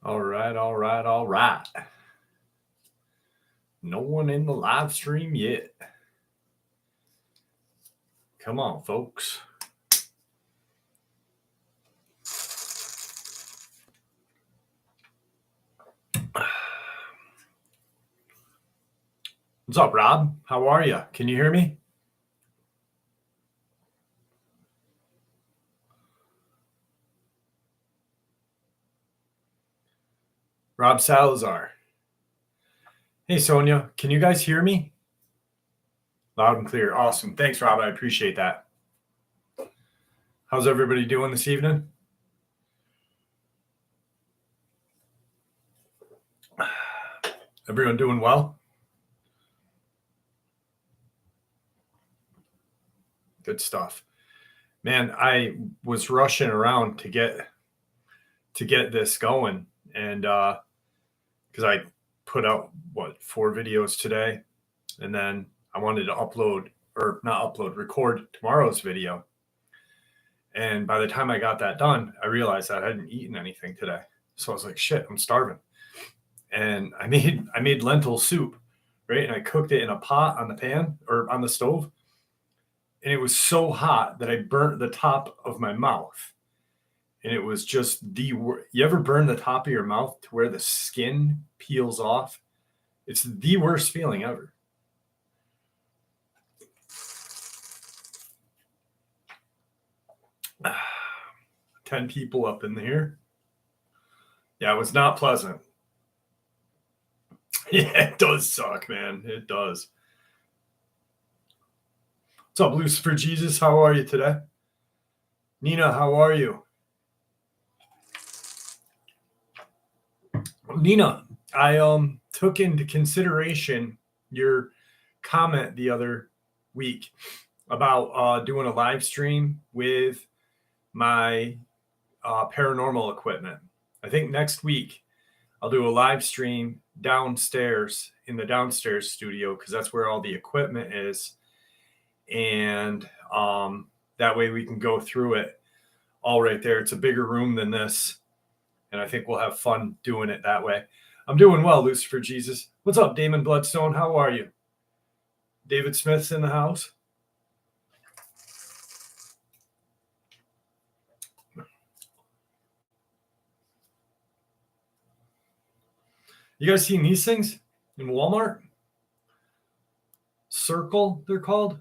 All right, all right, all right. No one in the live stream yet. Come on, folks. What's up, Rob? How are you? Can you hear me? Rob Salazar. Hey, Sonia. Can you guys hear me? Loud and clear. Awesome. Thanks, Rob. I appreciate that. How's everybody doing this evening? Everyone doing well? Good stuff. Man, I was rushing around to get this going, and because I put out 4 videos today, and then I wanted to record tomorrow's video. And by the time I got that done, I realized I hadn't eaten anything today. So I was like, shit, I'm starving. And I made lentil soup, right? And I cooked it in a pot on the pan or on the stove. And it was so hot that I burnt the top of my mouth. And it was just you ever burn the top of your mouth to where the skin peels off? It's the worst feeling ever. Ah, 10 people up in here. Yeah, it was not pleasant. Yeah, it does suck, man. It does. What's up, Lucifer Jesus? How are you today? Nina, how are you? Nina, I took into consideration your comment the other week about doing a live stream with my paranormal equipment. I think next week I'll do a live stream downstairs in the downstairs studio because that's where all the equipment is. And that way we can go through it all right there. It's a bigger room than this. And I think we'll have fun doing it that way. I'm doing well, Lucifer Jesus. What's up, Damon Bloodstone? How are you? David Smith's in the house. You guys seen these things in Walmart? Circle, they're called.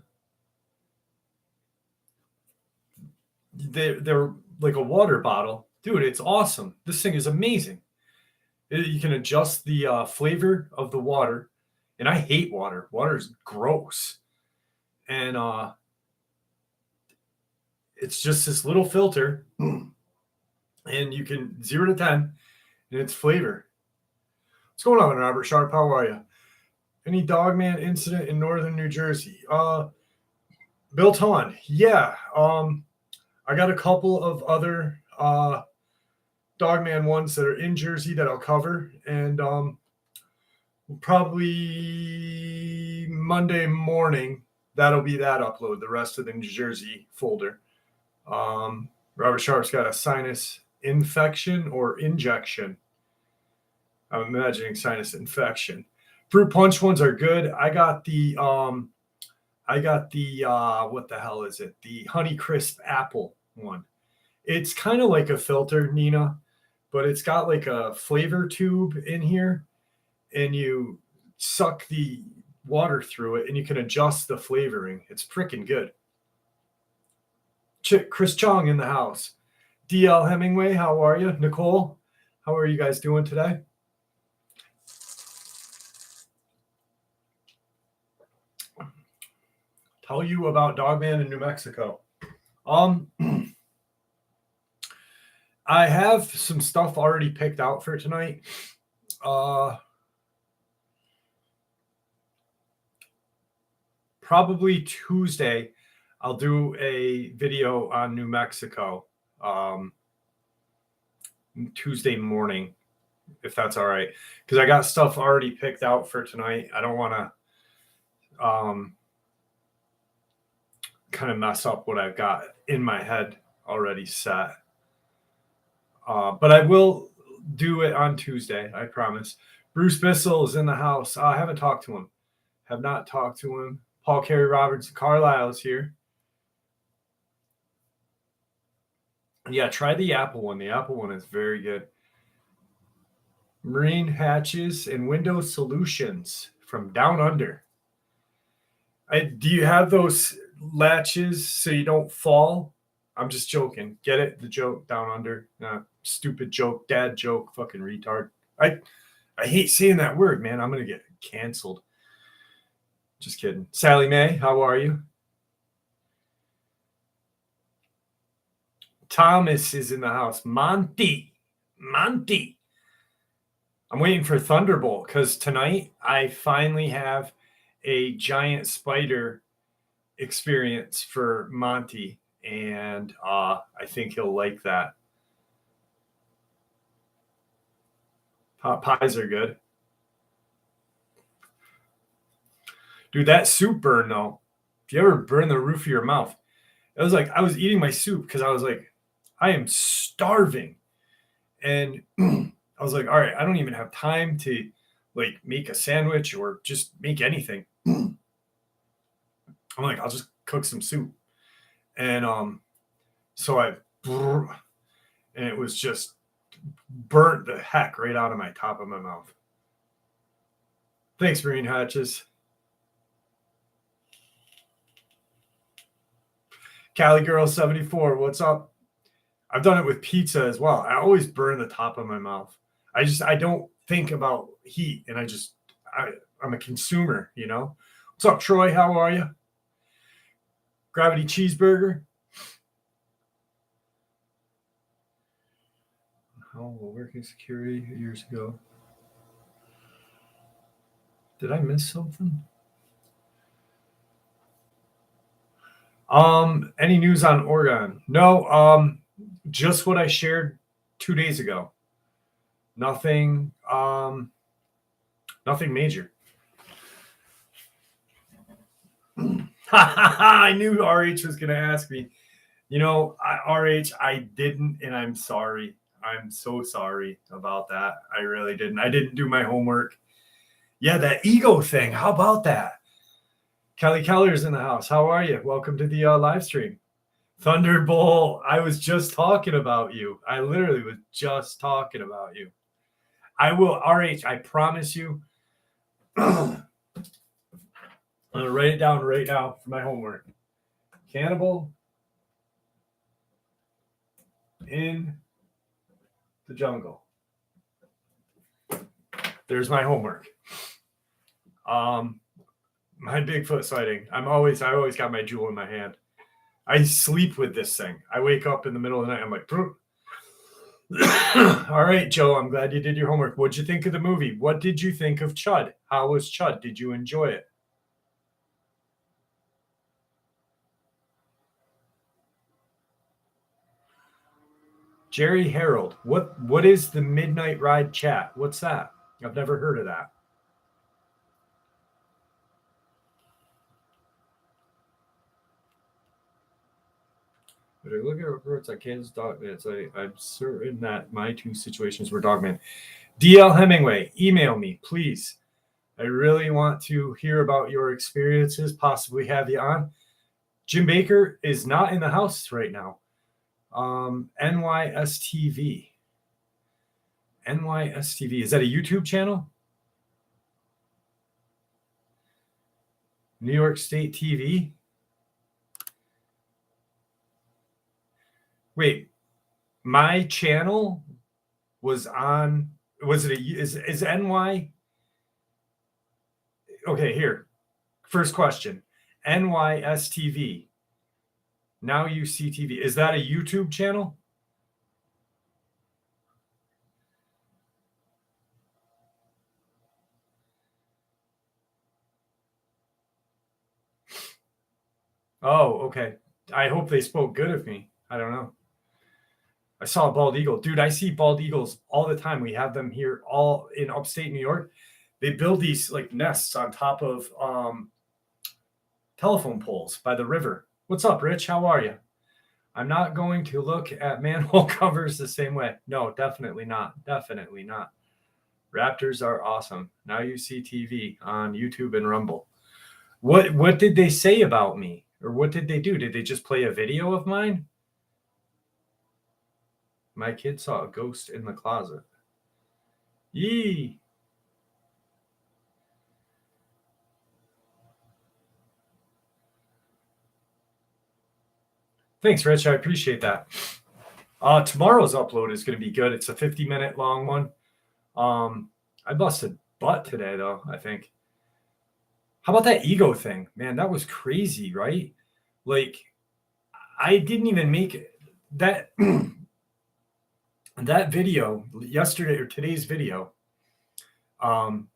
They're like a water bottle. Dude, it's awesome. This thing is amazing. You can adjust the flavor of the water. And I hate water. Water is gross. And it's just this little filter. And you can 0 to 10 and it's flavor. What's going on, Robert Sharp? How are you? Any Dogman incident in northern New Jersey? Bill Ton. Yeah. I got a couple of other Dogman ones that are in Jersey that I'll cover. And probably Monday morning, that'll be that upload, the rest of the New Jersey folder. Robert Sharp's got a sinus infection or injection. I'm imagining sinus infection. Fruit punch ones are good. I got the what the hell is it? The Honey Crisp apple one. It's kind of like a filter, Nina, but it's got like a flavor tube in here, and you suck the water through it, and you can adjust the flavoring. It's freaking good. Chris Chong in the house. DL Hemingway, how are you? Nicole, how are you guys doing today? Tell you about Dogman in New Mexico. I have some stuff already picked out for tonight. Probably Tuesday, I'll do a video on New Mexico. Tuesday morning, if that's all right, because I got stuff already picked out for tonight. I don't want to kind of mess up what I've got in my head already set. But I will do it on Tuesday. I promise. Bruce Bissell is in the house. I haven't talked to him. Have not talked to him. Paul Carey Roberts Carlisle's here. Yeah, try the Apple one. The Apple one is very good. Marine hatches and window solutions from Down Under. Do you have those latches so you don't fall? I'm just joking. Get it? The joke, Down Under. Stupid joke, dad joke, fucking retard. I hate saying that word, man. I'm gonna get canceled. Just kidding. Sally Mae, how are you? Thomas is in the house. Monty. I'm waiting for Thunderbolt because tonight I finally have a giant spider experience for Monty, and I think he'll like that. Pot pies are good. Dude, that soup burn though. If you ever burn the roof of your mouth, it was like I was eating my soup because I was like, I am starving. And I was like, all right, I don't even have time to like make a sandwich or just make anything. I'm like, I'll just cook some soup. And so and it was just burnt the heck right out of my top of my mouth. Thanks, Marine Hatches. Cali Girl 74, what's up? I've done it with pizza as well. I always burn the top of my mouth. I don't think about heat, and I'm a consumer, you know. What's up, Troy? How are you? Gravity Cheeseburger. Oh, working security years ago. Did I miss something? Any news on Oregon? No, just what I shared 2 days ago. Nothing major. I knew RH was going to ask me. You know, RH, I didn't, and I'm sorry. I'm so sorry about that. I really didn't. I didn't do my homework. Yeah, that ego thing. How about that? Kelly Keller's in the house. How are you? Welcome to the live stream. Thunderbolt, I was just talking about you. I literally was just talking about you. I will, RH, I promise you. I'm going to write it down right now for my homework. Cannibal in the jungle. There's my homework. My Bigfoot sighting. I always got my jewel in my hand. I sleep with this thing. I wake up in the middle of the night. I'm like, all right, Joe, I'm glad you did your homework. What'd you think of the movie? What did you think of Chud? How was Chud? Did you enjoy it? Jerry Harold, what is the Midnight Ride chat? What's that? I've never heard of that. But I look at reports on Kansas Dogman. I'm certain that my two situations were Dogman. DL Hemingway, email me, please. I really want to hear about your experiences, possibly have you on. Jim Baker is not in the house right now. NYSTV. NYSTV. Is that a YouTube channel? New York State TV? Wait, my channel was on, is NY? Okay, here. First question. NYSTV. Now you see TV. Is that a YouTube channel? Oh, okay. I hope they spoke good of me. I don't know. I saw a bald eagle. Dude, I see bald eagles all the time. We have them here all in upstate New York. They build these like nests on top of telephone poles by the river. What's up, Rich? How are you? I'm not going to look at manhole covers the same way. No, definitely not. Definitely not. Raptors are awesome. Now you see TV on YouTube and Rumble. What did they say about me? Or what did they do? Did they just play a video of mine? My kid saw a ghost in the closet. Yee. Thanks, Rich. I appreciate that. Tomorrow's upload is going to be good. It's a 50-minute long one. I busted butt today, though, I think. How about that ego thing? Man, that was crazy, right? Like, I didn't even make it. That that video yesterday or today's video, the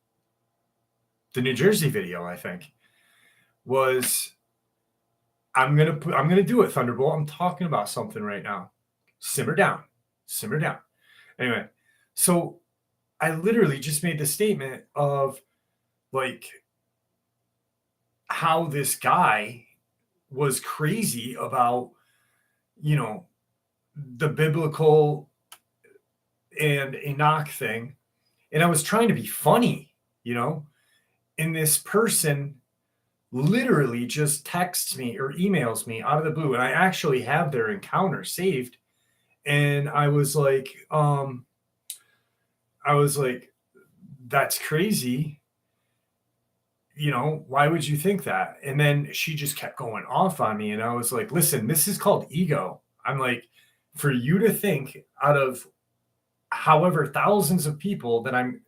New Jersey video, I think, was I'm gonna do it, Thunderbolt. I'm talking about something right now. Simmer down. Simmer down. Anyway, so I literally just made the statement of like how this guy was crazy about, you know, the biblical and Enoch thing. And I was trying to be funny, you know, and this person literally just texts me or emails me out of the blue. And I actually have their encounter saved. And I was like, that's crazy. You know, why would you think that? And then she just kept going off on me. And I was like, listen, this is called ego. I'm like, for you to think out of however thousands of people that I'm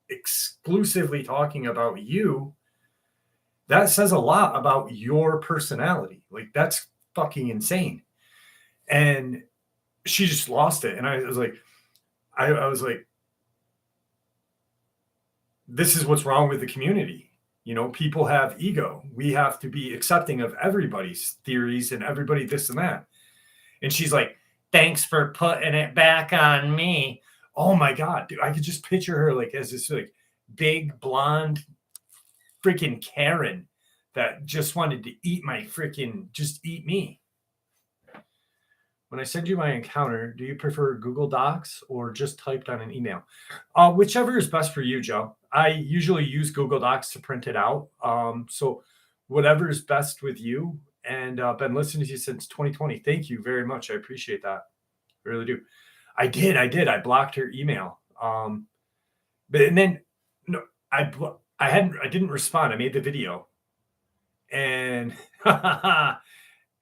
exclusively talking about you, that says a lot about your personality. Like, that's fucking insane. And she just lost it. And I was like, I was like, this is what's wrong with the community. You know, people have ego. We have to be accepting of everybody's theories and everybody this and that. And she's like, thanks for putting it back on me. Oh my God, dude. I could just picture her like as this like big blonde freaking Karen that just wanted to eat my freaking, just eat me. When I send you my encounter, do you prefer Google Docs or just typed on an email? Whichever is best for you, Joe. I usually use Google Docs to print it out. So whatever is best with you. And been listening to you since 2020. Thank you very much. I appreciate that. I really do. I did. I blocked her email. But and then no, I didn't respond. I made the video, and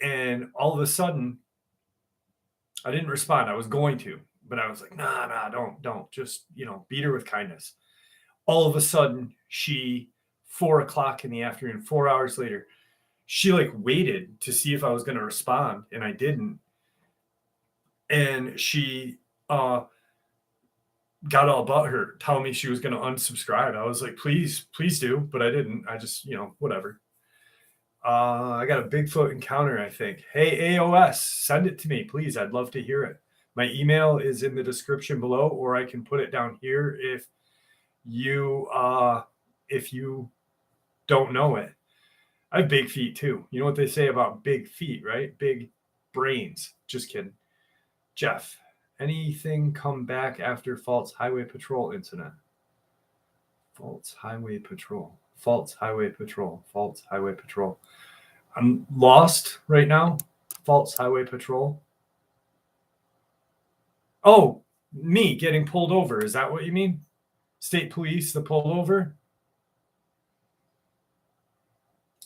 and all of a sudden I didn't respond. I was going to, but I was like, nah, don't. Just, you know, beat her with kindness. All of a sudden, 4:00 in the afternoon, 4 hours later, she like waited to see if I was going to respond, and I didn't. And she got all butthurt, telling me she was going to unsubscribe. I was like, please do, but I didn't. I just, you know, whatever. I got a Bigfoot encounter, I think. Hey, AOS, send it to me, please. I'd love to hear it. My email is in the description below, or I can put it down here if you don't know it. I have big feet too. You know what they say about big feet, right? Big brains. Just kidding. Jeff, anything come back after False Highway Patrol incident? False Highway Patrol. False Highway Patrol. False Highway Patrol. I'm lost right now. False Highway Patrol. Oh, me getting pulled over. Is that what you mean? State police, the pullover?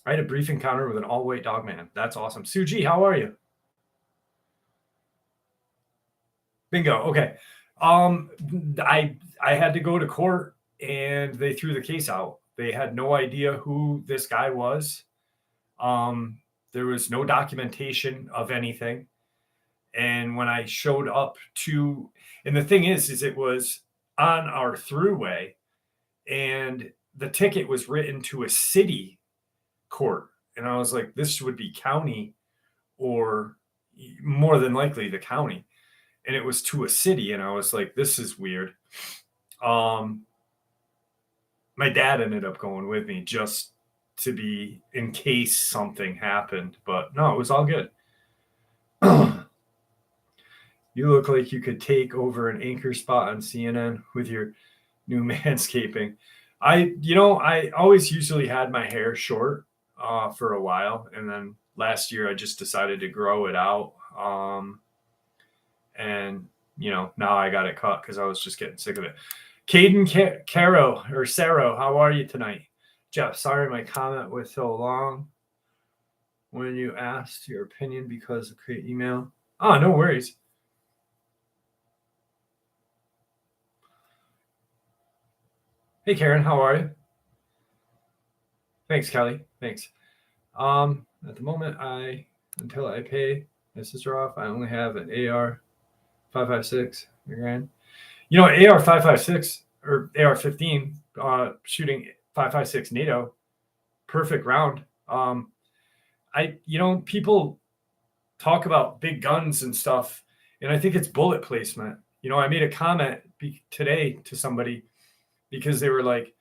I had a brief encounter with an all-white Dogman. That's awesome. Suji, how are you? Bingo. Okay. I had to go to court and they threw the case out. They had no idea who this guy was. There was no documentation of anything. And when I showed up to, and the thing is it was on our throughway, and the ticket was written to a city court. And I was like, this would be county, or more than likely the county. And it was to a city. And I was like, this is weird. My dad ended up going with me just to be in case something happened, but no, it was all good. You look like you could take over an anchor spot on CNN with your new manscaping. I always usually had my hair short for a while, and then last year I just decided to grow it out. And now I got it cut because I was just getting sick of it. Caden Caro or Saro, how are you tonight? Jeff, sorry my comment was so long when you asked your opinion because of create email. Oh, no worries. Hey Karen, how are you? Thanks, Kelly. Thanks. At the moment, until I pay my sister off, I only have an AR 5.56 grand. AR 5.56 or AR 15, shooting 5.56 NATO, perfect round. People talk about big guns and stuff, and I think it's bullet placement. I made a comment today to somebody because they were like,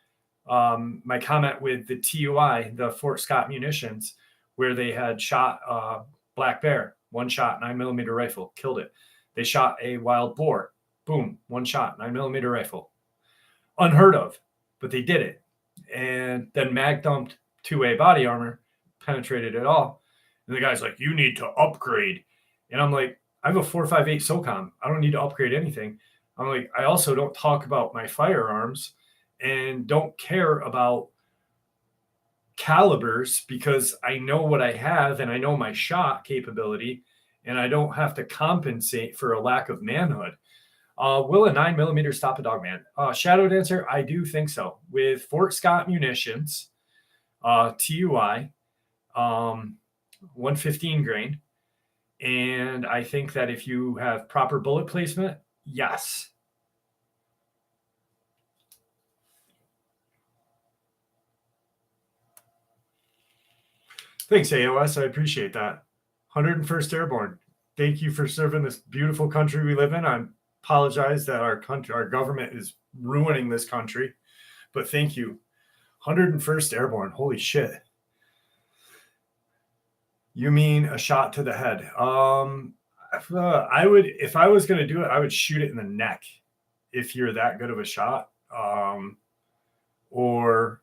my comment with the TUI, the Fort Scott munitions, where they had shot black bear, one shot, 9mm rifle, killed it. They shot a wild boar, boom, one shot, 9mm rifle. Unheard of, but they did it. And then mag dumped 2A body armor, penetrated it all. And the guy's like, you need to upgrade. And I'm like, I have a 4.58 SOCOM. I don't need to upgrade anything. I'm like, I also don't talk about my firearms and don't care about calibers because I know what I have and I know my shot capability and I don't have to compensate for a lack of manhood. Will a 9mm stop a Dogman? Shadow Dancer, I do think so. With Fort Scott munitions, TUI, 115 grain. And I think that if you have proper bullet placement, yes. Thanks, AOS. I appreciate that. 101st Airborne. Thank you for serving this beautiful country we live in. I apologize that our government is ruining this country, but thank you. 101st Airborne. Holy shit. You mean a shot to the head? If I was going to do it, I would shoot it in the neck if you're that good of a shot. Or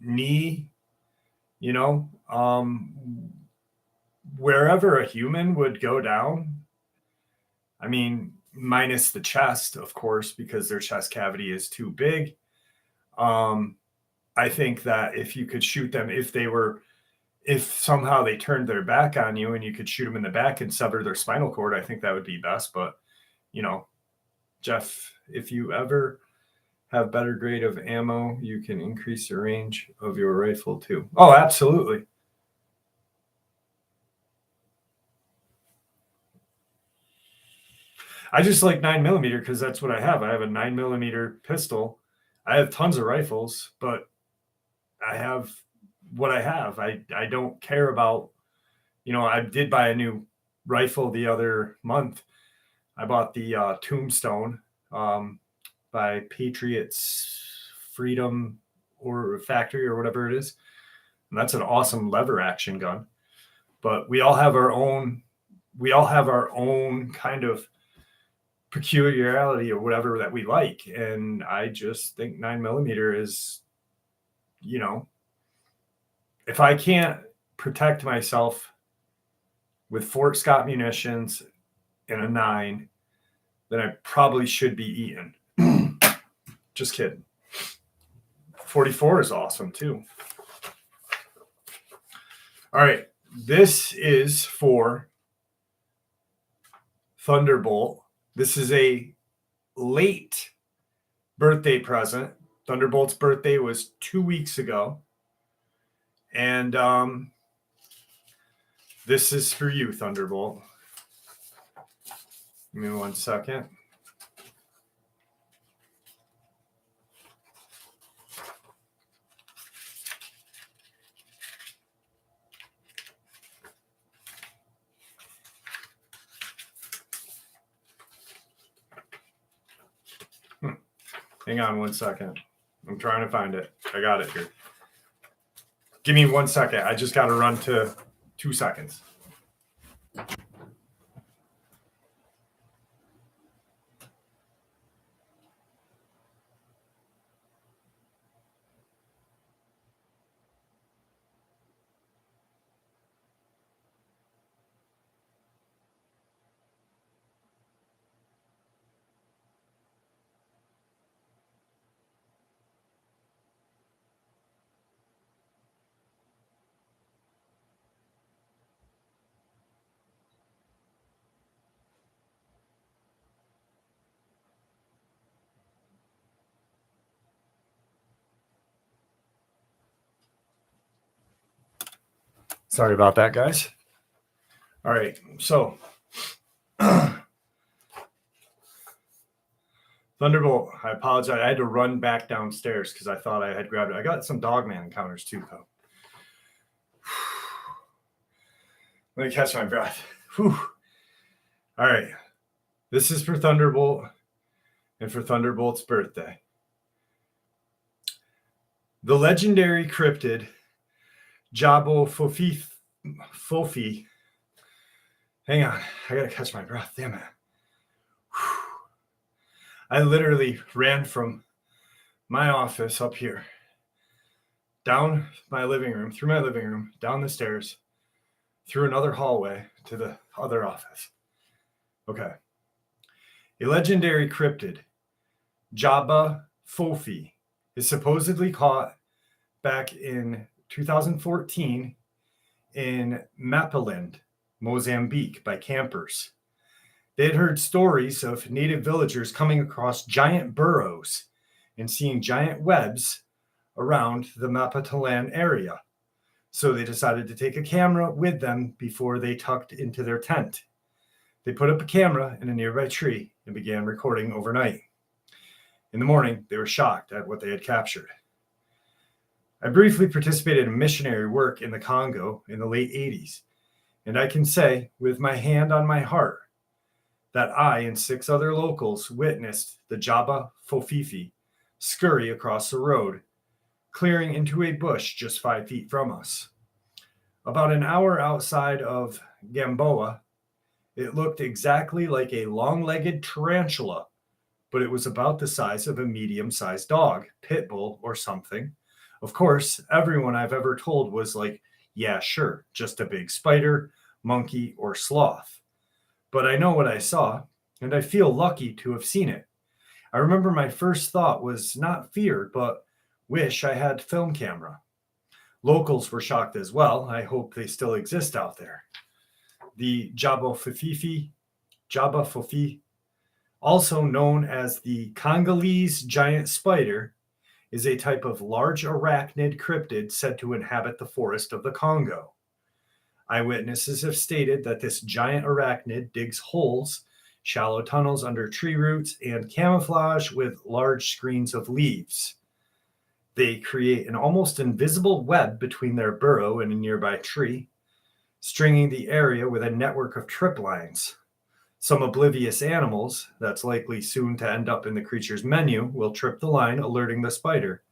knee, wherever a human would go down. I mean, minus the chest, of course, because their chest cavity is too big. I think that if you could shoot them, if somehow they turned their back on you and you could shoot them in the back and sever their spinal cord, I think that would be best. But, Jeff, if you ever have better grade of ammo, you can increase the range of your rifle too. Oh, absolutely. I just like 9mm because that's what I have. I have a 9mm pistol. I have tons of rifles, but I have what I have. I don't care about, I did buy a new rifle the other month. I bought the Tombstone by Patriots Freedom or Factory or whatever it is. And that's an awesome lever action gun. But we all have our own kind of peculiarity or whatever that we like. And I just think 9mm is, if I can't protect myself with Fort Scott munitions and a 9, then I probably should be eaten. Just kidding. 44 is awesome too. All right. This is for Thunderbolt. This is a late birthday present. Thunderbolt's birthday was 2 weeks ago. And this is for you, Thunderbolt. Give me 1 second. Hang on 1 second. I'm trying to find it. I got it here. Give me 1 second. I just got to run to 2 seconds. Sorry about that, guys. All right, so Thunderbolt, I apologize. I had to run back downstairs because I thought I had grabbed it. I got some Dogman encounters too, though. Let me catch my breath. Whew. All right, this is for Thunderbolt and for Thunderbolt's birthday. The legendary cryptid Jabo Fofi. Hang on, I gotta catch my breath. Damn it. Whew. I literally ran from my office up here, down my living room, through my living room, down the stairs, through another hallway to the other office. Okay. A legendary cryptid, Jaba Fofi, is supposedly caught back in 2014 in Mapaland, Mozambique, by campers. They had heard stories of native villagers coming across giant burrows and seeing giant webs around the Mapatalan area. So they decided to take a camera with them before they tucked into their tent. They put up a camera in a nearby tree and began recording overnight. In the morning, they were shocked at what they had captured. I briefly participated in missionary work in the Congo in the late 80s, and I can say, with my hand on my heart, that I and 6 other locals witnessed the Jaba Fofifi scurry across the road, clearing into a bush just 5 feet from us. About an hour outside of Gamboa, it looked exactly like a long-legged tarantula, but it was about the size of a medium-sized dog, pit bull, or something. Of course, everyone I've ever told was like, yeah, sure, just a big spider, monkey, or sloth. But I know what I saw, and I feel lucky to have seen it. I remember my first thought was not fear, but wish I had film camera. Locals were shocked as well. I hope they still exist out there. The Jaba Fofi, also known as the Congolese giant spider, is a type of large arachnid cryptid said to inhabit the forest of the Congo. Eyewitnesses have stated that this giant arachnid digs holes, shallow tunnels under tree roots, and camouflage with large screens of leaves. They create an almost invisible web between their burrow and a nearby tree, stringing the area with a network of trip lines. Some oblivious animals, that's likely soon to end up in the creature's menu, will trip the line, alerting the spider.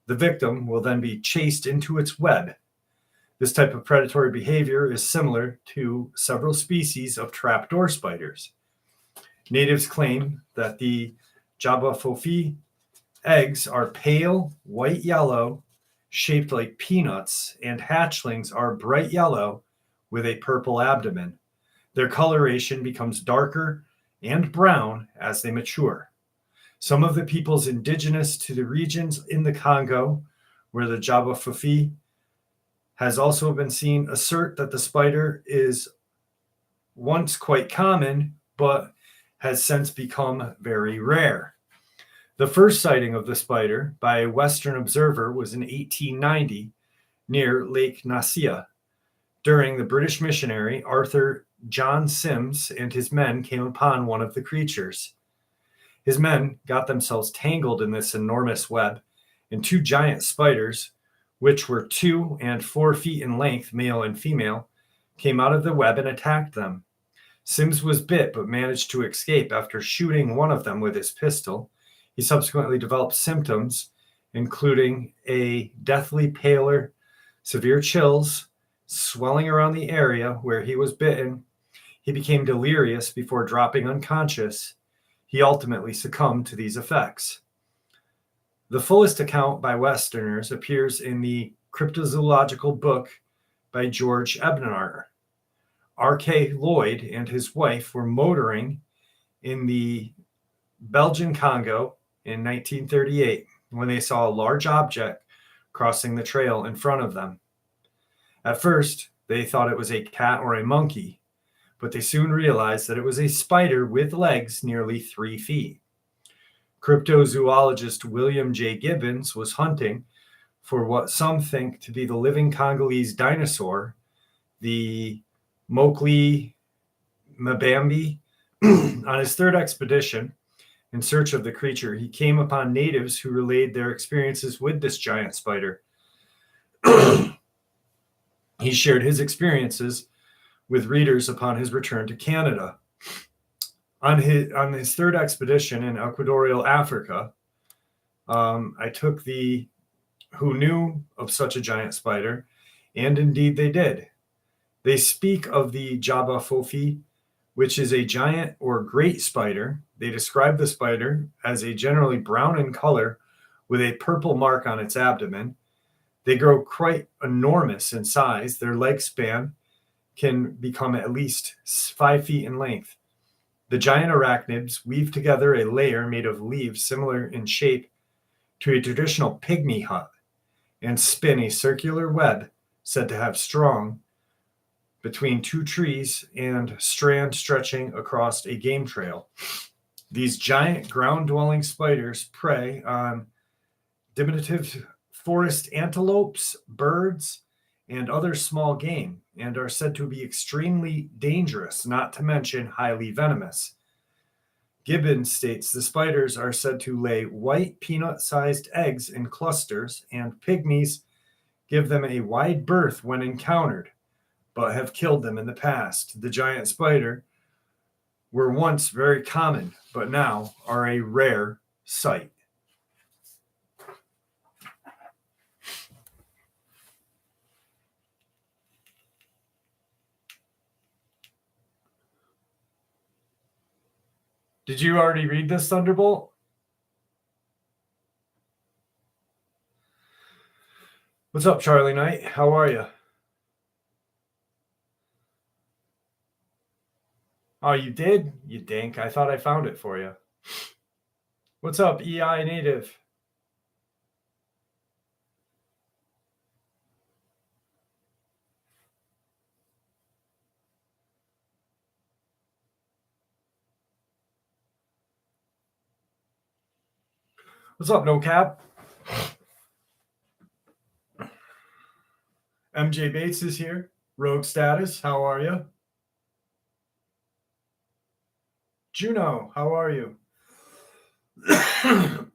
The victim will then be chased into its web. This type of predatory behavior is similar to several species of trapdoor spiders. Natives claim that the Jaba Fofi eggs are pale white yellow, shaped like peanuts, and hatchlings are bright yellow with a purple abdomen. Their coloration becomes darker and brown as they mature. Some of the peoples indigenous to the regions in the Congo where the Jaba Fofi has also been seen assert that the spider is once quite common, but has since become very rare. The first sighting of the spider by a Western observer was in 1890 near Lake Nasia. During the British missionary Arthur John Sims and his men came upon one of the creatures. His men got themselves tangled in this enormous web, and 2 giant spiders, which were 2 and 4 feet in length, male and female, came out of the web and attacked them. Sims was bit but managed to escape after shooting one of them with his pistol. He subsequently developed symptoms, including a deathly pallor, severe chills, swelling around the area where he was bitten. He became delirious before dropping unconscious. He ultimately succumbed to these effects. The fullest account by Westerners appears in the cryptozoological book by George Ebner. R.K. Lloyd and his wife were motoring in the Belgian Congo in 1938 when they saw a large object crossing the trail in front of them. At first, they thought it was a cat or a monkey, but they soon realized that it was a spider with legs nearly 3 feet. Cryptozoologist William J. Gibbons was hunting for what some think to be the living Congolese dinosaur the Mokli Mbambi. On his third expedition, in search of the creature, he came upon natives who relayed their experiences with this giant spider. He shared his experiences with readers upon his return to Canada. On his third expedition in equatorial Africa, I took the who knew of such a giant spider, and indeed they did. They speak of the Jaba Fofi, which is a giant or great spider. They describe the spider as a generally brown in color with a purple mark on its abdomen. They grow quite enormous in size. Their leg span can become at least 5 feet in length. The giant arachnids weave together a layer made of leaves similar in shape to a traditional pygmy hut and spin a circular web said to have strung between two trees and strand stretching across a game trail. These giant ground-dwelling spiders prey on diminutive forest antelopes, birds, and other small game, and are said to be extremely dangerous, not to mention highly venomous. Gibbons states the spiders are said to lay white peanut-sized eggs in clusters, and pygmies give them a wide berth when encountered, but have killed them in the past. The giant spider were once very common, but now are a rare sight. Did you already read this, Thunderbolt? What's up, Charlie Knight? How are you? Oh, you did? You dink. I thought I found it for you. What's up, EI Native? What's up, No Cap? MJ Bates is here. Rogue Status, how are you? Juno, how are you?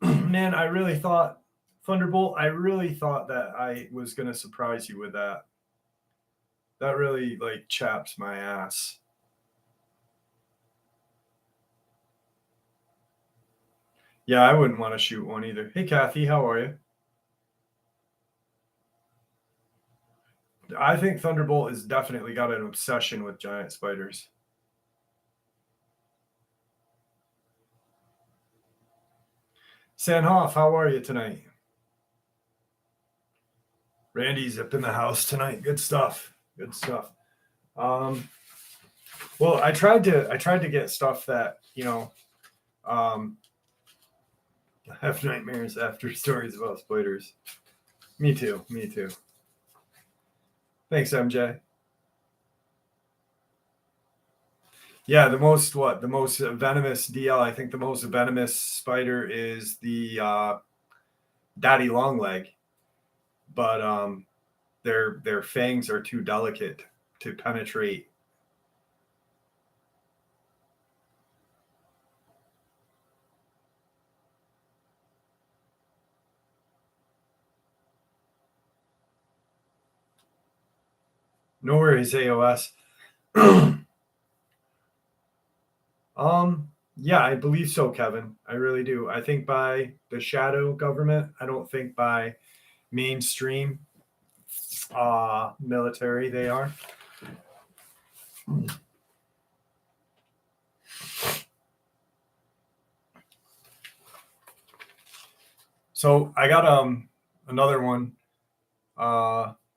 Man, I really thought, Thunderbolt, I really thought that I was going to surprise you with that. That really, chaps my ass. Yeah, I wouldn't want to shoot one either. Hey, Kathy, how are you? I think Thunderbolt has definitely got an obsession with giant spiders. Sanhoff, how are you tonight? Randy's up in the house tonight. Good stuff. Good stuff. Well, I tried to get stuff that have nightmares after stories about spiders. Me too. Me too. Thanks, MJ. Yeah, the most venomous DL. I think the most venomous spider is the daddy longleg, but their fangs are too delicate to penetrate. No worries, AOS. Yeah, I believe so, Kevin. I really do. I think by the shadow government. I don't think by mainstream military they are. So I got another one.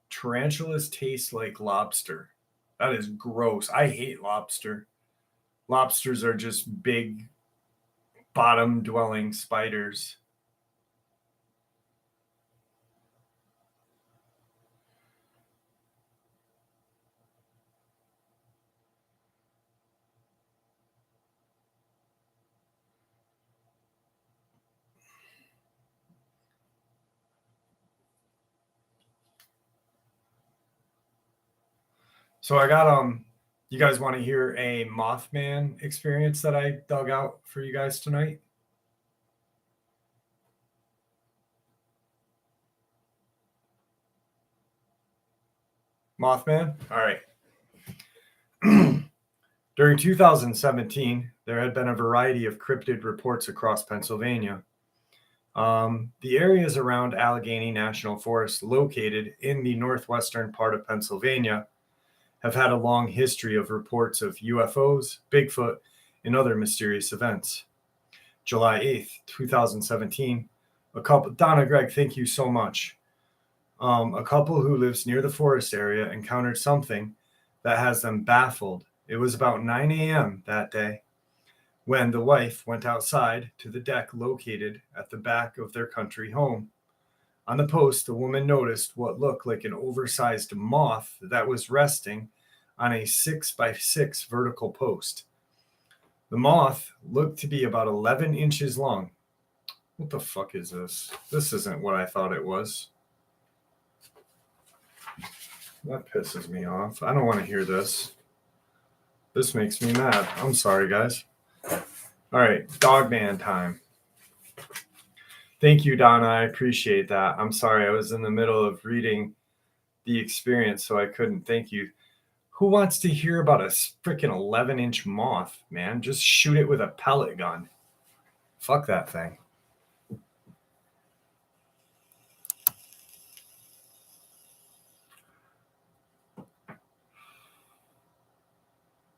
Tarantulas taste like lobster. That is gross. I hate lobster. Lobsters are just big bottom dwelling spiders. So I got you guys want to hear a Mothman experience that I dug out for you guys tonight? Mothman? All right. During 2017, there had been a variety of cryptid reports across Pennsylvania. The areas around Allegheny National Forest, located in the northwestern part of Pennsylvania, have had a long history of reports of UFOs, Bigfoot, and other mysterious events. July 8th, 2017, a couple, Donna, Greg, thank you so much. A couple who lives near the forest area encountered something that has them baffled. It was about 9 a.m. that day when the wife went outside to the deck located at the back of their country home. On the post, the woman noticed what looked like an oversized moth that was resting on a 6x6 vertical post. The moth looked to be about 11 inches long. What the fuck is this? This isn't what I thought it was. That pisses me off. I don't want to hear this. This makes me mad. I'm sorry, guys. All right, Dogman time. Thank you, Donna. I appreciate that. I'm sorry. I was in the middle of reading the experience, so I couldn't thank you. Who wants to hear about a freaking 11-inch moth, man? Just shoot it with a pellet gun. Fuck that thing.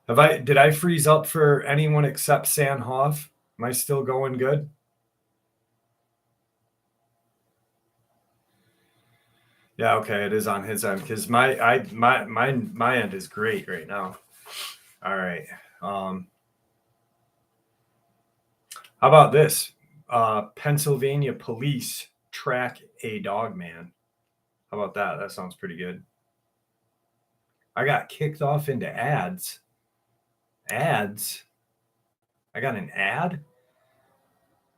Did I freeze up for anyone except San Hoff? Am I still going good? Yeah, okay, it is on his end because my end is great right now. All right. How about this? Pennsylvania police track a dogman. How about that? That sounds pretty good. I got kicked off into ads. Ads? I got an ad?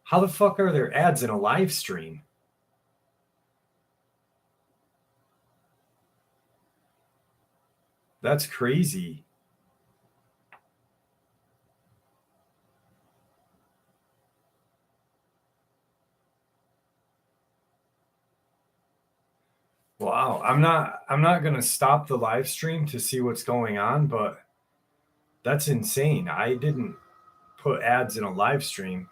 How the fuck are there ads in a live stream? That's crazy. Wow. I'm not going to stop the live stream to see what's going on, but that's insane. I didn't put ads in a live stream.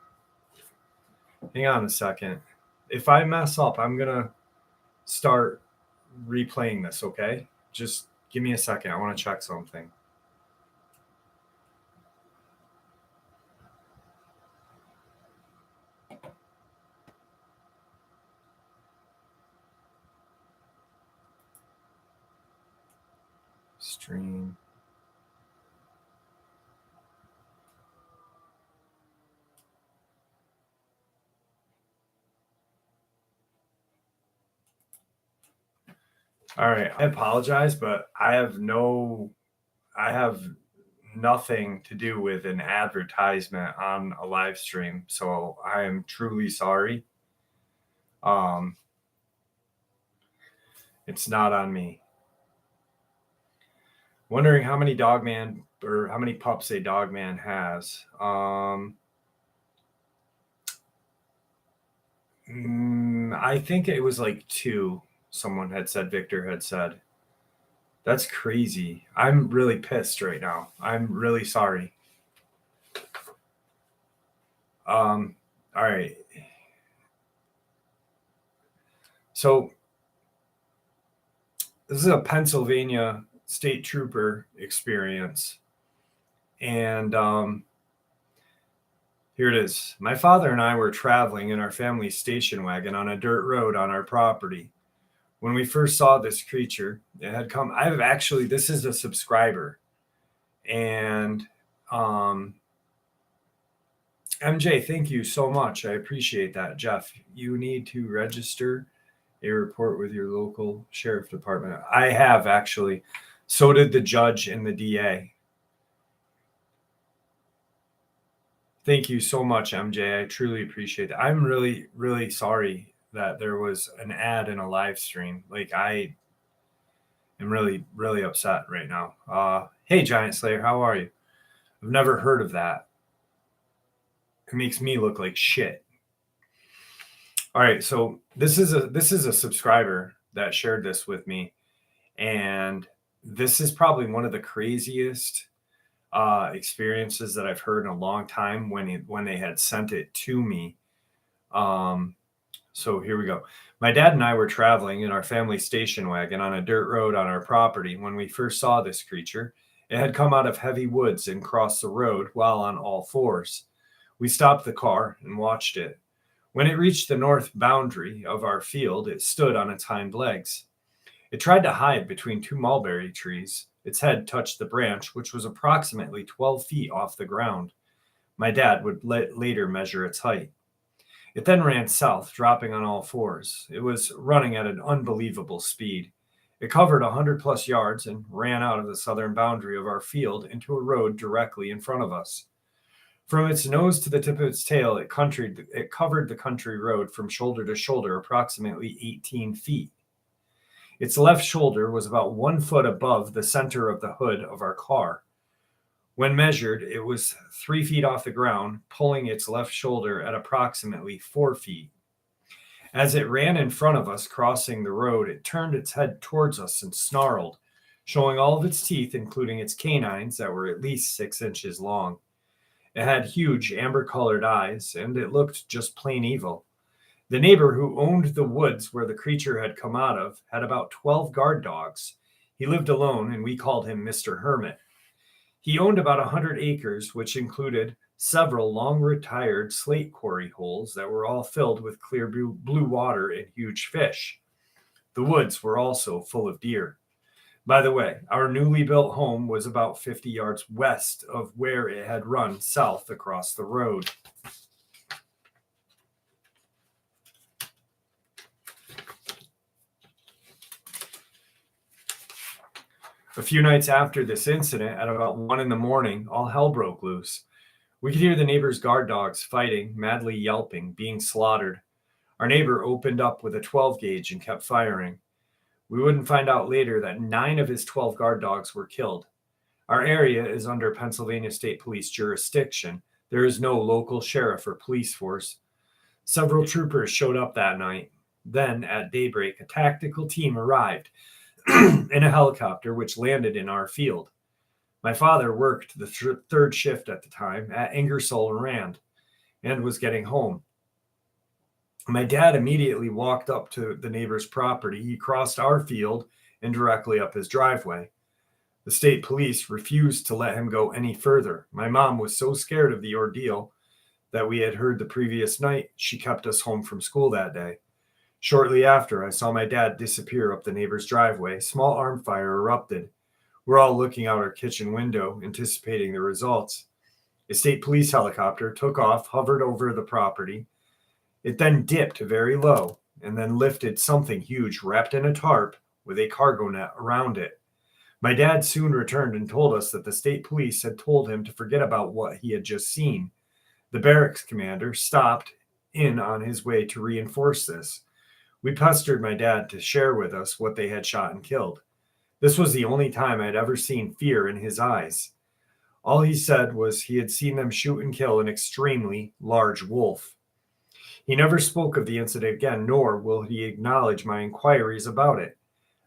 Hang on a second. If I mess up, I'm going to start replaying this, okay? Just give me a second. I want to check something. Stream. All right. I apologize, but I have nothing to do with an advertisement on a live stream. So I am truly sorry. It's not on me. Wondering how many Dogman or how many pups a Dogman has. I think it was like 2. Someone had said, Victor had said. That's crazy. I'm really pissed right now. I'm really sorry. All right. So this is a Pennsylvania state trooper experience. And here it is. My father and I were traveling in our family station wagon on a dirt road on our property. When we first saw this creature, it had come. This is a subscriber. And MJ, thank you so much. I appreciate that. Jeff, you need to register a report with your local sheriff department. I have actually. So did the judge and the DA. Thank you so much, MJ. I truly appreciate it. I'm really, really sorry that there was an ad in a live stream. Like I'm really, really upset right now. Hey, Giant Slayer, how are you? I've never heard of that. It makes me look like shit. All right, so this is a subscriber that shared this with me, and this is probably one of the craziest experiences that I've heard in a long time when they had sent it to me. Um, so here we go. My dad and I were traveling in our family station wagon on a dirt road on our property when we first saw this creature. It had come out of heavy woods and crossed the road while on all fours. We stopped the car and watched it. When it reached the north boundary of our field, it stood on its hind legs. It tried to hide between two mulberry trees. Its head touched the branch, which was approximately 12 feet off the ground. My dad would later measure its height. It then ran south, dropping on all fours. It was running at an unbelievable speed. It covered 100 plus yards and ran out of the southern boundary of our field into a road directly in front of us. From its nose to the tip of its tail, it covered the country road from shoulder to shoulder, approximately 18 feet. Its left shoulder was about 1 foot above the center of the hood of our car. When measured, it was 3 feet off the ground, pulling its left shoulder at approximately 4 feet. As it ran in front of us, crossing the road, it turned its head towards us and snarled, showing all of its teeth, including its canines that were at least 6 inches long. It had huge amber-colored eyes, and it looked just plain evil. The neighbor who owned the woods where the creature had come out of had about 12 guard dogs. He lived alone, and we called him Mr. Hermit. He owned about 100 acres, which included several long-retired slate quarry holes that were all filled with clear blue water and huge fish. The woods were also full of deer. By the way, our newly built home was about 50 yards west of where it had run south across the road. A few nights after this incident, at about 1 in the morning, all hell broke loose. We could hear the neighbor's guard dogs fighting, madly yelping, being slaughtered. Our neighbor opened up with a 12 gauge and kept firing. We wouldn't find out later that 9 of his 12 guard dogs were killed. Our area is under Pennsylvania State Police jurisdiction. There is no local sheriff or police force. Several troopers showed up that night. Then, at daybreak, a tactical team arrived in a helicopter which landed in our field. My father worked the third shift at the time at Ingersoll Rand and was getting home. My dad immediately walked up to the neighbor's property. He crossed our field and directly up his driveway. The state police refused to let him go any further. My mom was so scared of the ordeal that we had heard the previous night, she kept us home from school that day. Shortly after, I saw my dad disappear up the neighbor's driveway. Small arm fire erupted. We're all looking out our kitchen window, anticipating the results. A state police helicopter took off, hovered over the property. It then dipped very low and then lifted something huge wrapped in a tarp with a cargo net around it. My dad soon returned and told us that the state police had told him to forget about what he had just seen. The barracks commander stopped in on his way to reinforce this. We pestered my dad to share with us what they had shot and killed. This was the only time I'd ever seen fear in his eyes. All he said was he had seen them shoot and kill an extremely large wolf. He never spoke of the incident again, nor will he acknowledge my inquiries about it.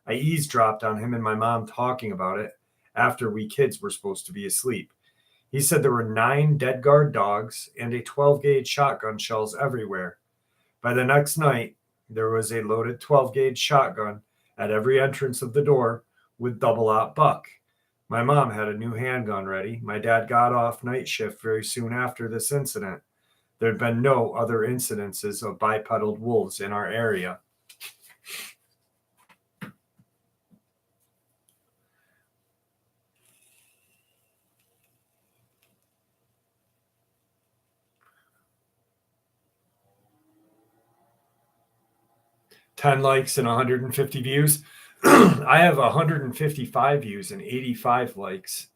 I eavesdropped on him and my mom talking about it after we kids were supposed to be asleep. He said there were 9 dead guard dogs and a 12-gauge shotgun shells everywhere. By the next night, there was a loaded 12-gauge shotgun at every entrance of the door with double-aught buck. My mom had a new handgun ready. My dad got off night shift very soon after this incident. There had been no other incidences of bipedal wolves in our area. Ten likes and 150 views. I have 155 views and 85 likes.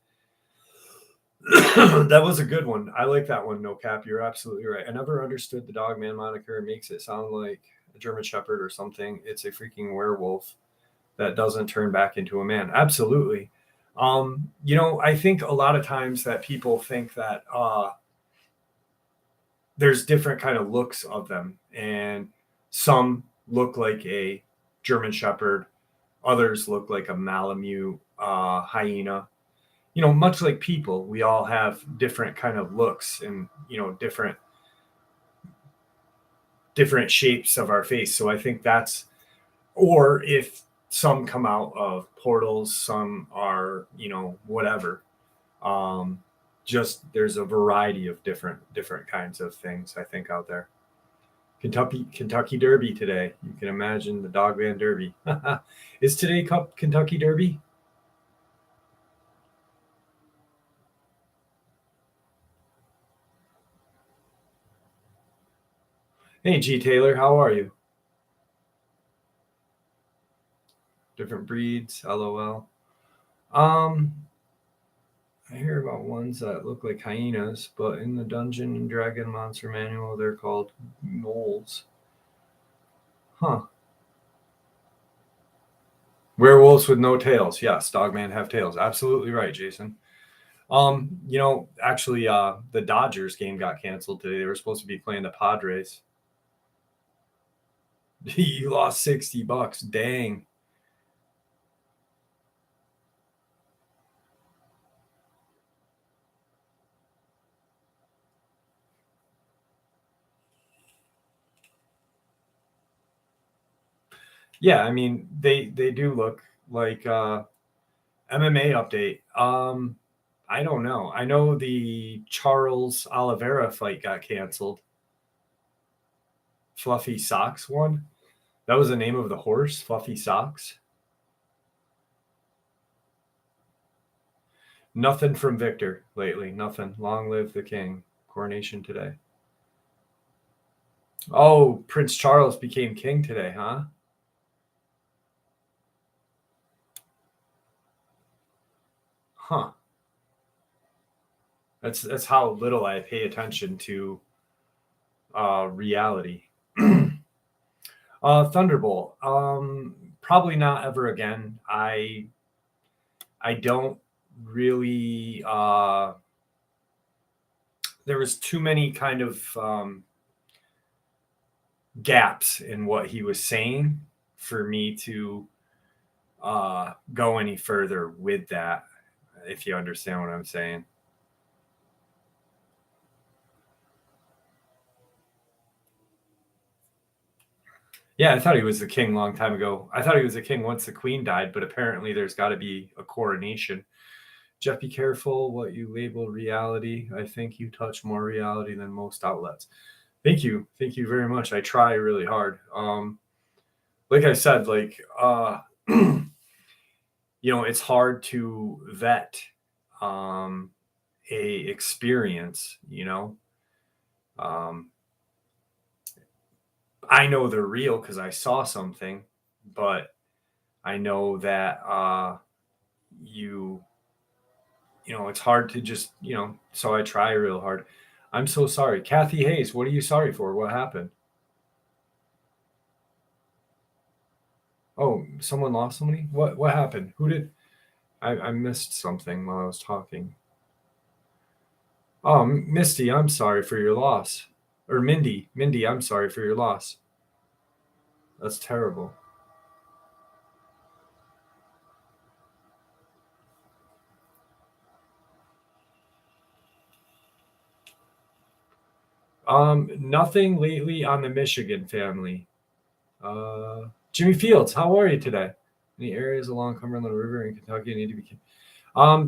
That was a good one. I like that one, No Cap. You're absolutely right. I never understood the Dogman moniker. It makes it sound like a German Shepherd or something. It's a freaking werewolf. that doesn't turn back into a man. Absolutely. I think a lot of times that people think that there's different kind of looks of them, and some look like a German Shepherd, others look like a Malamute hyena. Much like people, we all have different kind of looks and different shapes of our face. So I think that's, or if some come out of portals, some are whatever. Um, just there's a variety of different kinds of things I think out there. Kentucky Derby today. You can imagine the Dogman Derby. Is today Kentucky Derby? Hey G Taylor, how are you? Different breeds, LOL. Um, I hear about ones that look like hyenas, but in the Dungeon and Dragon Monster Manual, they're called gnolls. Huh. Werewolves with no tails. Yes, Dogman have tails. Absolutely right, Jason. Actually, the Dodgers game got canceled today. They were supposed to be playing the Padres. You lost $60. Dang. Yeah, I mean they do look like MMA update. I don't know. I know the Charles Oliveira fight got canceled. Fluffy Socks one. That was the name of the horse, Fluffy Socks. Nothing from Victor lately. Nothing. Long live the king. Coronation today. Oh, Prince Charles became king today, huh? Huh. That's how little I pay attention to reality. Thunderbolt. Probably not ever again. I don't really. There was too many kind of gaps in what he was saying for me to go any further with that. If you understand what I'm saying. Yeah, I thought he was the king a long time ago. I thought he was the king once the queen died, but apparently there's got to be a coronation. Jeff, be careful what you label reality. I think you touch more reality than most outlets. Thank you. Thank you very much. I try really hard. Like I said, it's hard to vet um, a experience, Um, I know they're real because I saw something, but I know that you it's hard to just so I try real hard. I'm so sorry. Kathy Hayes, what are you sorry for? What happened? Oh, someone lost somebody? What happened? Who did I missed something while I was talking. Oh, Misty, I'm sorry for your loss. Or Mindy, I'm sorry for your loss. That's terrible. Nothing lately on the Michigan family. Jimmy Fields, how are you today? Any areas along Cumberland River in Kentucky need to be.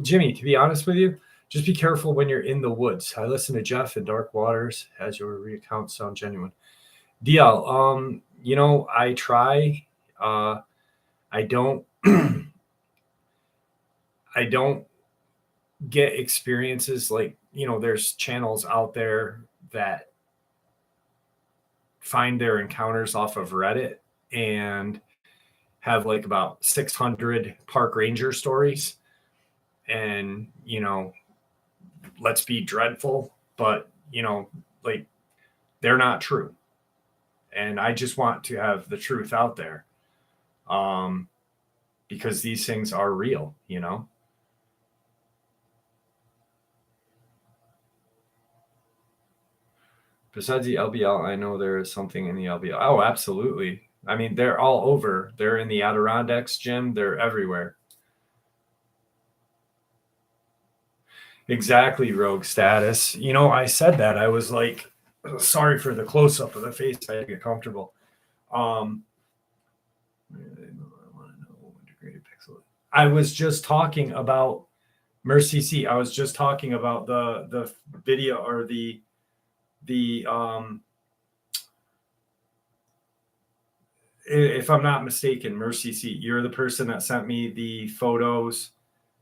Jimmy, to be honest with you, just be careful when you're in the woods. I listen to Jeff in Dark Waters. Has your accounts sound genuine? DL, I try. I don't. I don't get experiences like there's channels out there that find their encounters off of Reddit and have like about 600 park ranger stories, and let's be dreadful, but like they're not true, and I just want to have the truth out there. um because these things are real, Besides the LBL, I know there is something in the LBL. Oh, absolutely. I mean, they're all over. They're in the Adirondacks gym. They're everywhere. Exactly, Rogue Status. I said that. I was like, sorry for the close up of the face. I had to get comfortable. I want to know what degraded pixel. I was just talking about Mercy C. I was just talking about the video or the if I'm not mistaken, Mercy C. You're the person that sent me the photos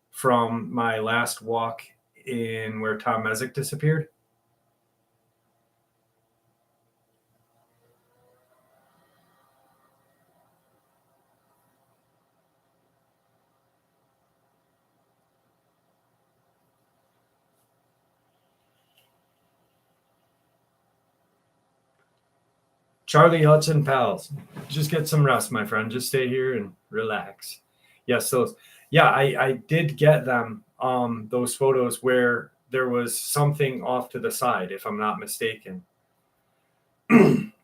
from my last walk in where Tom Mezek disappeared. Charlie Hudson, pals, just get some rest, my friend. Just stay here and relax. Yes, those. Yeah, I did get them. Those photos where there was something off to the side, if I'm not mistaken.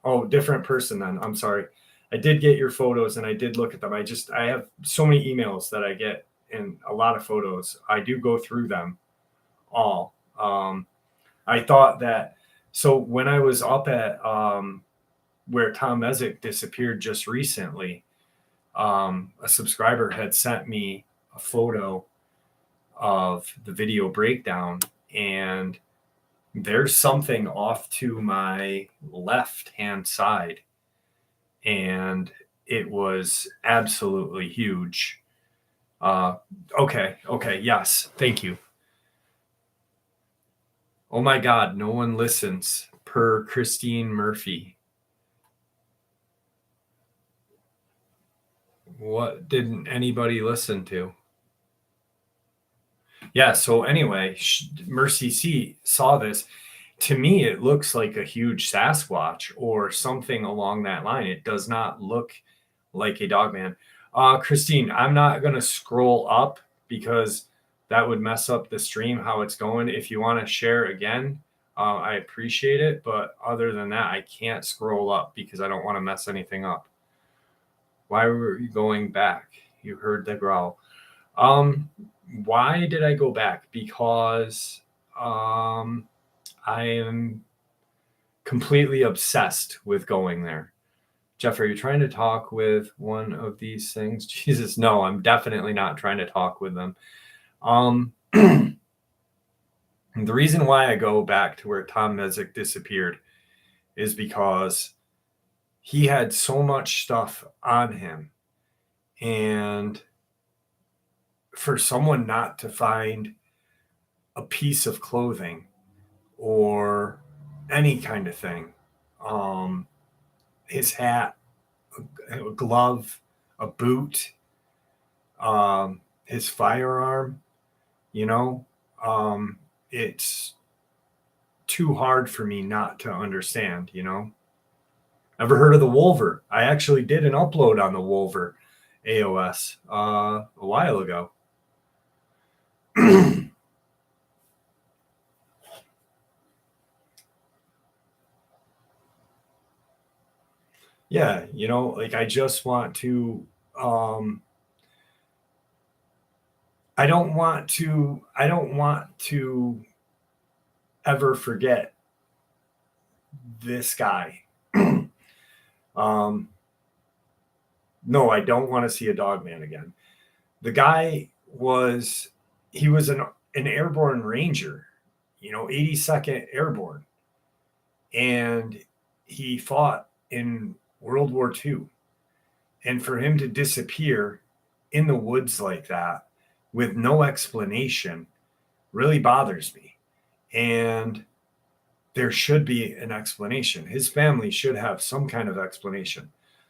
Oh, different person then. I'm sorry. I did get your photos and I did look at them. I have so many emails that I get and a lot of photos. I do go through them all. I thought that so when I was up at where Tom Mezek disappeared just recently, a subscriber had sent me a photo of the video breakdown, and there's something off to my left hand side, and it was absolutely huge. Okay, yes, thank you. Oh my God, no one listens, per Christine Murphy. What didn't anybody listen to? Yeah, so anyway, Mercy C saw this. To me, it looks like a huge Sasquatch or something along that line. It does not look like a Dogman. Christine, I'm not going to scroll up because that would mess up the stream, how it's going. If you want to share again, I appreciate it. But other than that, I can't scroll up because I don't want to mess anything up. Why were you going back? You heard the growl. Why did I go back? Because I am completely obsessed with going there. Jeff, are you trying to talk with one of these things? Jesus, no, I'm definitely not trying to talk with them. The reason why I go back to where Tom Mezek disappeared is because he had so much stuff on him. And for someone not to find a piece of clothing or any kind of thing, his hat, a glove, a boot, his firearm, it's too hard for me not to understand, Ever heard of the Wolver? I actually did an upload on the Wolver AOS a while ago. Yeah, like I just want to I don't want to ever forget this guy. No, I don't want to see a Dogman again. The guy was an airborne ranger, 82nd Airborne, and he fought in World War II. And for him to disappear in the woods like that with no explanation really bothers me. And there should be an explanation. His family should have some kind of explanation,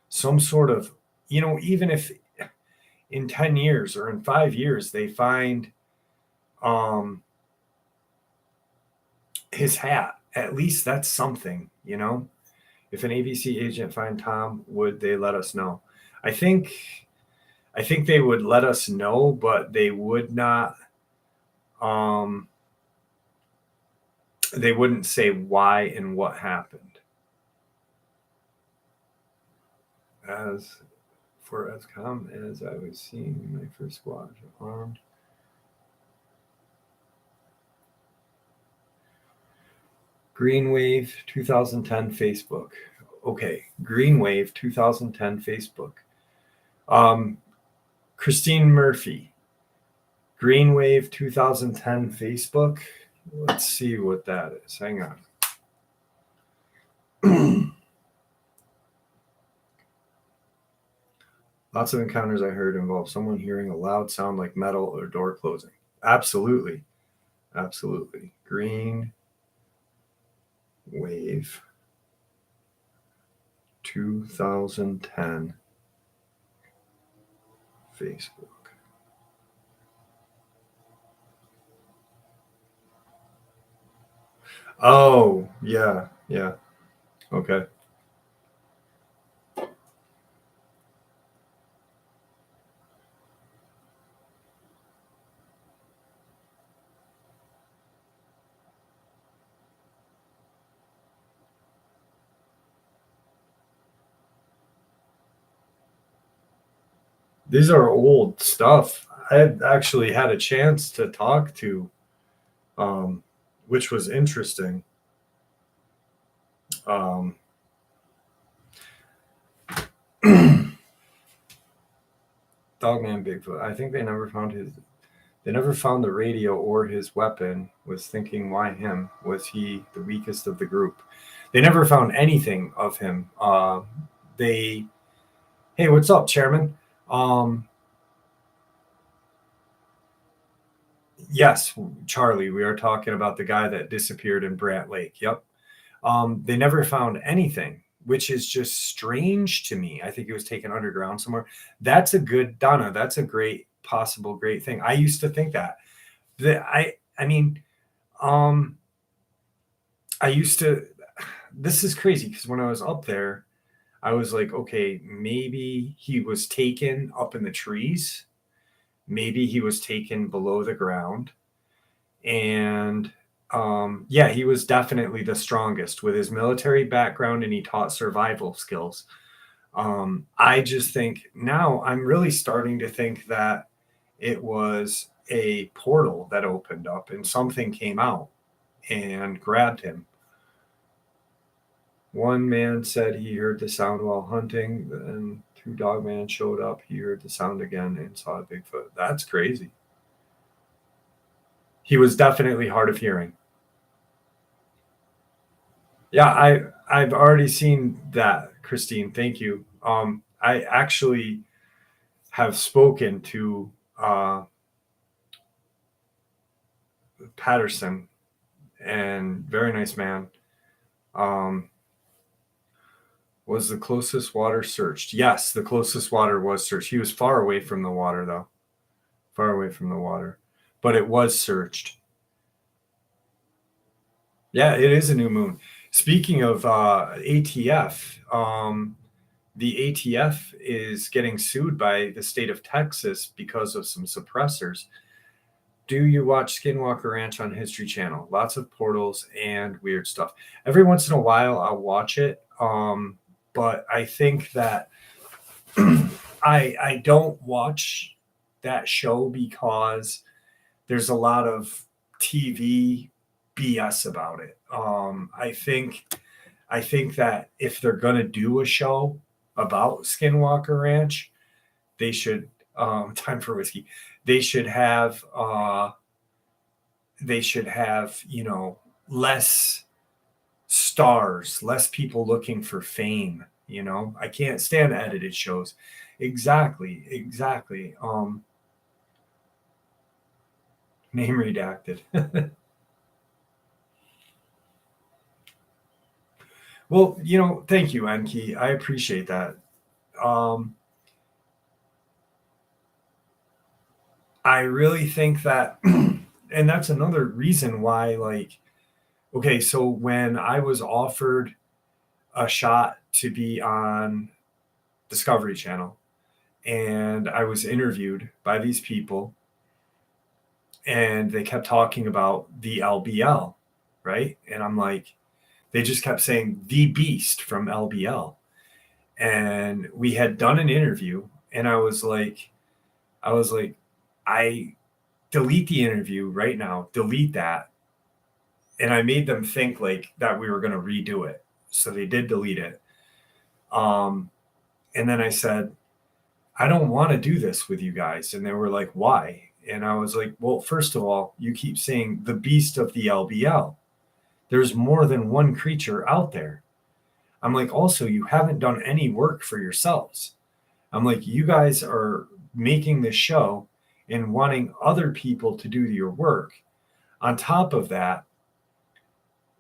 some sort of, even if in 10 years or in 5 years they find his hat, at least that's something. If an ABC agent find Tom, would they let us know? I think I think they would let us know, but they would not. Um, they wouldn't say why and what happened. As for as calm as I was seeing my first squad armed. Green Wave 2010 Facebook. Okay, Green Wave 2010 Facebook. Um, Christine Murphy. Green Wave 2010 Facebook. Let's see what that is. Hang on. Lots of encounters I heard involve someone hearing a loud sound like metal or door closing. Absolutely. Absolutely. Green Wave 2010 Facebook. Oh, yeah. Yeah. Okay. These are old stuff. I had actually had a chance to talk to, um, which was interesting. Um, Dogman Bigfoot. I think they never found his. They never found the radio or his weapon. Was thinking, why him? Was he the weakest of the group? They never found anything of him. They, hey, what's up, Chairman? Um, yes, Charlie. We are talking about the guy that disappeared in Brant Lake. Yep. They never found anything, which is just strange to me. I think it was taken underground somewhere. That's a good Donna. That's a great possible great thing. I used to think that. I mean, um, I used to. This is crazy because when I was up there, I was like, okay, maybe he was taken up in the trees. Maybe he was taken below the ground. And yeah, he was definitely the strongest with his military background and he taught survival skills. I just think now I'm really starting to think that it was a portal that opened up and something came out and grabbed him. One man said he heard the sound while hunting, and two Dogman showed up. He heard the sound again and saw a Bigfoot. That's crazy. He was definitely hard of hearing. Yeah, I've already seen that, Christine. Thank you. I actually have spoken to Patterson, and very nice man. Um, was the closest water searched? Yes, the closest water was searched. He was far away from the water, though. Far away from the water, but it was searched. Yeah, it is a new moon. Speaking of ATF, the ATF is getting sued by the state of Texas because of some suppressors. Do you watch Skinwalker Ranch on History Channel? Lots of portals and weird stuff. Every once in a while, I'll watch it, but I think that I don't watch that show because there's a lot of TV BS about it. I think that if they're gonna do a show about Skinwalker Ranch, they should time for whiskey. They should have you know, less stars, less people looking for fame. You know, I can't stand edited shows. Exactly, exactly. Name redacted. Well, you know, thank you, Enki. I appreciate that. Um, I really think that, and that's another reason why, like, okay, so when I was offered a shot to be on Discovery Channel, and I was interviewed by these people, and they kept talking about the LBL, right? And I'm like, they just kept saying the beast from LBL. And we had done an interview, and I was like, I delete the interview right now, delete that. And I made them think like that we were going to redo it. So they did delete it. Um, and then I said, I don't want to do this with you guys. And they were like, why? And I was like, well, first of all, you keep saying the beast of the LBL. There's more than one creature out there. I'm like, also, you haven't done any work for yourselves. I'm like, you guys are making this show and wanting other people to do your work. On top of that,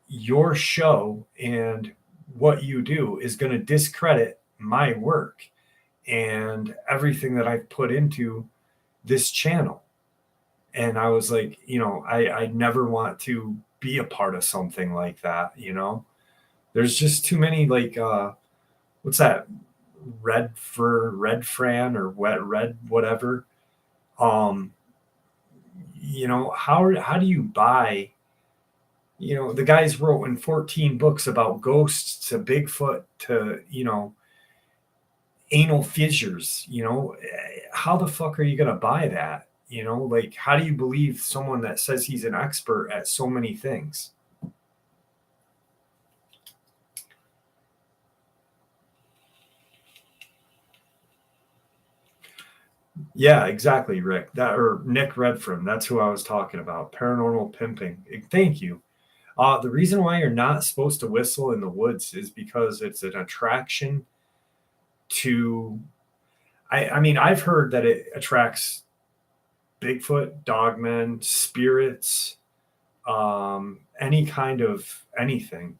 your show and what you do is going to discredit my work and everything that I've put into this channel. And I was like, I never want to be a part of something like that. There's just too many like what's that? Red Fran or wet red whatever. Um, how do you buy, the guys wrote in 14 books about ghosts to Bigfoot to, anal fissures, how the fuck are you going to buy that? Like, how do you believe someone that says he's an expert at so many things? Yeah, exactly, Rick. That or Nick Redfern. That's who I was talking about. Paranormal pimping. Thank you. The reason why you're not supposed to whistle in the woods is because it's an attraction to. I mean, I've heard that it attracts Bigfoot, Dogmen, spirits, any kind of anything.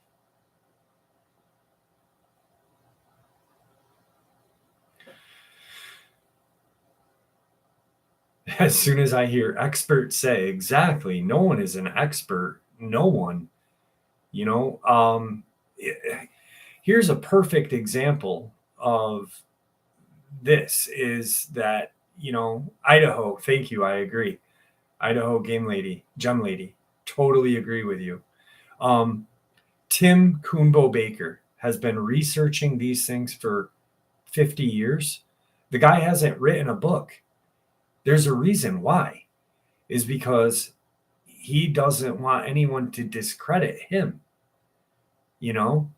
As soon as I hear experts say, exactly, no one is an expert. No one, you know. Here's a perfect example of this is that, Idaho, thank you, I agree. Idaho game lady, gem lady, totally agree with you. Um, Tim Coonbo Baker has been researching these things for 50 years. The guy hasn't written a book. There's a reason why, is because he doesn't want anyone to discredit him. You know,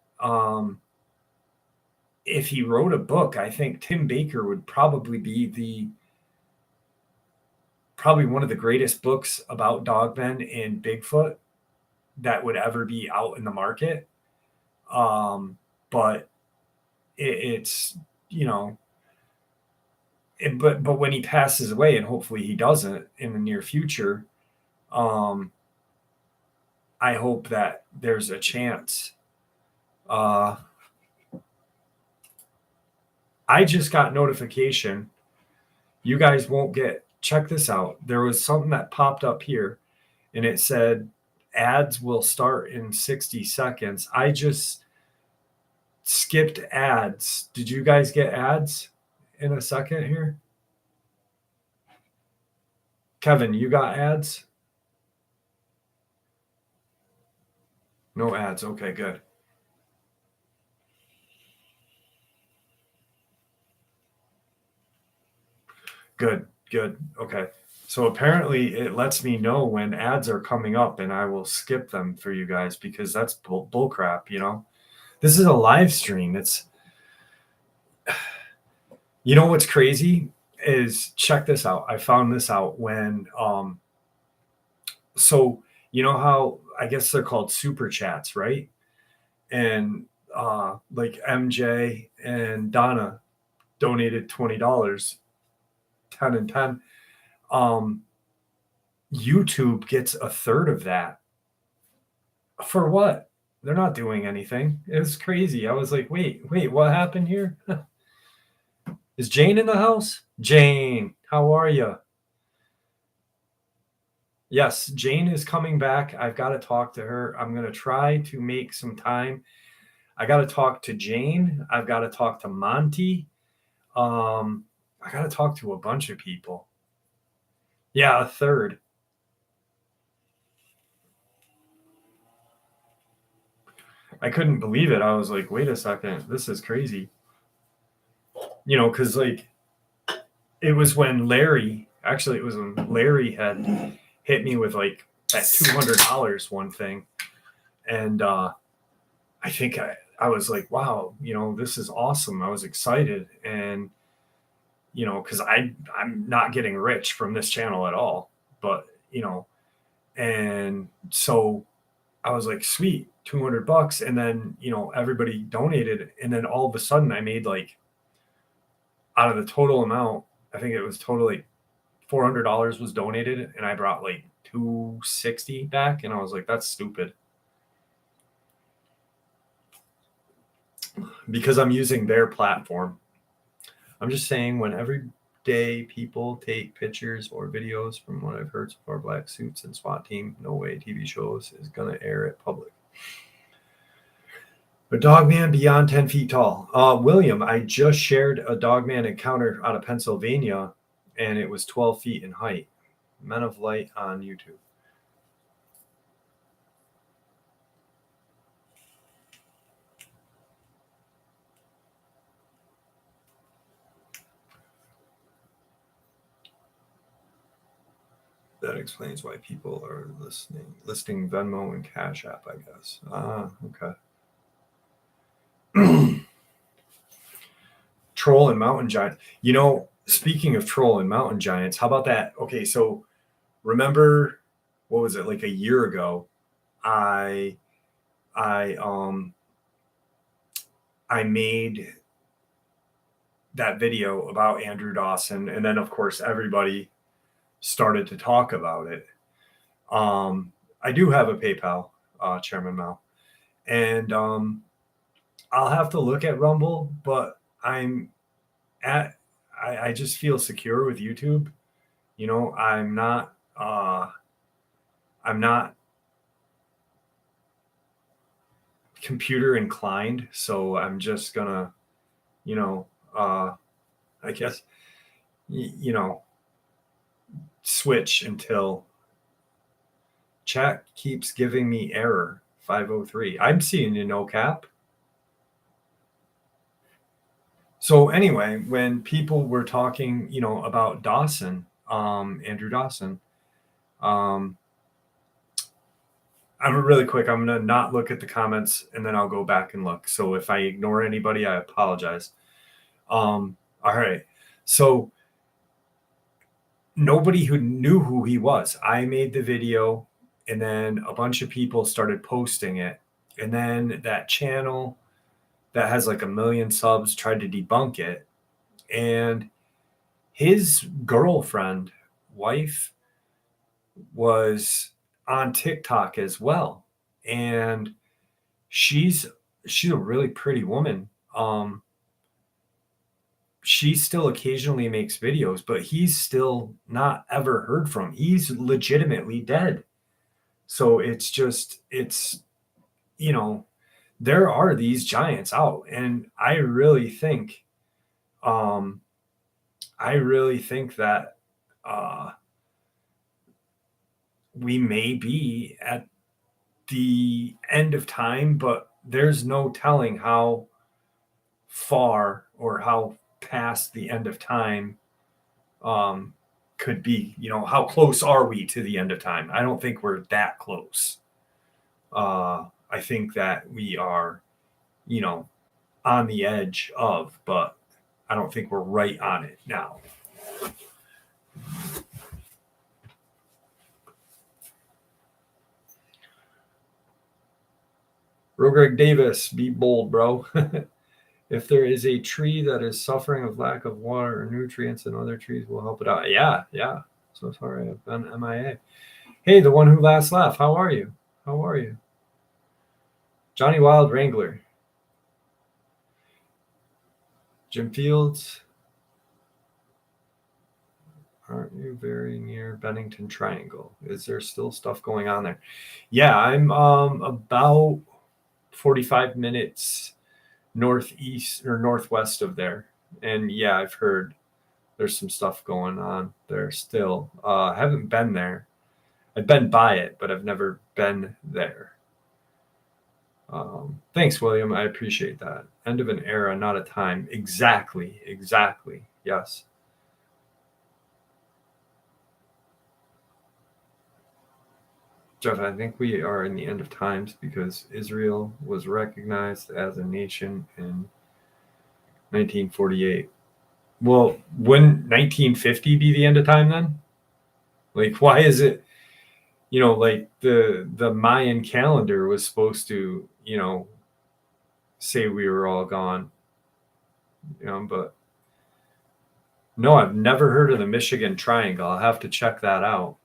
if he wrote a book, I think Tim Baker would probably be probably one of the greatest books about dogmen and Bigfoot that would ever be out in the market. But it's you know, but when he passes away, and hopefully he doesn't in the near future, um, I hope that there's a chance. Uh, I just got notification. You guys won't get. Check this out. There was something that popped up here, and it said ads will start in 60 seconds. I just skipped ads. Did you guys get ads in a second here? Kevin, you got ads? No ads. Okay, good. Good, good. Okay. So apparently it lets me know when ads are coming up and I will skip them for you guys because that's bull crap. This is a live stream. What's crazy is check this out. I found this out when so you know how I guess they're called super chats, right? And like MJ and Donna donated $20, 10 and 10. Um YouTube gets a third of that. For what? They're not doing anything. It was crazy. I was like, wait, what happened here? Is Jane in the house? Jane, how are you? Yes, Jane is coming back. I've got to talk to her. I'm going to try to make some time. I got to talk to Jane. I've got to talk to Monty. Um, I got to talk to a bunch of people. Yeah, a third. I couldn't believe it. I was like, wait a second, this is crazy. Because like it was when Larry had hit me with like that $200 one thing. And I think I was like, wow, this is awesome. I was excited. And, because I'm not getting rich from this channel at all. But, and so I was like, sweet, $200. And then, everybody donated. And then all of a sudden I made like, out of the total amount, I think it was totally $400 was donated, and I brought like 260 back, and I was like, that's stupid. Because I'm using their platform. I'm just saying, when everyday people take pictures or videos, from what I've heard so far, black suits and SWAT team, no way TV shows is gonna air it public. A Dogman beyond 10 feet tall. William, I just shared a Dogman encounter out of Pennsylvania, and it was 12 feet in height. Men of Light on YouTube. That explains why people are listing Venmo and Cash App, I guess. Okay. Troll and Mountain Giant. Speaking of Troll and Mountain Giants, how about that? Okay, so remember, what was it, like a year ago? I made that video about Andrew Dawson, and then of course everybody started to talk about it. I do have a PayPal, Chairman Mao, and I'll have to look at Rumble, but I just feel secure with YouTube. I'm not computer inclined, so I'm just gonna, I guess, switch until chat keeps giving me error 503. I'm seeing a no cap. So anyway, when people were talking, about Dawson, Andrew Dawson, I'm really quick. I'm going to not look at the comments, and then I'll go back and look. So if I ignore anybody, I apologize. All right. So nobody who knew who he was. I made the video, and then a bunch of people started posting it. And then that channel that has like 1 million subs tried to debunk it. And his girlfriend, wife, was on TikTok as well. And she's a really pretty woman. She still occasionally makes videos, but he's still not ever heard from. He's legitimately dead. So there are these giants out, and I really think that we may be at the end of time, but there's no telling how far or how past the end of time could be. How close are we to the end of time? I don't think we're that close. I think that we are, on the edge of, but I don't think we're right on it now. Greg Davis, be bold, bro. If there is a tree that is suffering of lack of water or nutrients, and other trees will help it out. Yeah. So sorry, I've been MIA. Hey, the one who last laughed. How are you? Johnny Wild Wrangler. Jim Fields. Aren't you very near Bennington Triangle? Is there still stuff going on there? Yeah, I'm about 45 minutes northeast or northwest of there. And yeah, I've heard there's some stuff going on there still. I haven't been there. I've been by it, but I've never been there. Thanks, William. I appreciate that. End of an era, not a time. Exactly. Yes. Jeff, I think we are in the end of times because Israel was recognized as a nation in 1948. Well, wouldn't 1950 be the end of time then? Like, why is it, like the Mayan calendar was supposed to, say we were all gone, but no, I've never heard of the Michigan Triangle. I'll have to check that out.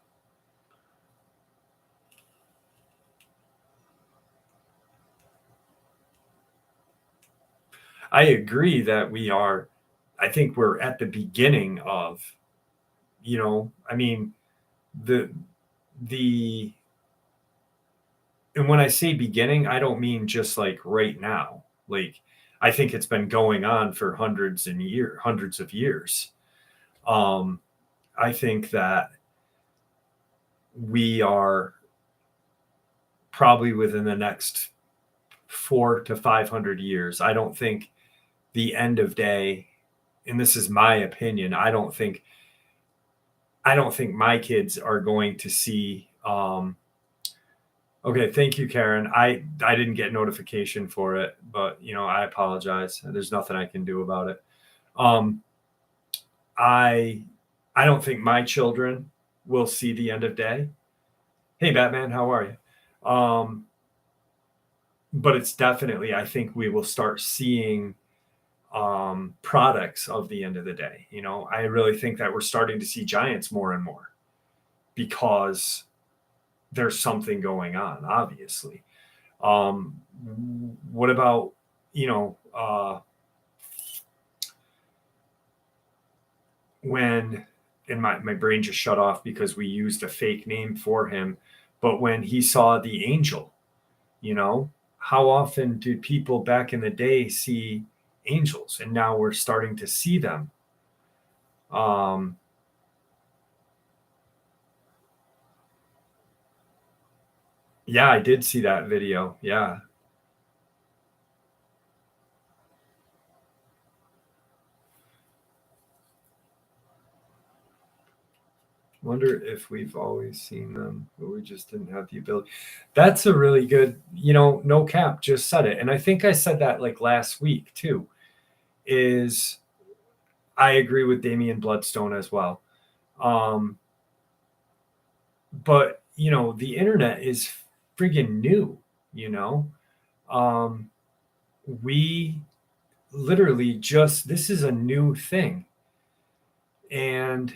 I agree that I think we're at the beginning of, I mean, the, and when I say beginning, I don't mean just like right now. Like, I think it's been going on for hundreds of years. I think that we are probably within the next 400 to 500 years. I don't think the end of day, and this is my opinion, I don't think my kids are going to see. Okay, thank you, Karen. I didn't get notification for it, but I apologize. There's nothing I can do about it. I don't think my children will see the end of day. Hey, Batman, how are you? But it's definitely, I think we will start seeing products of the end of the day. I really think that we're starting to see giants more and more because there's something going on, obviously. What about, when, and my brain just shut off because we used a fake name for him, but when he saw the angel, how often did people back in the day see angels? And now we're starting to see them. Yeah, I did see that video. Yeah. Wonder if we've always seen them, but we just didn't have the ability. That's a really good, no cap just said it. And I think I said that like last week too, is I agree with Damian Bloodstone as well. But the internet is friggin' new, we literally this is a new thing. And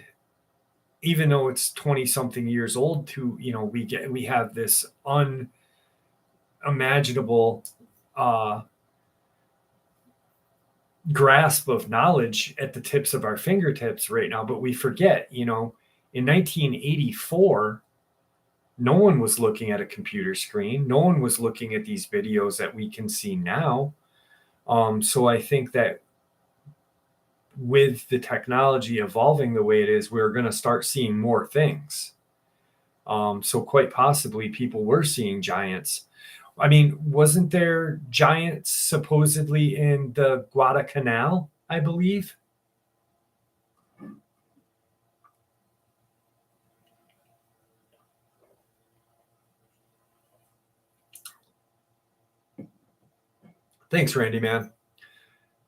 even though it's 20 something years old we have this unimaginable grasp of knowledge at the tips of our fingertips right now, but we forget, in 1984, no one was looking at a computer screen. No one was looking at these videos that we can see now. So I think that with the technology evolving the way it is, we're going to start seeing more things. So quite possibly people were seeing giants. I mean, wasn't there giants supposedly in the Guadalcanal, I believe? Thanks, Randy, man.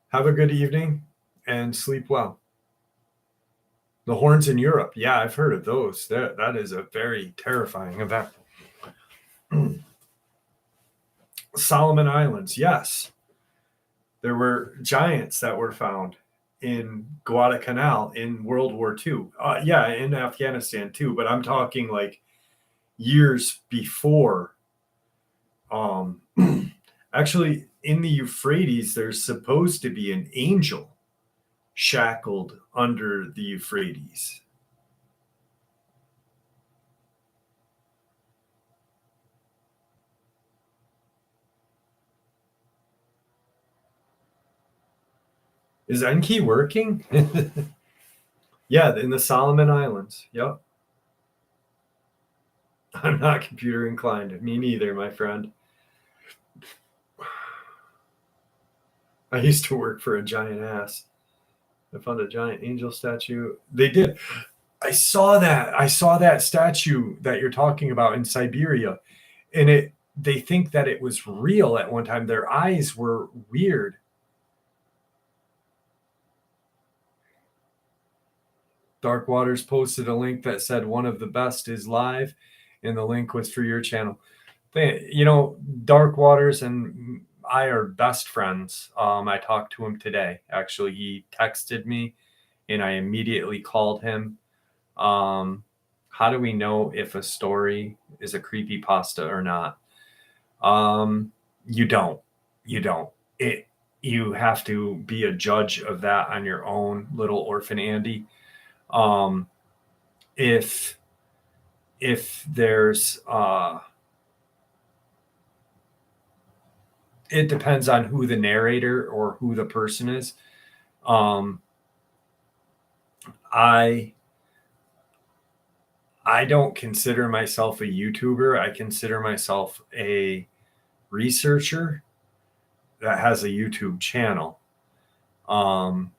Have a good evening and sleep well. The horns in Europe. Yeah, I've heard of those. That is a very terrifying event. Solomon Islands. Yes. There were giants that were found in Guadalcanal in World War II. Yeah, in Afghanistan too, but I'm talking like years before. Actually, in the Euphrates, there's supposed to be an angel shackled under the Euphrates. Is Enki working? Yeah, in the Solomon Islands. Yep. I'm not computer inclined. Me neither, my friend. I used to work for a giant ass. I found a giant angel statue. They did. I saw that. I saw that statue that you're talking about in Siberia. And they think that it was real at one time. Their eyes were weird. Dark Waters posted a link that said one of the best is live, and the link was for your channel. Dark Waters and I are best friends. I talked to him today. Actually, he texted me, and I immediately called him. How do we know if a story is a creepypasta or not? You don't. You don't. It. You have to be a judge of that on your own, little orphan Andy. Um, if there's it depends on who the narrator or who the person is. um i I don't consider myself a YouTuber. I consider myself a researcher that has a YouTube channel. um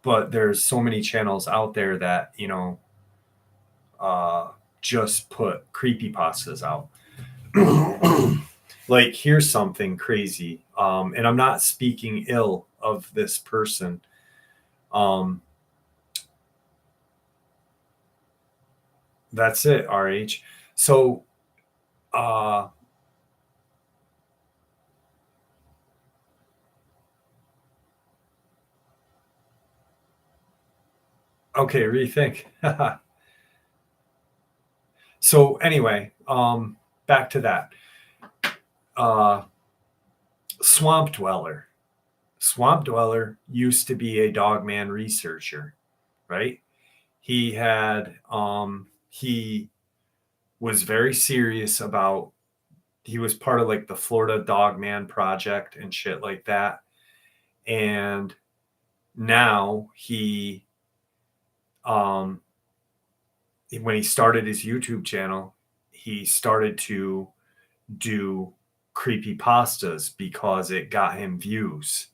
but there's so many channels out there that uh just put creepypastas out. Like, here's something crazy, and I'm not speaking ill of this person. um that's it, RH. So uh okay, rethink. So anyway, back to that. uh swamp dweller Swamp dweller used to be a Dogman researcher, right? He was very serious about, he was part of like the Florida Dogman project and shit like that. And now um when he started his YouTube channel, he started to do creepy pastas because it got him views,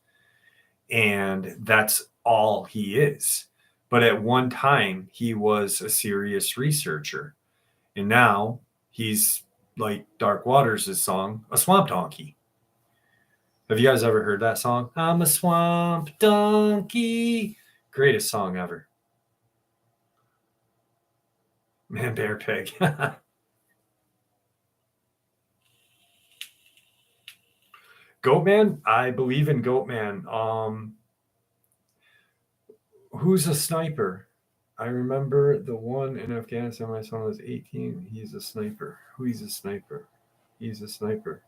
and that's all he is. But at one time he was a serious researcher, and now he's like Dark Waters' song, a swamp donkey. Have you guys ever heard that song? I'm a swamp donkey. Greatest song ever. Man, Bear Pig. Goatman? I believe in Goatman. Who's a sniper? I remember the one in Afghanistan. My son was 18. He's a sniper. Who's a sniper? He's a sniper.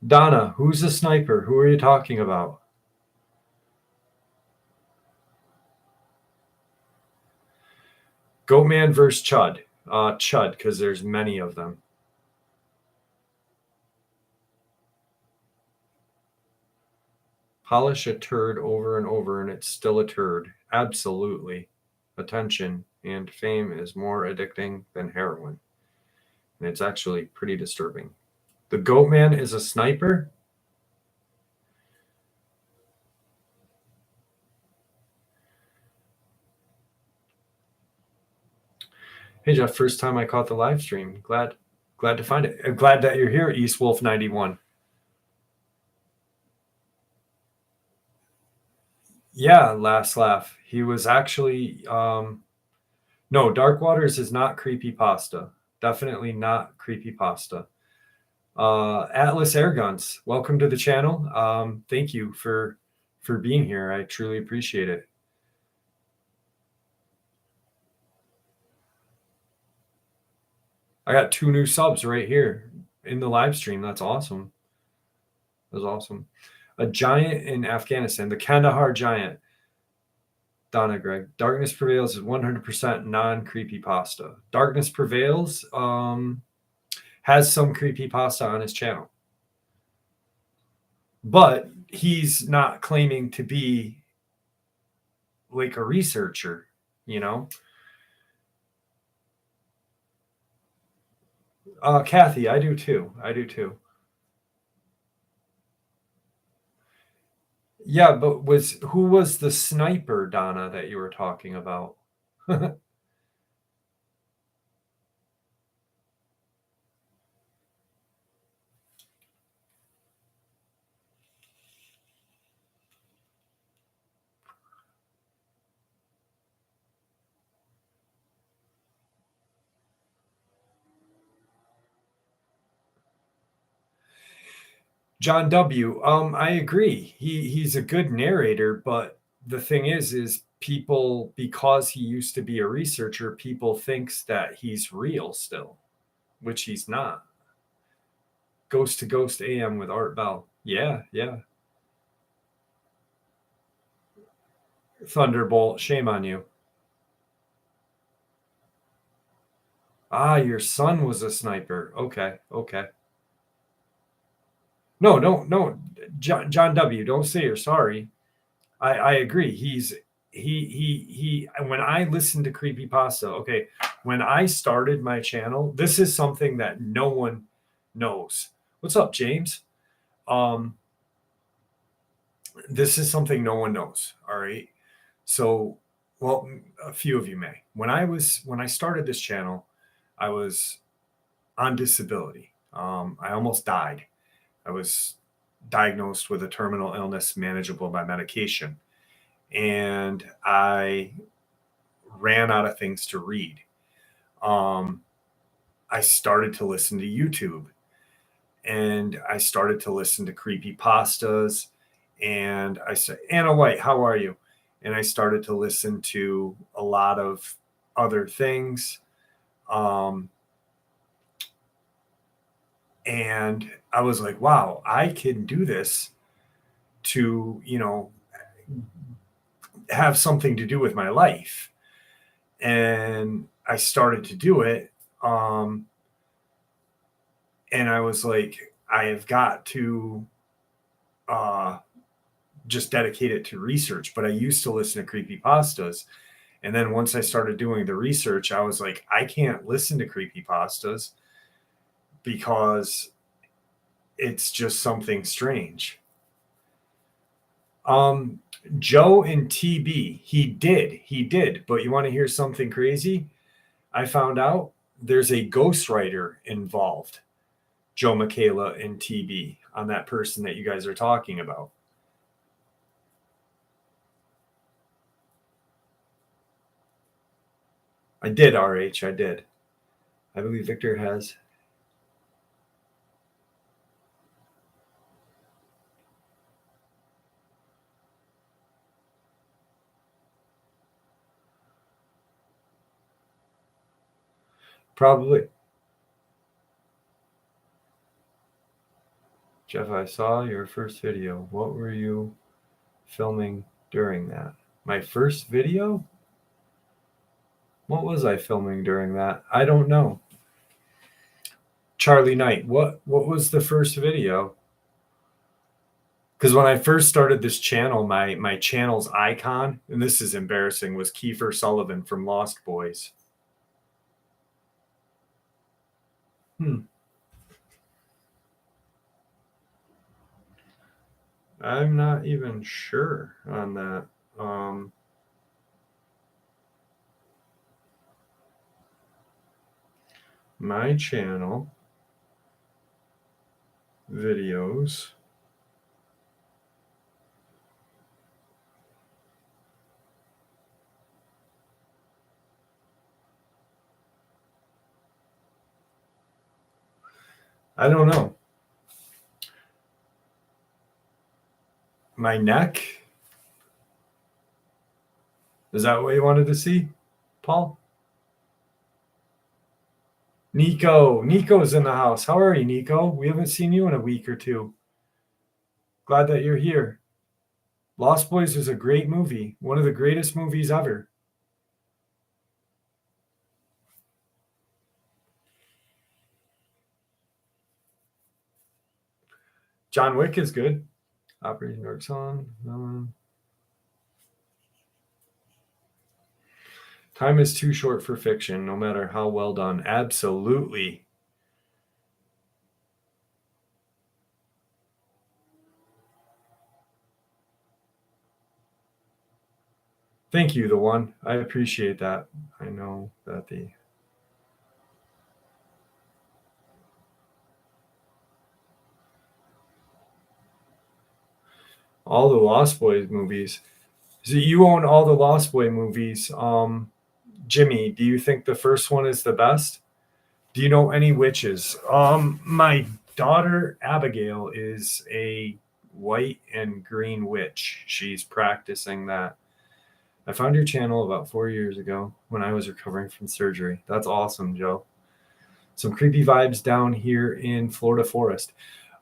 Donna, who's a sniper? Who are you talking about? Goatman versus Chud. Chud, because there's many of them. Polish a turd over and over and it's still a turd. Absolutely. Attention and fame is more addicting than heroin. And it's actually pretty disturbing. The Goatman is a sniper? Hey Jeff, first time I caught the live stream. Glad to find it. I'm glad that you're here, East Wolf 91. Yeah, last laugh. He was actually no, Dark Waters is not creepy pasta. Definitely not creepy pasta. Atlas Airguns, welcome to the channel. Thank you for being here. I truly appreciate it. I got 2 new subs right here in the live stream. That's awesome. That's awesome. A giant in Afghanistan, the Kandahar giant. Donna Greg. Darkness Prevails is 100% non-creepy pasta. Darkness Prevails has some creepy pasta on his channel, but he's not claiming to be like a researcher, you know. Kathy, I do too. I do too. Yeah, but who was the sniper, Donna, that you were talking about? John W. I agree. He's a good narrator, but the thing is people, because he used to be a researcher, people thinks that he's real still, which he's not. Ghost to Ghost AM with Art Bell. Yeah, yeah. Thunderbolt, shame on you. Ah, your son was a sniper. Okay, okay. No, no. John W. Don't say you're sorry. I agree. He. When I listened to Creepypasta, okay, when I started my channel, this is something that no one knows. What's up, James? Um, this is something no one knows. All right. So, well, a few of you may. When I started this channel, I was on disability. I almost died. I was diagnosed with a terminal illness manageable by medication, and I ran out of things to read. Um, I started to listen to YouTube, and I started to listen to creepy pastas. And I said, Anna White, how are you? And I started to listen to a lot of other things. Um, and I was like, wow, I can do this to, have something to do with my life. And I started to do it. And I was like, I have got to uh, just dedicate it to research. But I used to listen to creepy pastas. And then once I started doing the research, I was like, I can't listen to creepy pastas because it's just something strange. Um, Joe and TB, he did. But you want to hear something crazy? I found out there's a ghostwriter involved, Joe Michaela and TB, on that person that you guys are talking about. I did, RH. I did. I believe Victor has. Probably. Jeff, I saw your first video. What were you filming during that? My first video? What was I filming during that? I don't know. Charlie Knight, what was the first video? Because when I first started this channel, my channel's icon, and this is embarrassing, was Kiefer Sullivan from Lost Boys. I'm not even sure on that. My channel videos. I don't know. My neck. Is that what you wanted to see, Paul? Nico's in the house. How are you, Nico? We haven't seen you in a week or two. Glad that you're here. Lost Boys is a great movie, one of the greatest movies ever. John Wick is good. Operation Dark Sun. Time is too short for fiction, no matter how well done. Absolutely. Thank you, the one. I appreciate that. I know that the all the Lost Boys movies. So you own all the Lost Boy movies. Jimmy, do you think the first one is the best? Do you know any witches? My daughter Abigail is a white and green witch. She's practicing that. I found your channel about 4 years ago when I was recovering from surgery. That's awesome, Joe. Some creepy vibes down here in Florida Forest.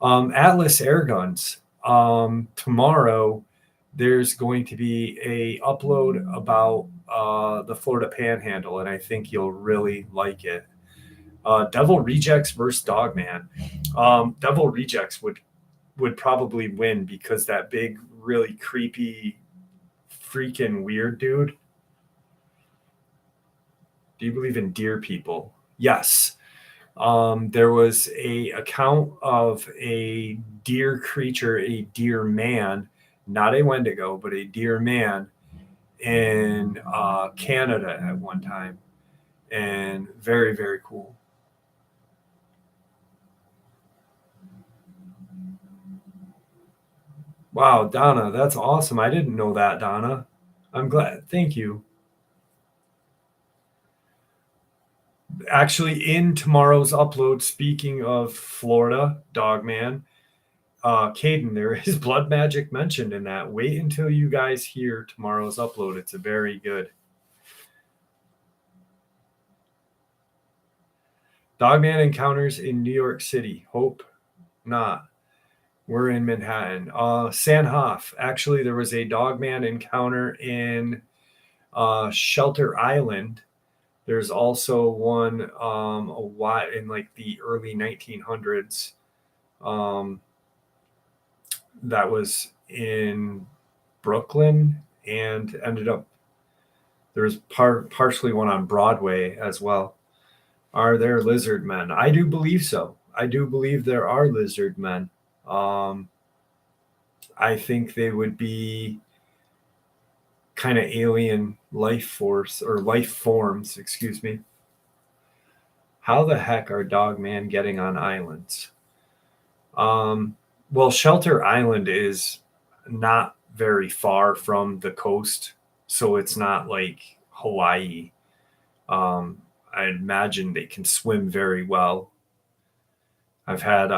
Atlas Air Guns. Tomorrow there's going to be a upload about the Florida Panhandle, and I think you'll really like it. Devil Rejects versus Dogman. Devil Rejects would probably win because that big, really creepy, freaking weird dude. Do you believe in deer people? Yes. There was a account of a deer creature, a deer man, not a Wendigo, but a deer man in Canada at one time, and very, very cool. Wow, Donna, that's awesome. I didn't know that, Donna. I'm glad. Thank you. Actually, in tomorrow's upload, speaking of Florida, Dogman, Caden, there is blood magic mentioned in that. Wait until you guys hear tomorrow's upload. It's a very good. Dogman encounters in New York City. Hope not. We're in Manhattan. Sanhoff. Actually, there was a Dogman encounter in Shelter Island. There's also one a while in like the early 1900s. That was in Brooklyn and ended up there's partially one on Broadway as well. Are there lizard men? I do believe so. I do believe there are lizard men. Um, I think they would be kind of alien life force or life forms, excuse me. How the heck are Dogman getting on islands? Well, Shelter Island is not very far from the coast, so it's not like Hawaii. I imagine they can swim very well. I've had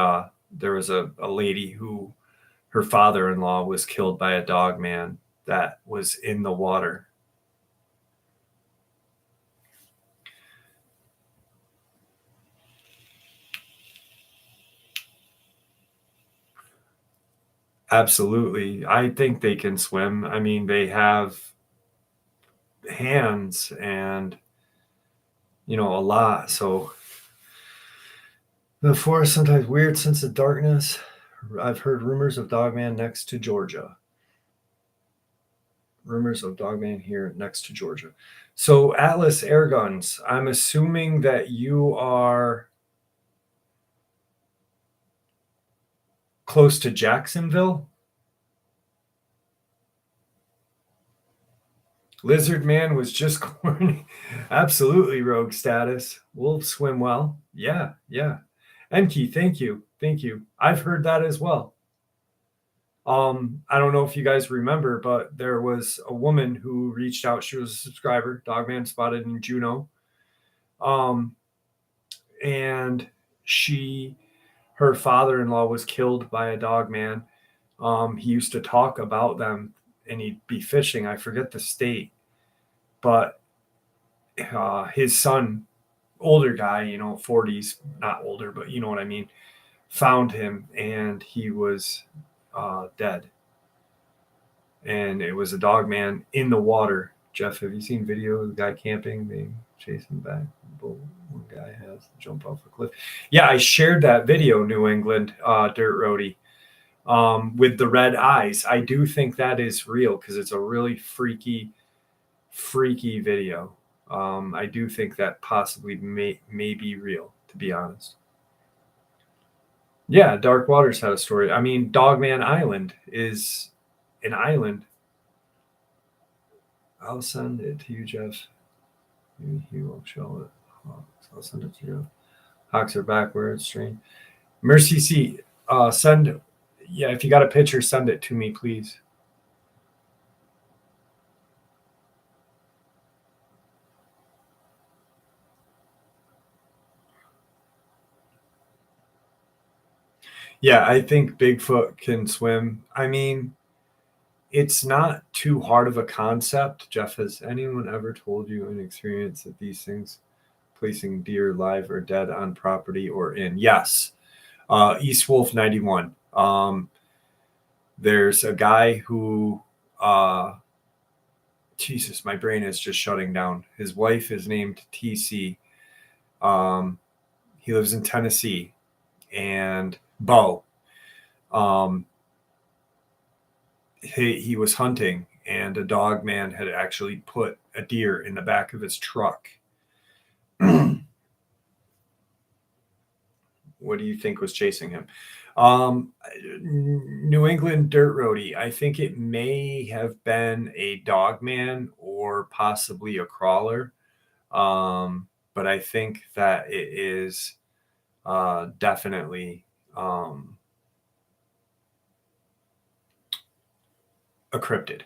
there was a lady who her father-in-law was killed by a dog man that was in the water. Absolutely. I think they can swim. I mean, they have hands and a lot. So the forest sometimes weird sense of darkness. I've heard rumors of Dogman next to Georgia. Rumors of Dogman here next to Georgia. So Atlas Air Guns. I'm assuming that you are close to Jacksonville. Lizard Man was just corny. Absolutely, rogue status. Wolves swim well. Yeah, yeah. Enki, thank you. Thank you. I've heard that as well. I don't know if you guys remember, but there was a woman who reached out. She was a subscriber, Dogman spotted in Juneau. And her father-in-law was killed by a dog man. He used to talk about them and he'd be fishing. I forget the state, but his son, older guy, 40s, not older, but you know what I mean, found him and he was dead. And it was a dog man in the water. Jeff, have you seen video of the guy camping? They chase him back. One guy has to jump off a cliff. Yeah, I shared that video, New England Dirt Roadie, with the red eyes. I do think that is real because it's a really freaky video. I do think that possibly may be real, to be honest. Yeah, Dark Waters had a story. I mean, Dogman Island is an island. I'll send it to you, Jeff. He won't show it. I'll send it to you. Hawks are backwards. Strange. Mercy C. Send. Yeah, if you got a picture, send it to me, please. Yeah, I think Bigfoot can swim. I mean, it's not too hard of a concept. Jeff, has anyone ever told you an experience that these things placing deer live or dead on property or in? Yes. East Wolf 91. There's a guy who, Jesus, my brain is just shutting down. His wife is named TC. He lives in Tennessee, and Bo. He was hunting, and a dog man had actually put a deer in the back of his truck. What do you think was chasing him? New England Dirt Roadie. I think it may have been a dog man or possibly a crawler. But I think that it is definitely a cryptid.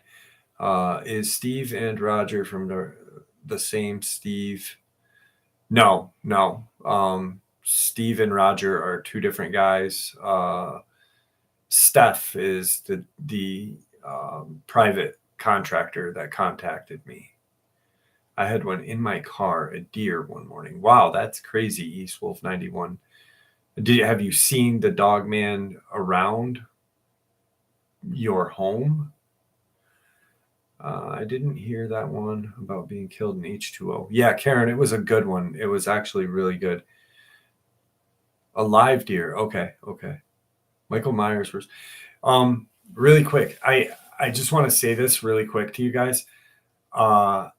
Is Steve and Roger from the same Steve? No, no. Steve and Roger are two different guys. Steph is the private contractor that contacted me. I had one in my car, a deer, one morning. Wow, that's crazy. East Wolf 91. Have you seen the dog man around your home? I didn't hear that one about being killed in H2O. Yeah, Karen, it was a good one. It was actually really good. A live deer. Okay, okay. Michael Myers first. Really quick. I just want to say this really quick to you guys. I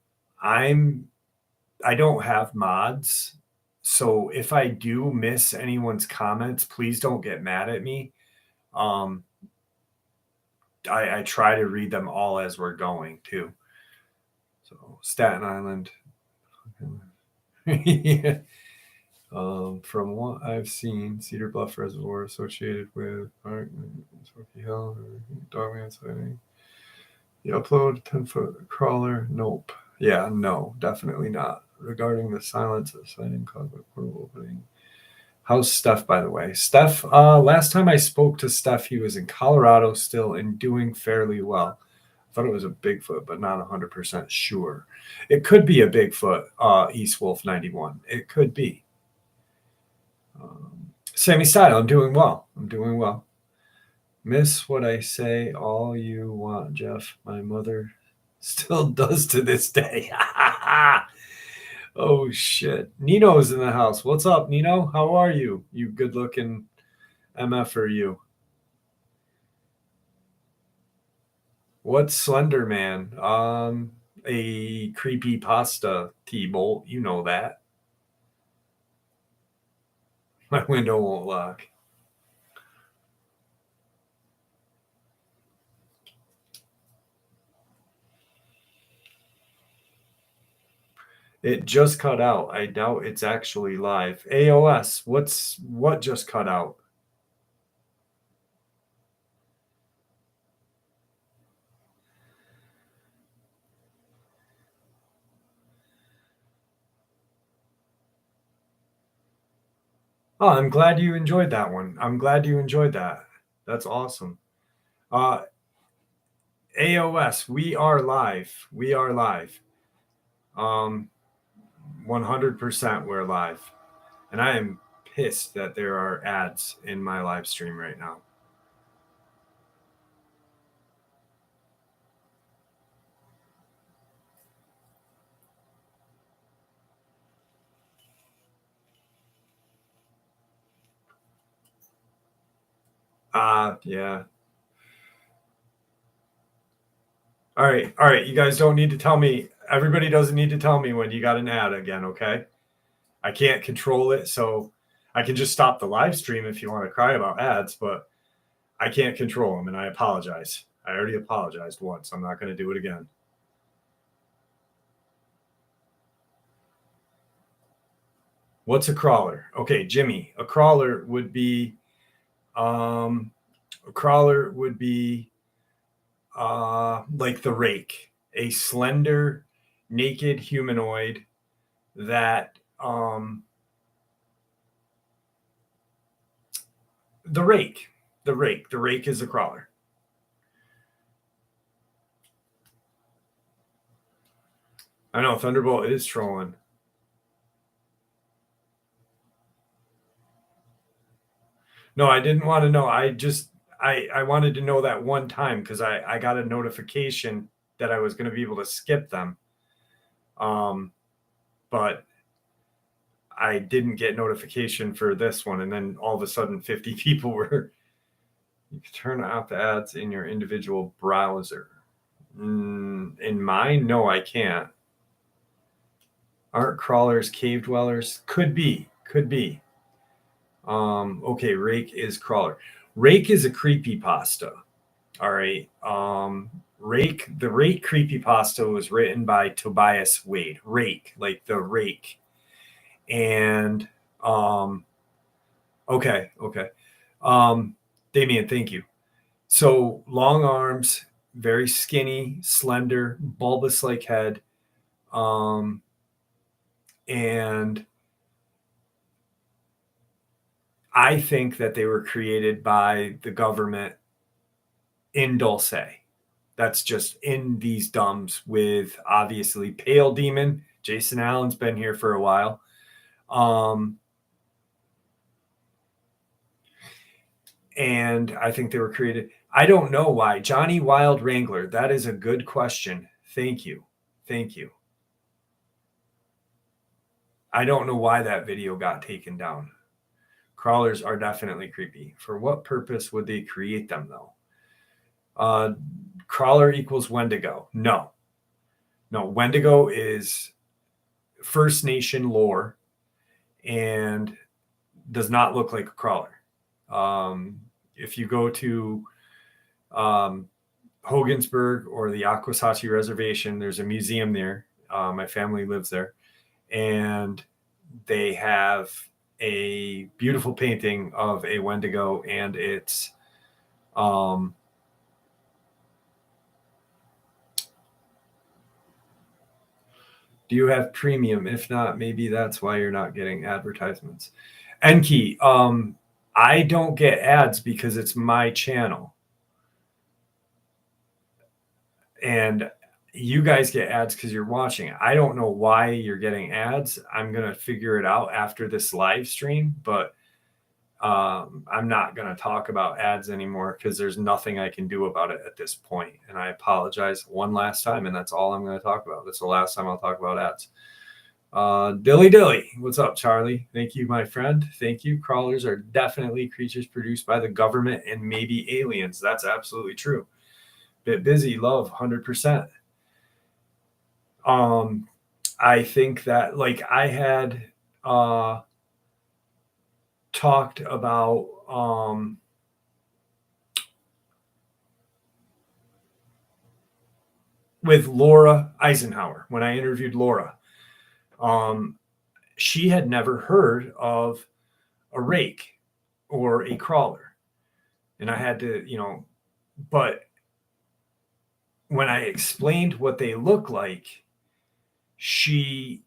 don't have mods, so if I do miss anyone's comments, please don't get mad at me. I try to read them all as we're going too. So Staten Island. Yeah. From what I've seen, Cedar Bluff Reservoir associated with Park, Smoky Hill, Dogman sighting. The upload 10-foot crawler. Nope. Yeah, no, definitely not. Regarding the silence of sighting caused by portal opening. How's Steph, by the way? Steph, last time I spoke to Steph, he was in Colorado still and doing fairly well. I thought it was a Bigfoot, but not 100% sure. It could be a Bigfoot, East Wolf 91. It could be. Sammy Style, I'm doing well. I'm doing well. Miss what I say all you want, Jeff. My mother still does to this day. Oh, shit. Nino's in the house. What's up, Nino? How are you? You good looking MF are you? What's Slender Man? A creepy pasta T-Bolt. You know that. My window won't lock. It just cut out. I doubt it's actually live. AOS, what just cut out? Oh, I'm glad you enjoyed that one. I'm glad you enjoyed that. That's awesome. AOS, we are live. We are live. 100% we're live. And I am pissed that there are ads in my live stream right now. Yeah. All right. You guys don't need to tell me Everybody doesn't need to tell me when you got an ad again, okay? I can't control it, so I can just stop the live stream if you want to cry about ads, but I can't control them, and I apologize. I already apologized once. I'm not going to do it again. What's a crawler? Okay, Jimmy, a crawler would be like the rake, a slender, naked humanoid that the rake. The rake is a crawler. I know Thunderbolt is trolling. No, I didn't want to know. I wanted to know that one time because I got a notification that I was going to be able to skip them. But I didn't get notification for this one, and then all of a sudden 50 people were. You can turn off the ads in your individual browser. In mine, no, I can't. Aren't crawlers cave dwellers? Could be. Okay, rake is crawler. Rake is a creepypasta. All right. The Rake creepypasta was written by Tobias Wade. Rake, like the rake. And okay. Damien, thank you. So long arms, very skinny, slender, bulbous like head. And I think that they were created by the government in Dulce. That's just in these dumbs with obviously Pale Demon. Jason Allen's been here for a while. And I think they were created. I don't know why. Johnny Wild Wrangler. That is a good question. Thank you. I don't know why that video got taken down. Crawlers are definitely creepy. For what purpose would they create them, though? Crawler equals Wendigo. No. Wendigo is First Nation lore and does not look like a crawler. If you go to Hogansburg or the Akwesasne Reservation, there's a museum there. My family lives there. And they have a beautiful painting of a Wendigo, and it's do you have premium? If not, maybe that's why you're not getting advertisements. Enki, I don't get ads because it's my channel. And you guys get ads because you're watching it. I don't know why you're getting ads. I'm going to figure it out after this live stream, but I'm not going to talk about ads anymore because there's nothing I can do about it at this point. And I apologize one last time, and that's all I'm going to talk about. That's the last time I'll talk about ads. Dilly, what's up, Charlie? Thank you, my friend. Thank you. Crawlers are definitely creatures produced by the government and maybe aliens. That's absolutely true. Bit busy, love, 100%. I think that, like, I had talked about with Laura Eisenhower when I interviewed Laura. She had never heard of a rake or a crawler. And I had to, but when I explained what they look like, she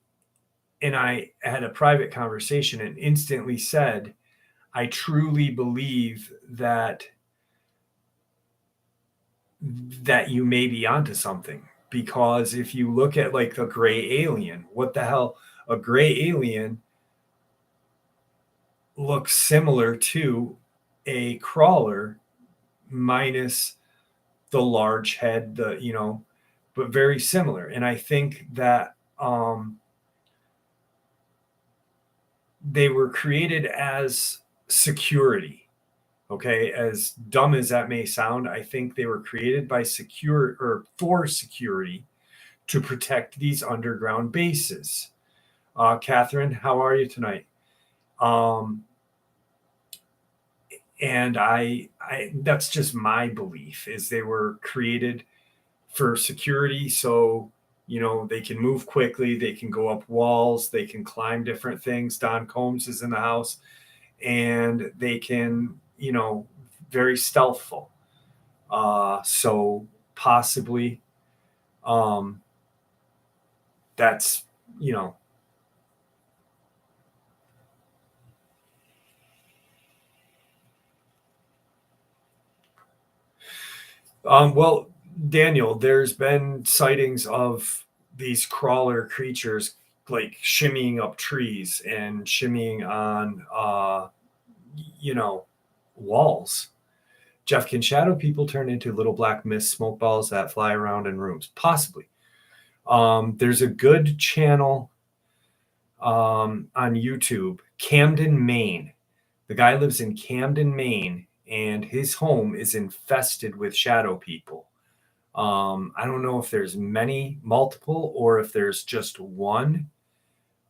and I had a private conversation and instantly said, I truly believe that you may be onto something, because if you look at like the gray alien, what the hell, a gray alien looks similar to a crawler minus the large head, but very similar. And I think that they were created as security. Okay, as dumb as that may sound, I think they were created by for security to protect these underground bases. Catherine, how are you tonight? Um, and I that's just my belief is they were created for security, so they can move quickly, they can go up walls, they can climb different things. Don Combs is in the house, and they can, very stealthful. So possibly, um, that's you know well, Daniel, there's been sightings of these crawler creatures like shimmying up trees and shimmying on, you know, walls. Jeff, can shadow people turn into little black mist smoke balls that fly around in rooms? Possibly. There's a good channel on YouTube, Camden, Maine. The guy lives in Camden, Maine, and his home is infested with shadow people. I don't know if there's multiple, or if there's just one.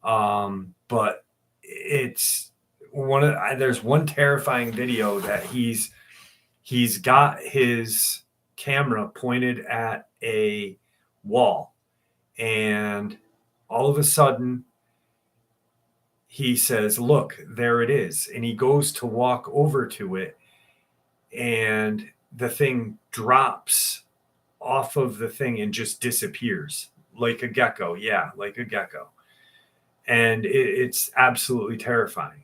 But it's there's one terrifying video that he's got his camera pointed at a wall, and all of a sudden he says, "Look, there it is." And he goes to walk over to it, and the thing drops off of the thing and just disappears like a gecko. Yeah, like a gecko. And it's absolutely terrifying.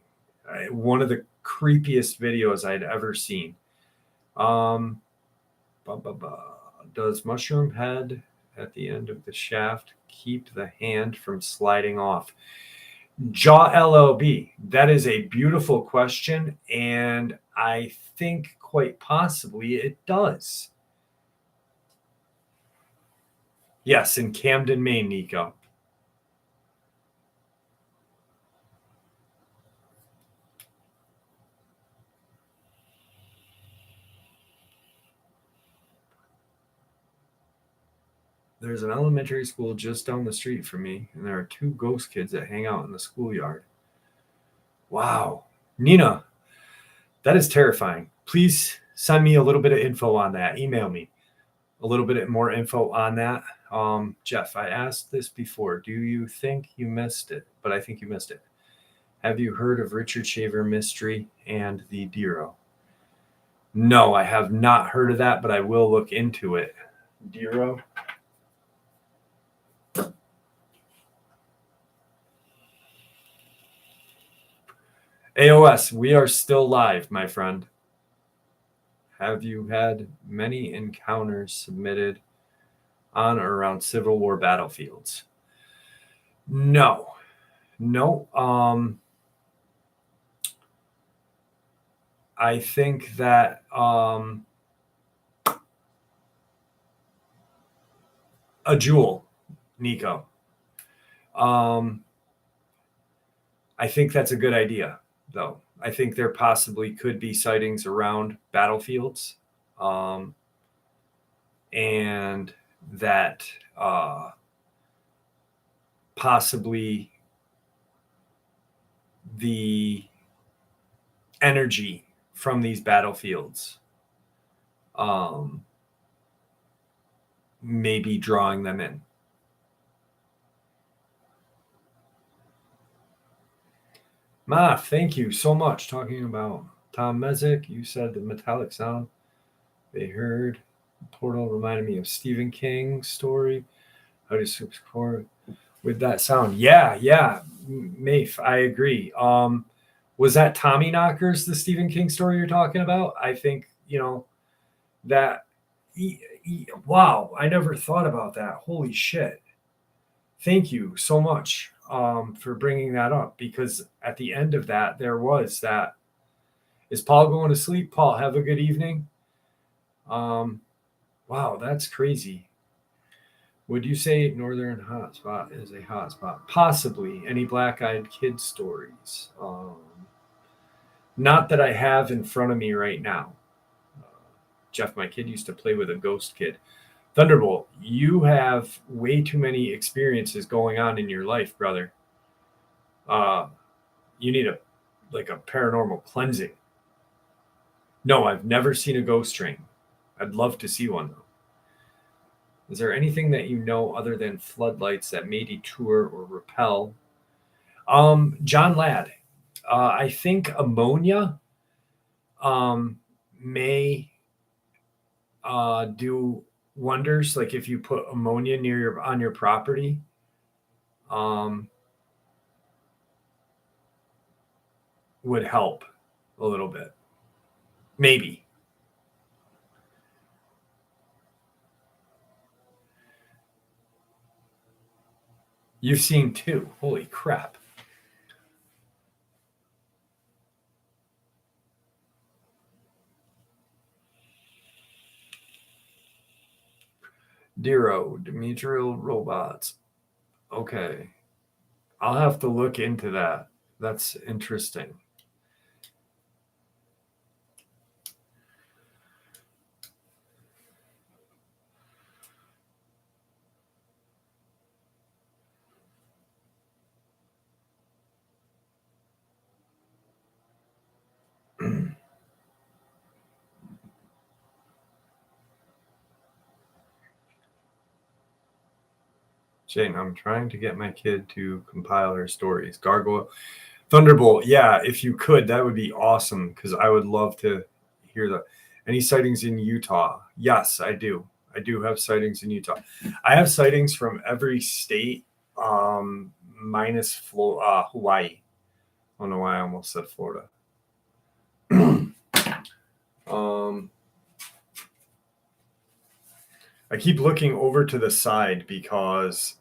One of the creepiest videos I'd ever seen. Um, Does mushroom head at the end of the shaft keep the hand from sliding off? Jaw LLB, that is a beautiful question, and I think quite possibly it does. Yes, in Camden, Maine, Nico. There's an elementary school just down the street from me, and there are two ghost kids that hang out in the schoolyard. Wow. Nina, that is terrifying. Please send me a little bit of info on that. Email me a little bit more info on that. Jeff, I asked this before. Do you think you missed it? But I think you missed it. Have you heard of Richard Shaver Mystery and the Dero? No, I have not heard of that, but I will look into it. Dero? AOS, we are still live, my friend. Have you had many encounters submitted on or around Civil War battlefields? No. I think that a jewel, Nico. I think that's a good idea, though. I think there possibly could be sightings around battlefields, and that possibly the energy from these battlefields may be drawing them in. Ma, thank you so much. Talking about Tom Mezek, you said the metallic sound they heard. Portal reminded me of Stephen King's story. How do you score with that sound? Yeah, Mafe, I agree. Was that Tommy Knockers, the Stephen King story you're talking about? I think, that. Wow, I never thought about that. Holy shit. Thank you so much for bringing that up, because at the end of that, there was that. Is Paul going to sleep? Paul, have a good evening. Wow, that's crazy. Would you say Northern Hotspot is a hotspot? Possibly. Any black-eyed kid stories? Not that I have in front of me right now. Jeff, my kid used to play with a ghost kid. Thunderbolt, you have way too many experiences going on in your life, brother. Uh, you need a paranormal cleansing. No, I've never seen a ghost train. I'd love to see one though. Is there anything that you know other than floodlights that may detour or repel? John Ladd, I think ammonia may do wonders. Like if you put ammonia on your property, um, would help a little bit. Maybe. You've seen two. Holy crap. Dero, Demetrial robots. Okay. I'll have to look into that. That's interesting. Jane, I'm trying to get my kid to compile her stories. Gargoyle, Thunderbolt. Yeah, if you could, that would be awesome because I would love to hear that. Any sightings in Utah? Yes, I do. I do have sightings in Utah. I have sightings from every state, minus Hawaii. I don't know why I almost said Florida. I keep looking over to the side because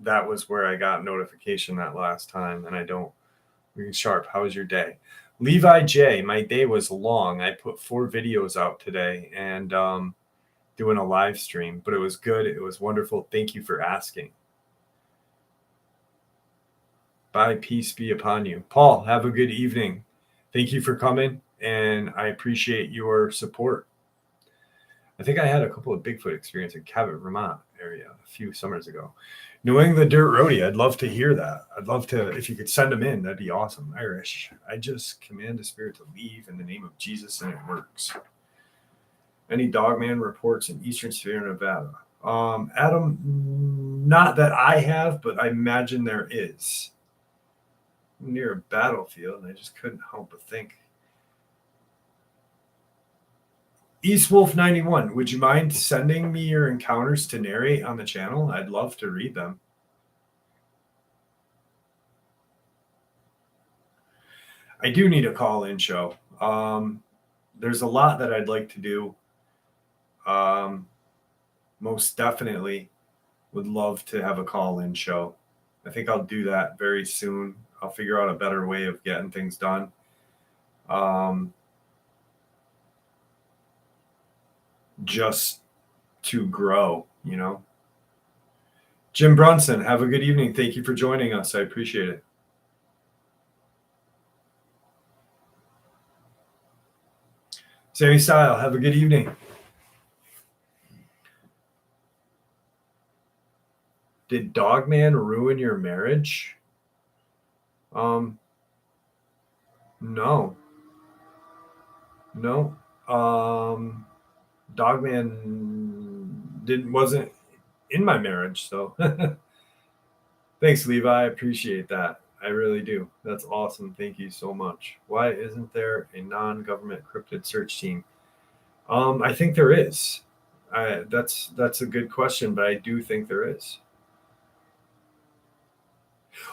that was where I got notification that last time, and I don't. Sharp, how was your day? Levi J, my day was long. I put 4 videos out today and doing a live stream, but it was good. It was wonderful. Thank you for asking. Bye. Peace be upon you. Paul, have a good evening. Thank you for coming, and I appreciate your support. I think I had a couple of Bigfoot experience in Cabot, Vermont area a few summers ago. Knowing the Dirt Roadie, I'd love to hear that. I'd love to, if you could send them in, that'd be awesome. Irish, I just command the spirit to leave in the name of Jesus, and it works. Any Dogman reports in Eastern Sierra Nevada? Adam, not that I have, but I imagine there is. I'm near a battlefield, and I just couldn't help but think. Eastwolf 91, would you mind sending me your encounters to narrate on the channel? I'd love to read them. I do need a call-in show. There's a lot that I'd like to do. Most definitely would love to have a call-in show. I think I'll do that very soon. I'll figure out a better way of getting things done. Just to grow, you know. Jim Brunson, have a good evening. Thank you for joining us. I appreciate it. Sammy Style, have a good evening. Did Dogman ruin your marriage? No. Dogman wasn't in my marriage, so thanks, Levi. I appreciate that. I really do. That's awesome. Thank you so much. Why isn't there a non-government cryptid search team? I think there is. That's a good question, but I do think there is.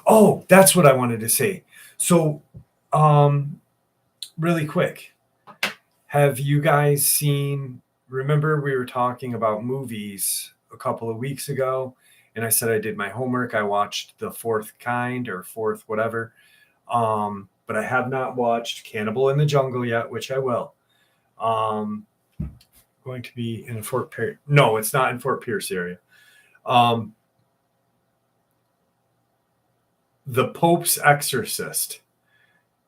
Oh, that's what I wanted to say. So, really quick, have you guys seen? Remember, we were talking about movies a couple of weeks ago, and I said I did my homework. I watched The Fourth Kind or Fourth whatever, but I have not watched Cannibal in the Jungle yet, which I will. Going to be in Fort Pierce. No, it's not in Fort Pierce area. The Pope's Exorcist.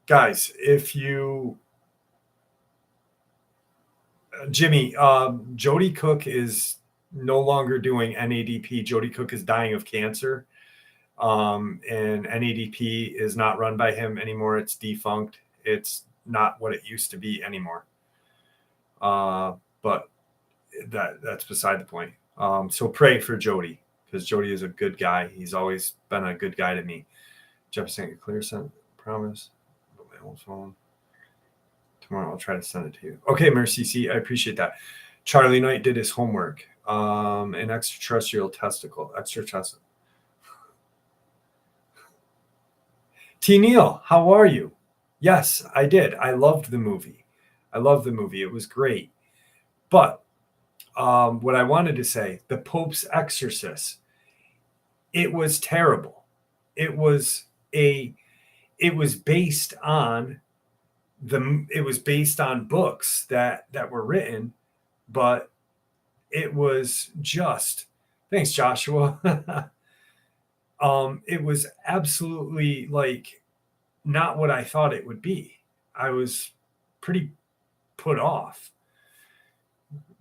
Guys, if you Jimmy, Jody Cook is no longer doing NADP. Jody Cook is dying of cancer. And NADP is not run by him anymore. It's defunct. It's not what it used to be anymore. But that's beside the point. So pray for Jody, because Jody is a good guy. He's always been a good guy to me. Jefferson, clear sent promise. My old phone. Tomorrow I'll try to send it to you. Okay, Mercy C, I appreciate that. Charlie Knight did his homework. An extraterrestrial testicle. Extraterrestrial. T. Neal, how are you? Yes, I did. I loved the movie. It was great. But what I wanted to say, The Pope's Exorcist, it was terrible. It was based on books that were written, but it was just, thanks, Joshua. It was absolutely like not what I thought it would be. I was pretty put off.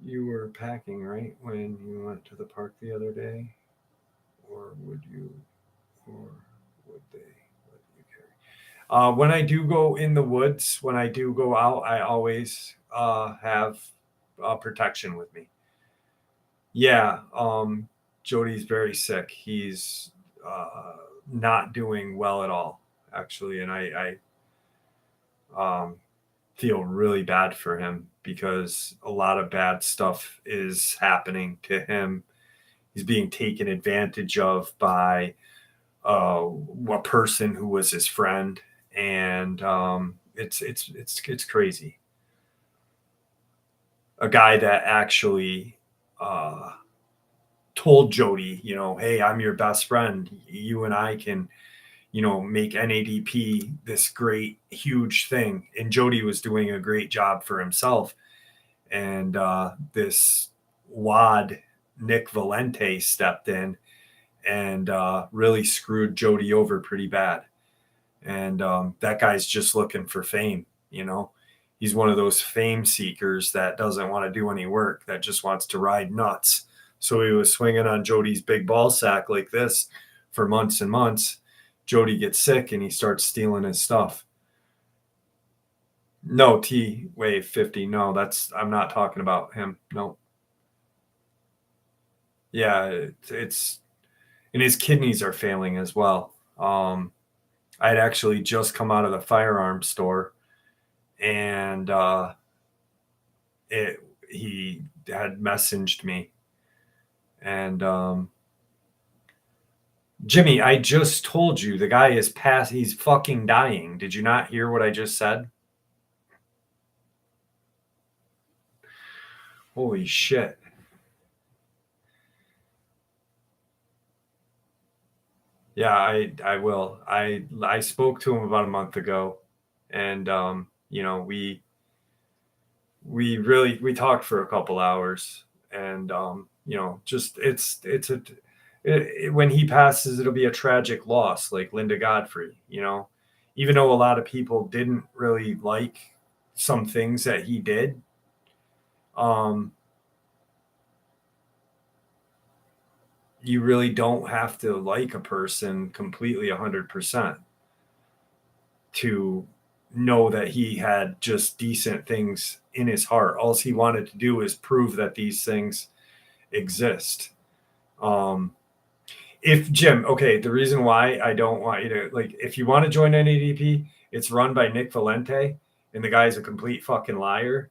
You were packing, right, when you went to the park the other day? Or would they let you carry? When I do go in the woods, when I do go out, I always have protection with me. Yeah, Jody's very sick. He's not doing well at all, actually, and I feel really bad for him because a lot of bad stuff is happening to him. He's being taken advantage of by a person who was his friend, and it's crazy. A guy that actually told Jody, hey, I'm your best friend. You and I can, make NADP this great, huge thing. And Jody was doing a great job for himself. And this wad, Nick Valente, stepped in and really screwed Jody over pretty bad. And that guy's just looking for fame, He's one of those fame seekers that doesn't want to do any work, that just wants to ride nuts. So he was swinging on Jody's big ball sack like this for months and months. Jody gets sick and he starts stealing his stuff. No, T-Wave 50. No, I'm not talking about him. No. Yeah, it's and his kidneys are failing as well. I'd actually just come out of the firearms store, and he had messaged me. And Jimmy, I just told you the guy is he's fucking dying. Did you not hear what I just said? Holy shit. Yeah, I will. I spoke to him about a month ago, and we talked for a couple hours, and just when he passes, it'll be a tragic loss, like Linda Godfrey. Even though a lot of people didn't really like some things that he did, you really don't have to like a person completely 100% to know that he had just decent things in his heart. All he wanted to do is prove that these things exist. If Jim, okay, the reason why I don't want you to, like, if you want to join NADP, it's run by Nick Valente, and the guy's a complete fucking liar.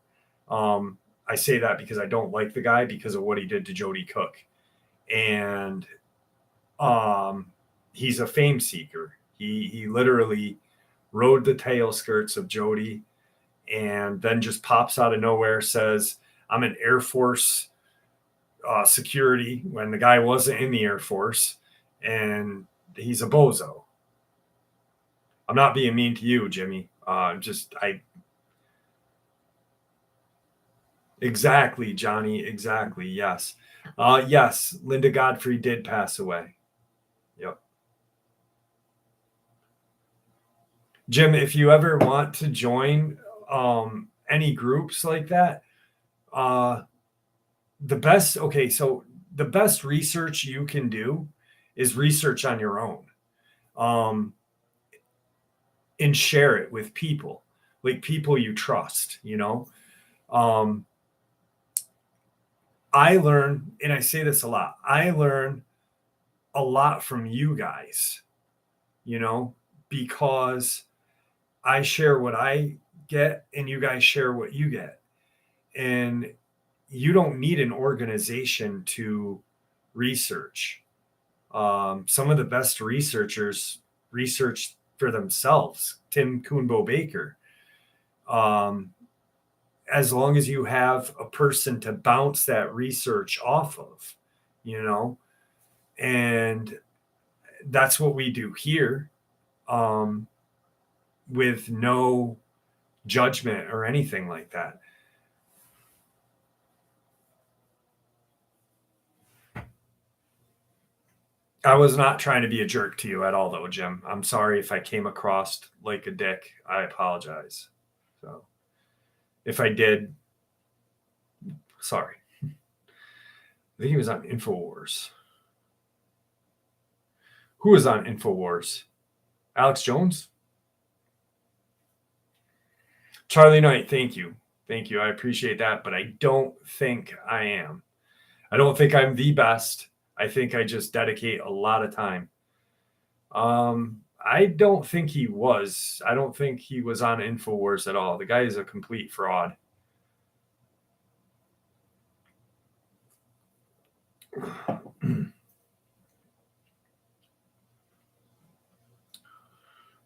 I say that because I don't like the guy because of what he did to Jody Cook. And he's a fame seeker. He literally rode the tail skirts of Jody, and then just pops out of nowhere, says, I'm an Air Force security, when the guy wasn't in the Air Force, and he's a bozo. I'm not being mean to you, Jimmy. Exactly, Johnny. Exactly. Yes. Yes. Linda Godfrey did pass away. Yep. Jim, if you ever want to join any groups like that, the best, okay, so the best research you can do is research on your own, um, and share it with people, like people you trust, you know. Um, I learn, and I say this a lot, I learn a lot from you guys, you know, because I share what I get and you guys share what you get. And you don't need an organization to research. Some of the best researchers research for themselves. Tim Coonbo Baker. Um, as long as you have a person to bounce that research off of, you know, and that's what we do here, um, with no judgment or anything like that. I was not trying to be a jerk to you at all, though, Jim. I'm sorry if I came across like a dick. I apologize. So if I did, sorry. I think he was on InfoWars. Who was on InfoWars? Alex Jones? Charlie Knight, thank you. Thank you. I appreciate that, but I don't think I am. I don't think I'm the best. I think I just dedicate a lot of time. I don't think he was. I don't think he was on InfoWars at all. The guy is a complete fraud.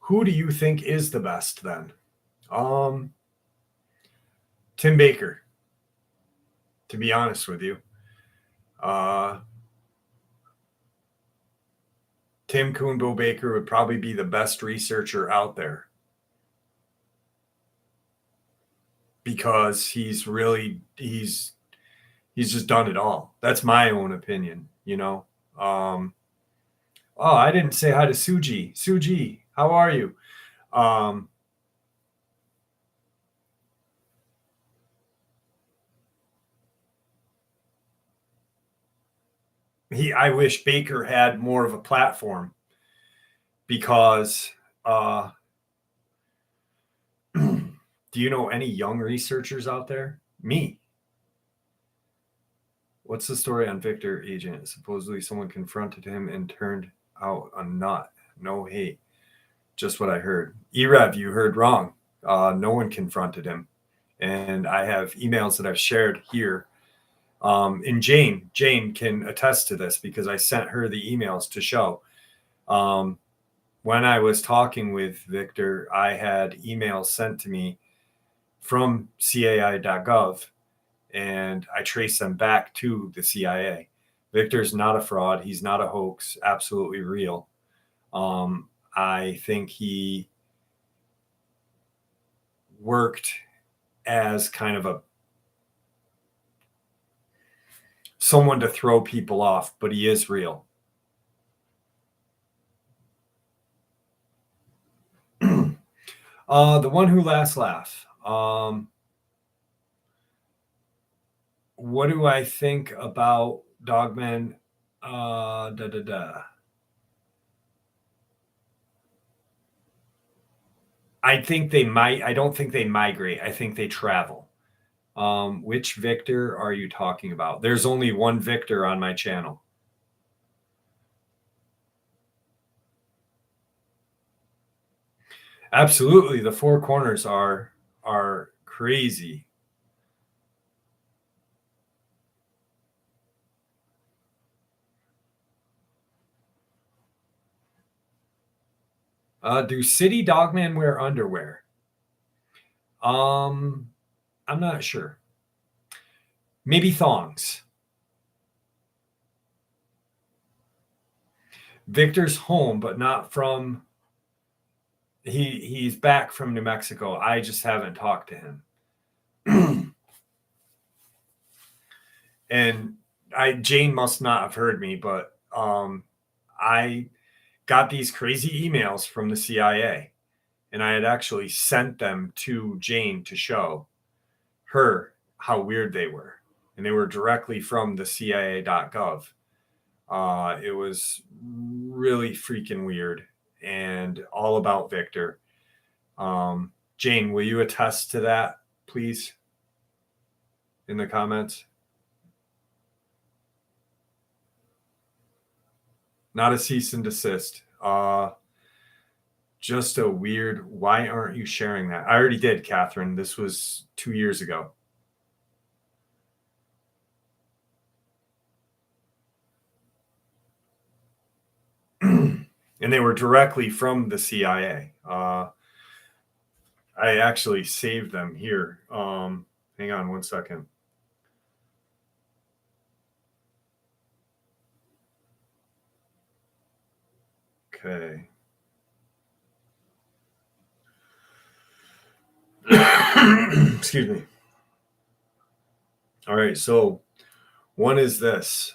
Who do you think is the best then? Um, Tim Baker, to be honest with you. Uh, Tim Coonbo Baker would probably be the best researcher out there because he's just done it all. That's my own opinion, you know. Oh, I didn't say hi to Suji. Suji, how are you? Um, I wish Baker had more of a platform because do you know any young researchers out there? Me. What's the story on Victor Agent? Supposedly someone confronted him and turned out a nut. No hate. Just what I heard. Erev, you heard wrong. No one confronted him. And I have emails that I've shared here. And Jane can attest to this because I sent her the emails to show. When I was talking with Victor, I had emails sent to me from CAI.gov, and I traced them back to the CIA. Victor's not a fraud. He's not a hoax. Absolutely real. I think he worked as kind of a someone to throw people off, but he is real. The one who last laugh. What do I think about Dogman? I think they might. I don't think they migrate. I think they travel. Which Victor are you talking about? There's only one Victor on my channel. Absolutely, the four corners are crazy. Do city dogmen wear underwear? I'm not sure. Maybe thongs. Victor's home, but not from. He's back from New Mexico. I just haven't talked to him. And Jane must not have heard me, but I got these crazy emails from the CIA, and I had actually sent them to Jane to show her how weird they were. and they were directly from the CIA.gov. It was really freaking weird and all about Victor. Jane, will you attest to that, please, in the comments? Not a cease and desist. Just a weird, why aren't you sharing that? I already did, Catherine. This was 2 years ago. And they were directly from the CIA. I actually saved them here. Hang on one second. Okay. Excuse me. All right, so one is this.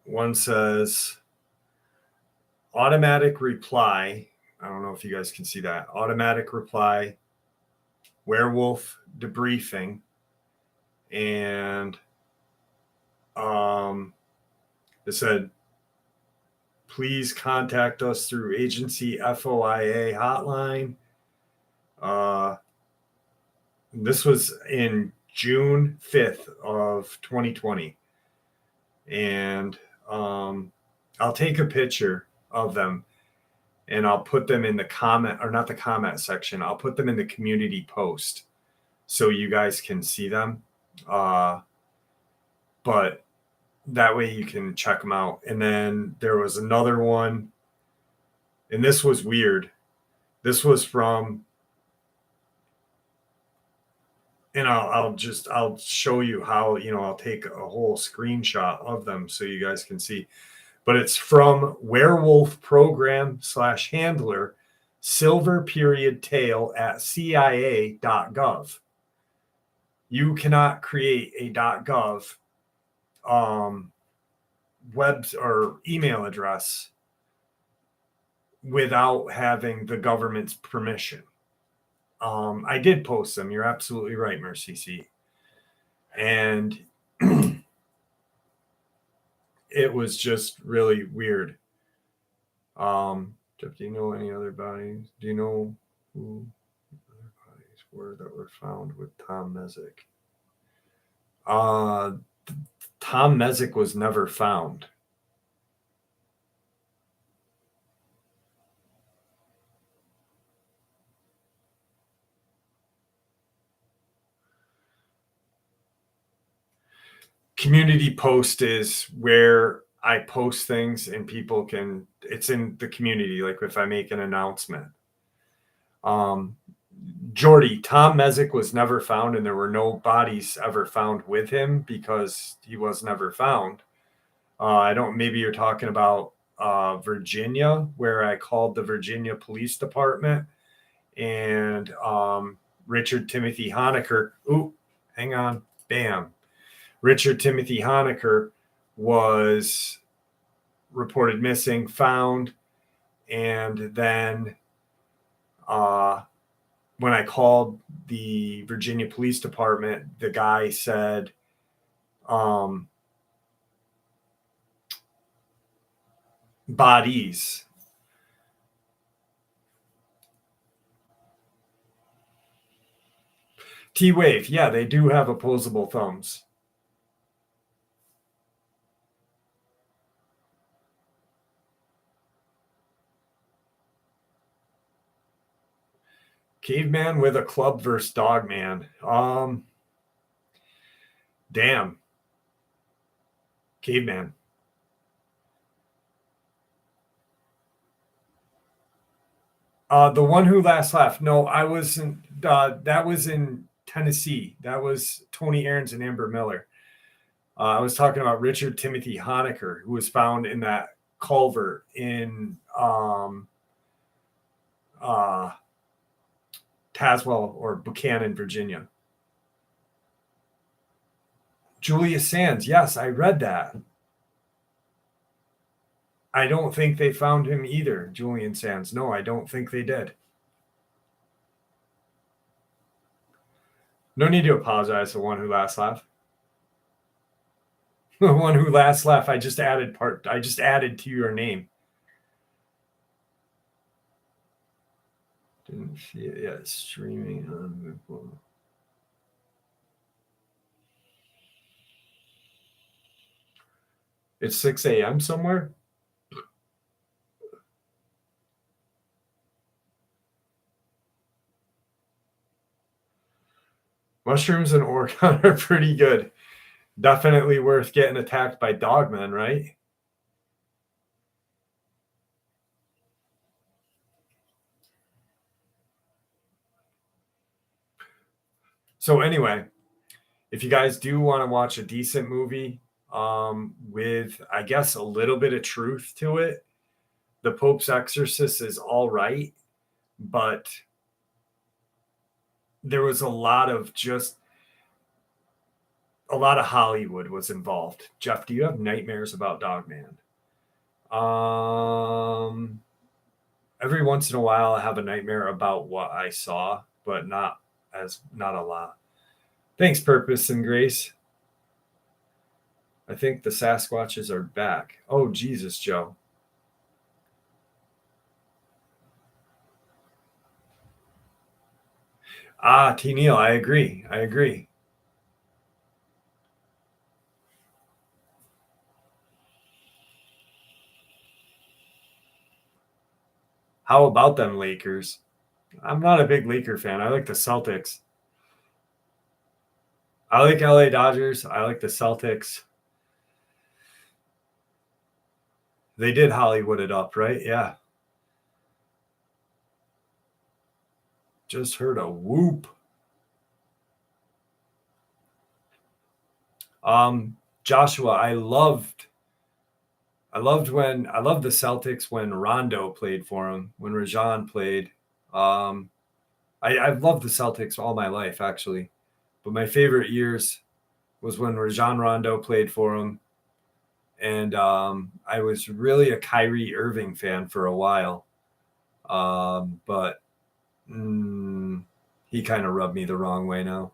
One says automatic reply. I don't know if you guys can see that. Automatic reply, werewolf debriefing, and it said, please contact us through agency FOIA hotline. This was in June 5th of 2020. And I'll take a picture of them and I'll put them in the comment, or not the comment section. I'll put them in the community post so you guys can see them. But that way you can check them out. And then there was another one, and this was weird. This was from, and I'll show you how, I'll take a whole screenshot of them so you guys can see. But it's from werewolf program / handler, silver period tail at CIA.gov. You cannot create a .gov web or email address without having the government's permission. I did post them. You're absolutely right, Mercy C. And it was just really weird. Jeff, do you know any other bodies? Do you know who other bodies were that were found with Tom Mezek? Tom Mezek was never found. Community post is where I post things and people can, it's in the community, like if I make an announcement. Jordy, Tom Mezek was never found, and there were no bodies ever found with him because he was never found. Maybe you're talking about Virginia, where I called the Virginia Police Department, and Richard Timothy Honecker. Ooh, hang on. Bam. Richard Timothy Honecker was reported missing, found, and then when I called the Virginia Police Department, the guy said, bodies. T-Wave, yeah, they do have opposable thumbs. Caveman with a club versus Dogman. Damn. Caveman. The one who last laughed. No, I wasn't. That was in Tennessee. That was Tony Aarons and Amber Miller. I was talking about Richard Timothy Honecker, who was found in that culvert in Tazewell or Buchanan, Virginia. Julius Sands. Yes, I read that. I don't think they found him either, Julian Sands. No, I don't think they did. No need to apologize to one who last laugh. The one who last laugh. I just added to your name. Didn't see it yet. Streaming on. It's 6 a.m. somewhere. Mushrooms and Oregon are pretty good. Definitely worth getting attacked by Dogman, right? So anyway, if you guys do want to watch a decent movie with, I guess, a little bit of truth to it, The Pope's Exorcist is all right, but there was a lot of Hollywood was involved. Jeff, do you have nightmares about Dogman? Every once in a while I have a nightmare about what I saw, but not a lot. Thanks, Purpose and Grace. I think the Sasquatches are back. Oh, Jesus, Joe. T. Neal, I agree. How about them Lakers? I'm not a big Laker fan. I like the Celtics. I like LA Dodgers. I like the Celtics. They did Hollywood it up, right? Yeah. Just heard a whoop. Joshua, I loved the Celtics when Rondo played for them, when Rajon played. I've loved the Celtics all my life, actually. But my favorite years was when Rajon Rondo played for them. And I was really a Kyrie Irving fan for a while. But he kind of rubbed me the wrong way now.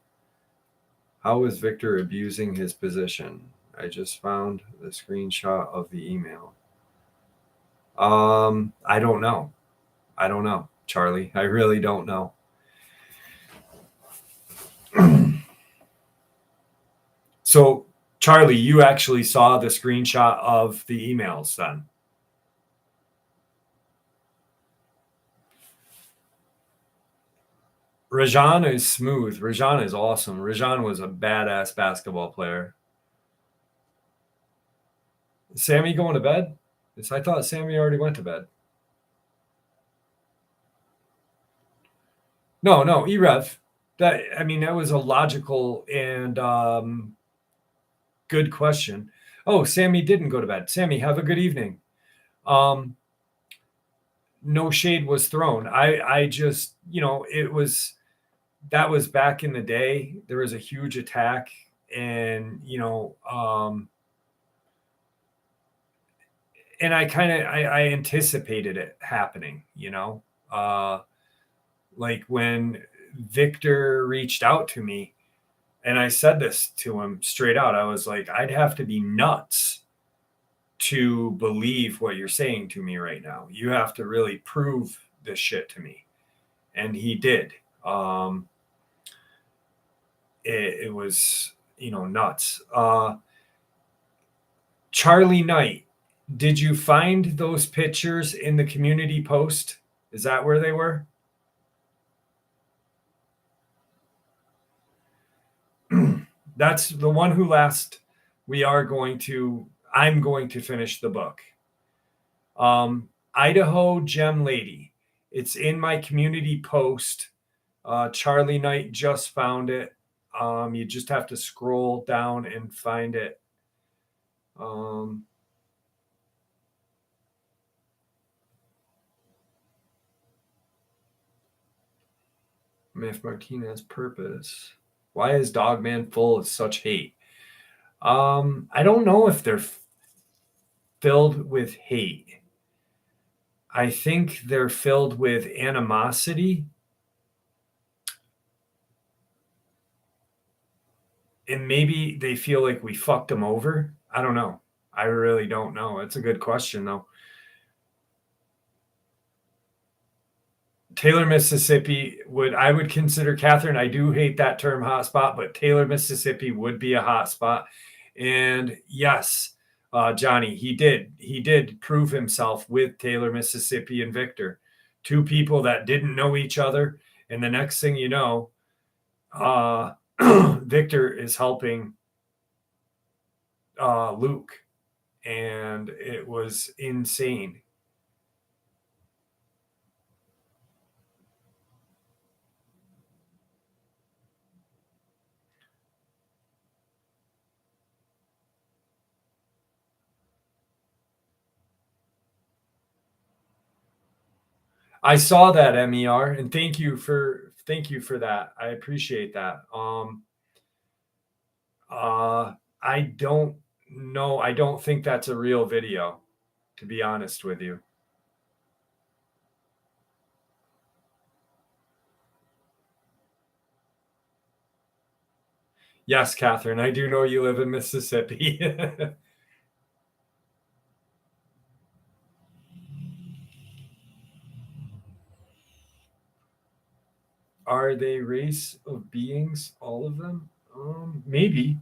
How is Victor abusing his position? I just found the screenshot of the email. I don't know. Charlie. I really don't know. So, Charlie, you actually saw the screenshot of the emails then? Rajon is smooth. Rajon is awesome. Rajon was a badass basketball player. Sammy going to bed? I thought Sammy already went to bed. No, Erev. That was a logical and good question. Oh, Sammy didn't go to bed. Sammy, have a good evening. No shade was thrown. I just, that was back in the day. There was a huge attack, and and I anticipated it happening. Like when Victor reached out to me, and I said this to him straight out. I was like, I'd have to be nuts to believe what you're saying to me right now. You have to really prove this shit to me. And he did. It was, nuts. Charlie Knight, did you find those pictures in the community post? Is that where they were? That's the one who last. I'm going to finish the book. Idaho Gem Lady. It's in my community post. Charlie Knight just found it. You just have to scroll down and find it. Mif Martinez Purpose. Why is Dogman full of such hate? I don't know if they're filled with hate. I think they're filled with animosity. and maybe they feel like we fucked them over. I don't know. I really don't know. It's a good question though. Taylor, Mississippi I would consider, Catherine. I do hate that term hotspot, but Taylor, Mississippi would be a hotspot. And yes, Johnny, he did prove himself with Taylor, Mississippi and Victor, two people that didn't know each other. And the next thing you know, Victor is helping Luke, and it was insane. I saw that, MER, and thank you for that. I appreciate that. I don't know. I don't think that's a real video, to be honest with you. Yes, Catherine, I do know you live in Mississippi. Are they race of beings, all of them? Maybe.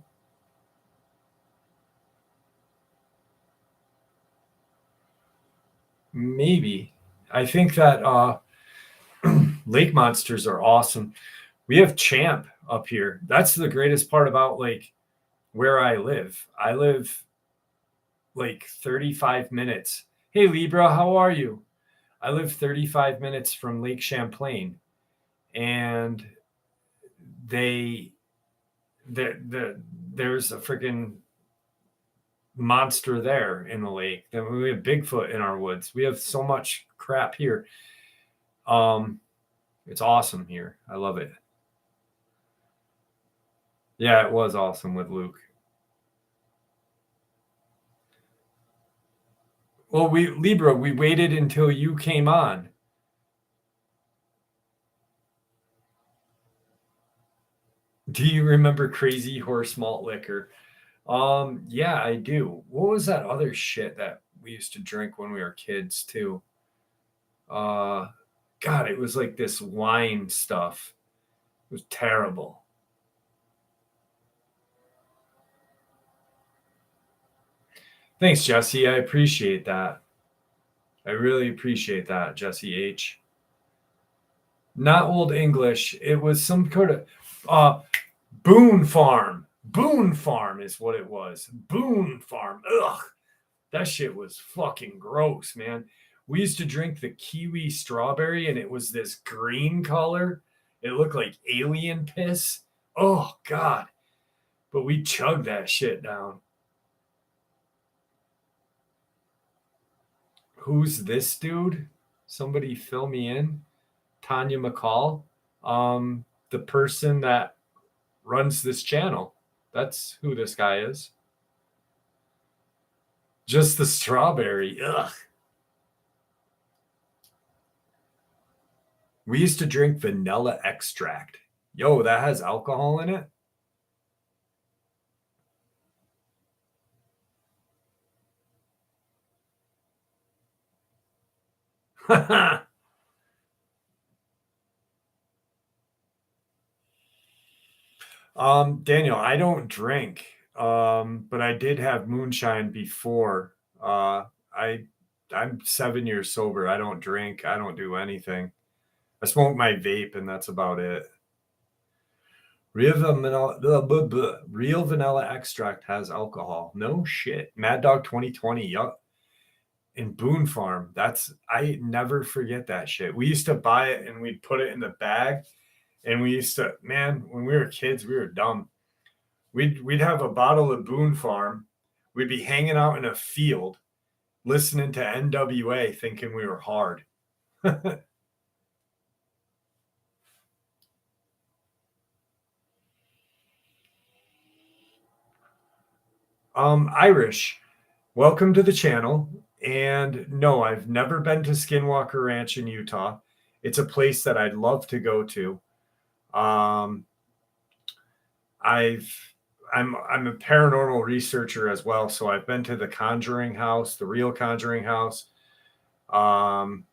Maybe. I think that lake monsters are awesome. We have Champ up here. That's the greatest part about like where I live. I live like 35 minutes. Hey Libra, how are you? I live 35 minutes from Lake Champlain, and they there's a freaking monster there in the lake. Then we have Bigfoot in our woods. We have so much crap here. Um, it's awesome here. I love it. Yeah, it was awesome with Luke. Well, we waited until you came on. Do you remember Crazy Horse Malt Liquor? Yeah, I do. What was that other shit that we used to drink when we were kids too? Uh, God, it was like this wine stuff. It was terrible. Thanks, Jesse. I appreciate that. I really appreciate that, Jesse H. Not Old English. It was some kind of Boone Farm. Boone Farm is what it was. Boone Farm. Ugh. That shit was fucking gross, man. We used to drink the kiwi strawberry and it was this green color. It looked like alien piss. Oh, God. But we chugged that shit down. Who's this dude? Somebody fill me in. Tanya McCall. The person that runs this channel. That's who this guy is. Just the strawberry. Ugh. We used to drink vanilla extract. Yo, that has alcohol in it? Daniel, I don't drink. But I did have moonshine before. I I'm 7 years sober. I don't drink. I don't do anything. I smoke my vape, and that's about it. Real vanilla extract has alcohol. No shit. Mad Dog 2020. Yup. In Boone Farm. I never forget that shit. We used to buy it and we'd put it in the bag. And we used to, man, when we were kids, we were dumb. We'd have a bottle of Boone Farm. We'd be hanging out in a field, listening to NWA, thinking we were hard. Irish, welcome to the channel. And no, I've never been to Skinwalker Ranch in Utah. It's a place that I'd love to go to. Um, I've I'm a paranormal researcher as well, so I've been to the Conjuring House, the real Conjuring House. I've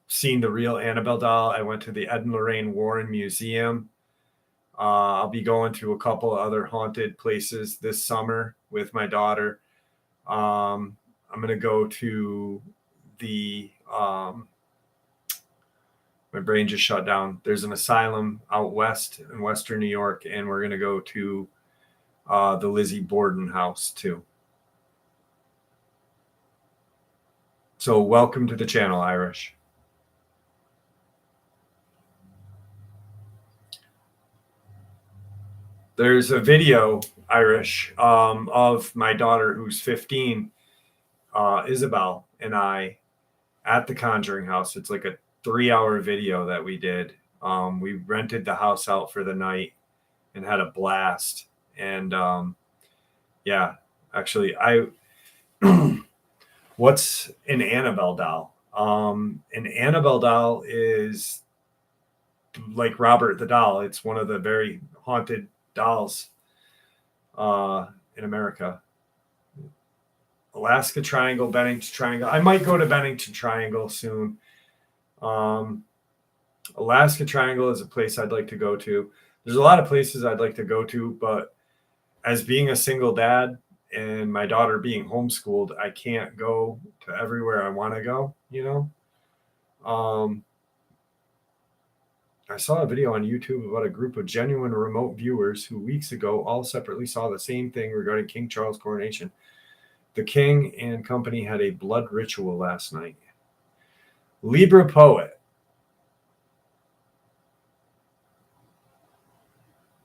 seen the real Annabelle doll. I went to the Ed and Lorraine Warren Museum. I'll be going to a couple of other haunted places this summer with my daughter. I'm going to go to the my brain just shut down. There's an asylum out west in Western New York, and we're going to go to the Lizzie Borden house too. So welcome to the channel, Irish. There's a video, Irish, of my daughter who's 15, Isabel, and I at the Conjuring House. It's like a 3-hour video that we did. We rented the house out for the night and had a blast. And yeah, actually, what's an Annabelle doll? An Annabelle doll is like Robert the Doll. It's one of the very haunted dolls in America. Alaska Triangle, Bennington Triangle. I might go to Bennington Triangle soon. Alaska Triangle is a place I'd like to go to. There's a lot of places I'd like to go to, but as being a single dad and my daughter being homeschooled, I can't go to everywhere I want to go, you know? I saw a video on YouTube about a group of genuine remote viewers who weeks ago all separately saw the same thing regarding King Charles' coronation. The king and company had a blood ritual last night. Libra poet.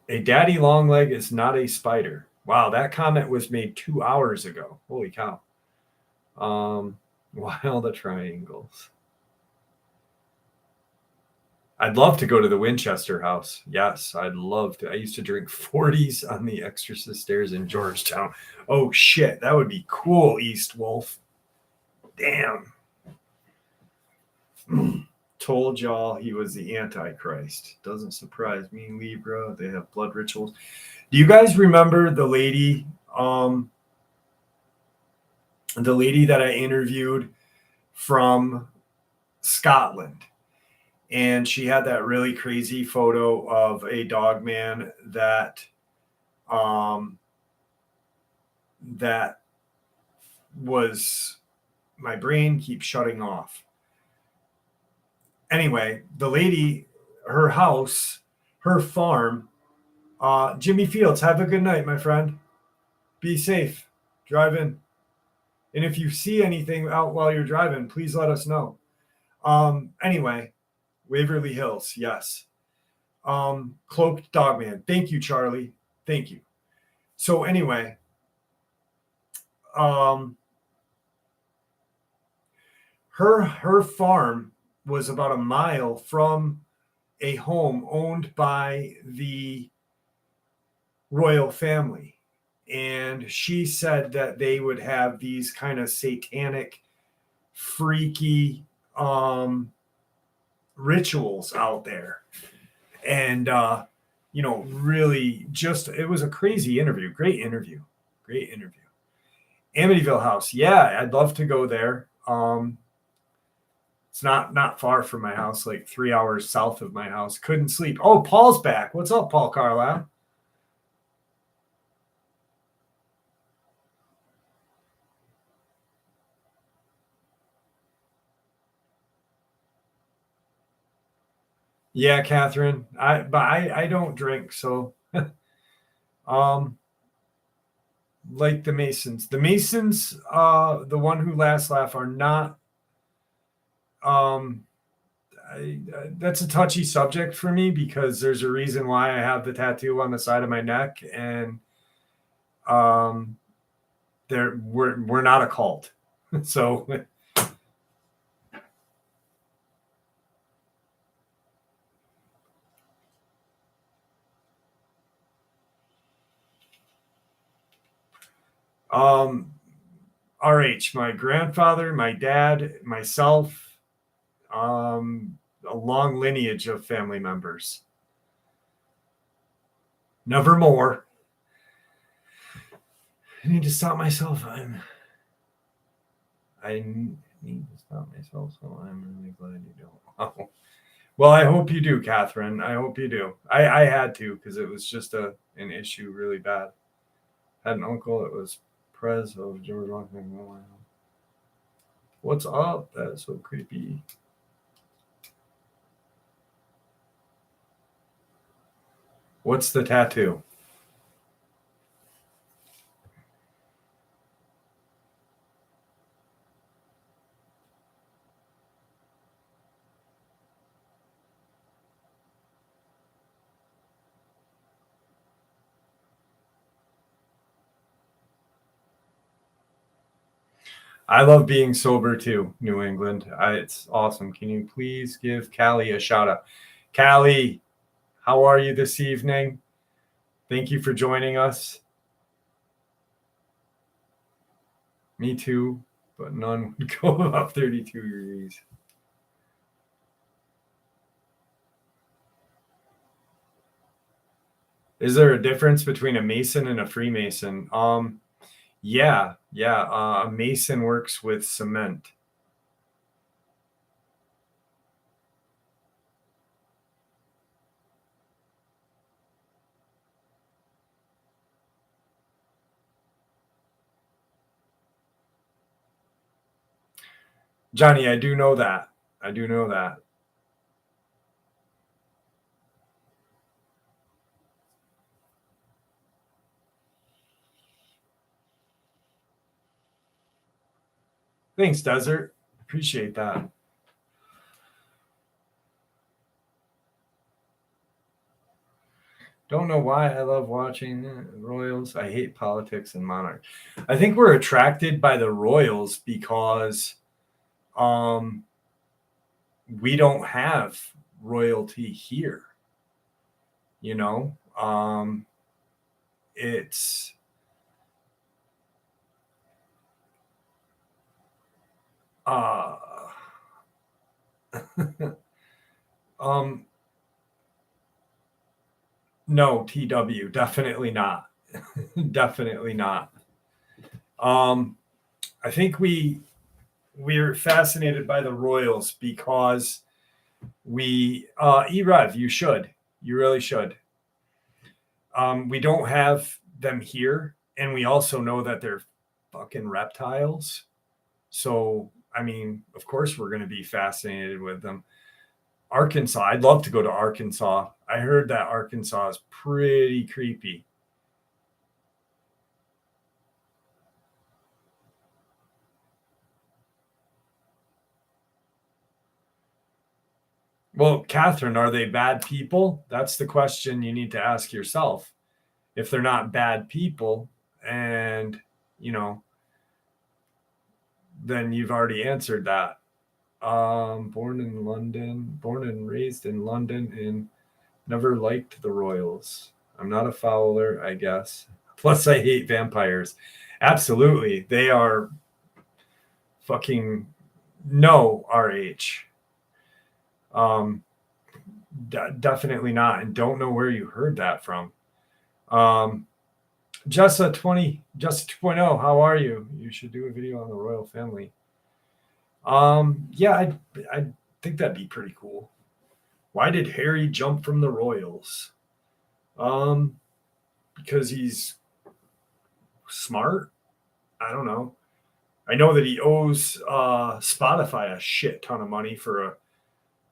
A daddy long leg is not a spider. Wow, that comment was made 2 hours ago. Holy cow. Wild the triangles. I'd love to go to the Winchester house. Yes, I'd love to. I used to drink 40s on the Exorcist stairs in Georgetown. Oh, shit. That would be cool, East Wolf. Damn. Told y'all he was the Antichrist. Doesn't surprise me, Libra. They have blood rituals. Do you guys remember the lady that I interviewed from Scotland? And she had that really crazy photo of a Dogman that that was, my brain keeps shutting off. Anyway, the lady, her house, her farm, Jimmy Fields, have a good night, my friend. Be safe. Drive in. And if you see anything out while you're driving, please let us know. Anyway, Waverly Hills, yes. Cloaked Dogman. Thank you, Charlie. Thank you. So anyway, her farm was about a mile from a home owned by the royal family. And she said that they would have these kind of satanic, freaky rituals out there. And, really just, it was a crazy interview. Great interview. Amityville House. Yeah, I'd love to go there. It's not far from my house, like 3 hours south of my house. Couldn't sleep. Oh, Paul's back. What's up, Paul Carlisle? Yeah, Catherine. I don't drink, so like the Masons. The Masons, the one who last laugh are not that's a touchy subject for me because there's a reason why I have the tattoo on the side of my neck, and we're not a cult. So RH, my grandfather, my dad, myself, a long lineage of family members. Nevermore. I need to stop myself. I need to stop myself, so I'm really glad you don't. Oh. Well, I hope you do, Catherine. I hope you do. I had to because it was just an issue really bad. Had an uncle that was Prez of George Washington. What's up? That's so creepy. What's the tattoo? I love being sober too, New England. It's awesome. Can you please give Callie a shout out? Callie, how are you this evening? Thank you for joining us. Me too, but none would go above 32 degrees. Is there a difference between a Mason and a Freemason? Yeah. A Mason works with cement. Johnny, I do know that. I do know that. Thanks, Desert. Appreciate that. Don't know why I love watching Royals. I hate politics and monarch. I think we're attracted by the Royals because we don't have royalty here. You know, it's um no, TW, definitely not. Definitely not. I think we're fascinated by the Royals because Erev, you really should. We don't have them here, and we also know that they're fucking reptiles. So, I mean, of course, we're going to be fascinated with them. Arkansas, I'd love to go to Arkansas. I heard that Arkansas is pretty creepy. Well, Catherine, are they bad people? That's the question you need to ask yourself. If they're not bad people, and, you know, then you've already answered that. Born and raised in London, and never liked the Royals. I'm not a Fowler, I guess. Plus, I hate vampires. Absolutely. They are fucking no RH. Definitely not. And don't know where you heard that from. Jessa 2.0, how are you? You should do a video on the royal family. Yeah, I think that'd be pretty cool. Why did Harry jump from the Royals? Because he's smart. I don't know. I know that he owes Spotify a shit ton of money for a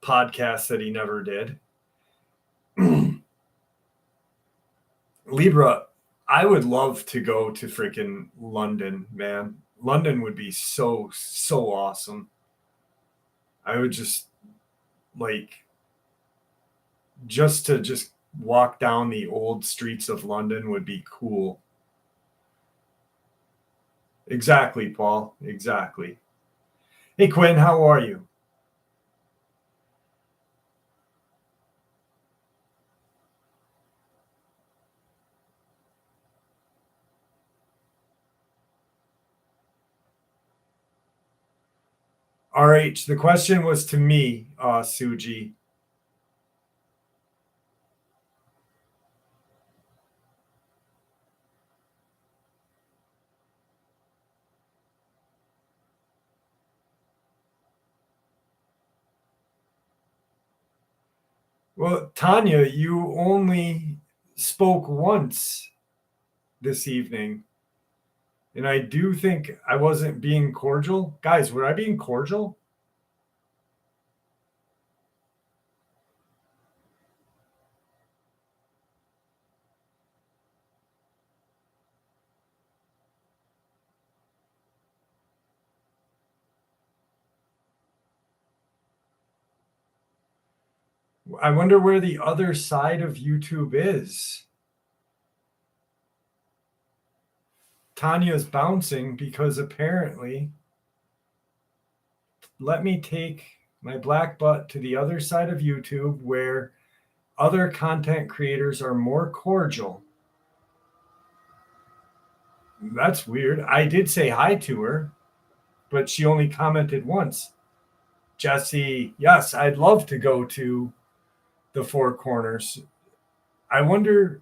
podcast that he never did. Libra, I would love to go to freaking London, man. London would be so awesome. I would just like just walk down the old streets of London would be cool. Exactly, Paul. Exactly. Hey Quinn, how are you? RH, the question was to me, Suji. Well, Tanya, you only spoke once this evening. And I do think I wasn't being cordial. Guys, were I being cordial? I wonder where the other side of YouTube is. Tanya's bouncing because apparently, let me take my black butt to the other side of YouTube where other content creators are more cordial. That's weird. I did say hi to her, but she only commented once. Jesse, yes, I'd love to go to the Four Corners. I wonder.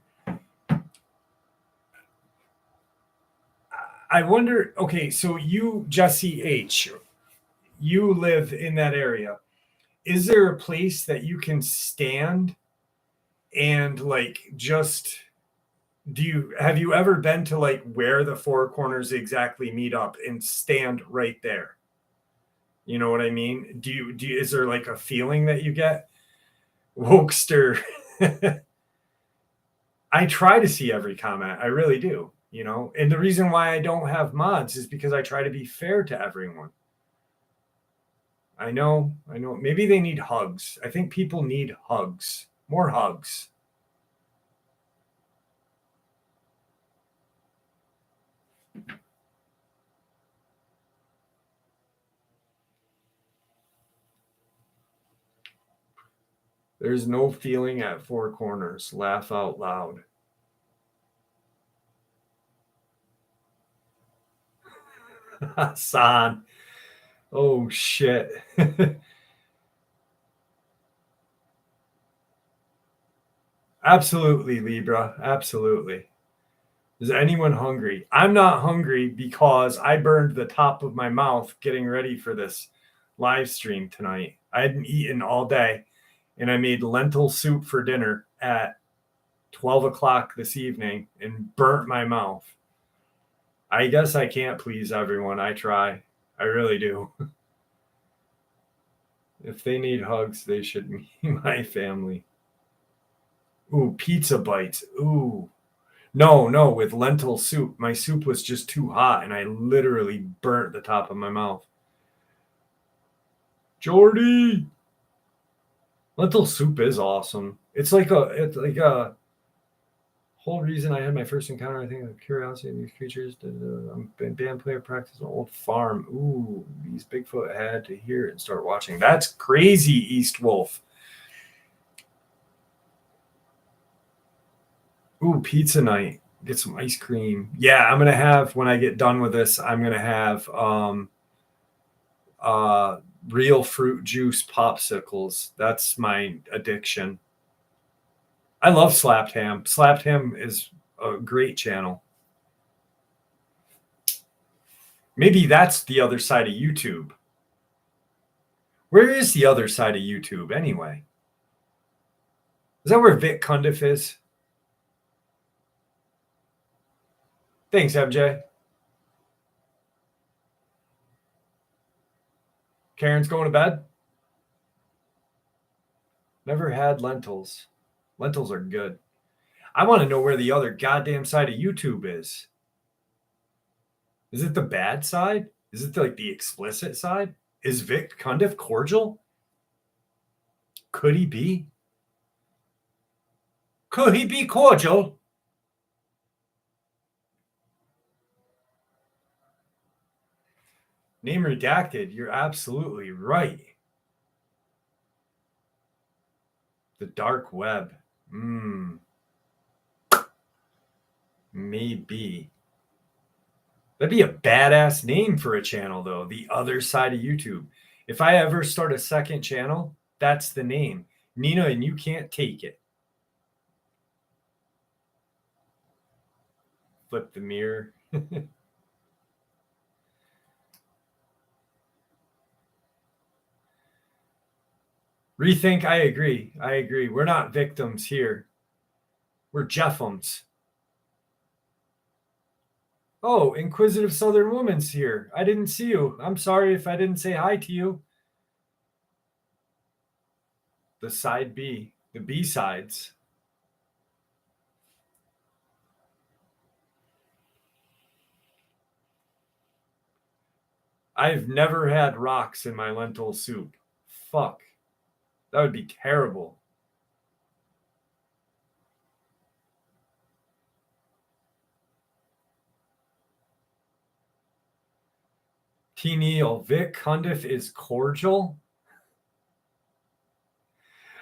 Okay, so you, Jesse H, you live in that area. Is there a place that you can stand and like just have you ever been to like where the Four Corners exactly meet up and stand right there? You know what I mean? Is there like a feeling that you get? Wokester. I try to see every comment. I really do, you know. And the reason why I don't have mods is because I try to be fair to everyone. I know. Maybe they need hugs. I think people need hugs. More hugs. There's no feeling at Four Corners. Laugh out loud. San. Oh shit. Absolutely, Libra. Absolutely. Is anyone hungry? I'm not hungry because I burned the top of my mouth getting ready for this live stream tonight. I hadn't eaten all day and I made lentil soup for dinner at 12 o'clock this evening and burnt my mouth. I guess I can't please everyone. I try. I really do. If they need hugs, they should meet my family. Ooh, pizza bites. Ooh. No, with lentil soup. My soup was just too hot and I literally burnt the top of my mouth. Jordy! Lentil soup is awesome. It's like a whole reason I had my first encounter, I think, of curiosity in these creatures. I'm a band player, practice an old farm. Ooh, these Bigfoot had to hear it and start watching. That's crazy, East Wolf. Ooh, pizza night. Get some ice cream. Yeah, I'm gonna have when I get done with this. I'm gonna have uh real fruit juice popsicles. That's my addiction. I love Slapped Ham. Slapped Ham is a great channel. Maybe that's the other side of YouTube. Where is the other side of YouTube anyway? Is that where Vic Cundiff is? Thanks, MJ. Karen's going to bed. Never had lentils. Lentils are good. I want to know where the other goddamn side of YouTube is. Is it the bad side? Is it like the explicit side? Is Vic Cundiff cordial? Could he be? Could he be cordial? Name redacted. You're absolutely right. The dark web. Maybe. That'd be a badass name for a channel, though. The other side of YouTube. If I ever start a second channel, that's the name. Nina, and you can't take it. Flip the mirror. Rethink, I agree. I agree. We're not victims here. We're Jeffums. Oh, Inquisitive Southern Woman's here. I didn't see you. I'm sorry if I didn't say hi to you. The side B, the B sides. I've never had rocks in my lentil soup. Fuck. That would be terrible. T. Neal, Vic Cundiff is cordial.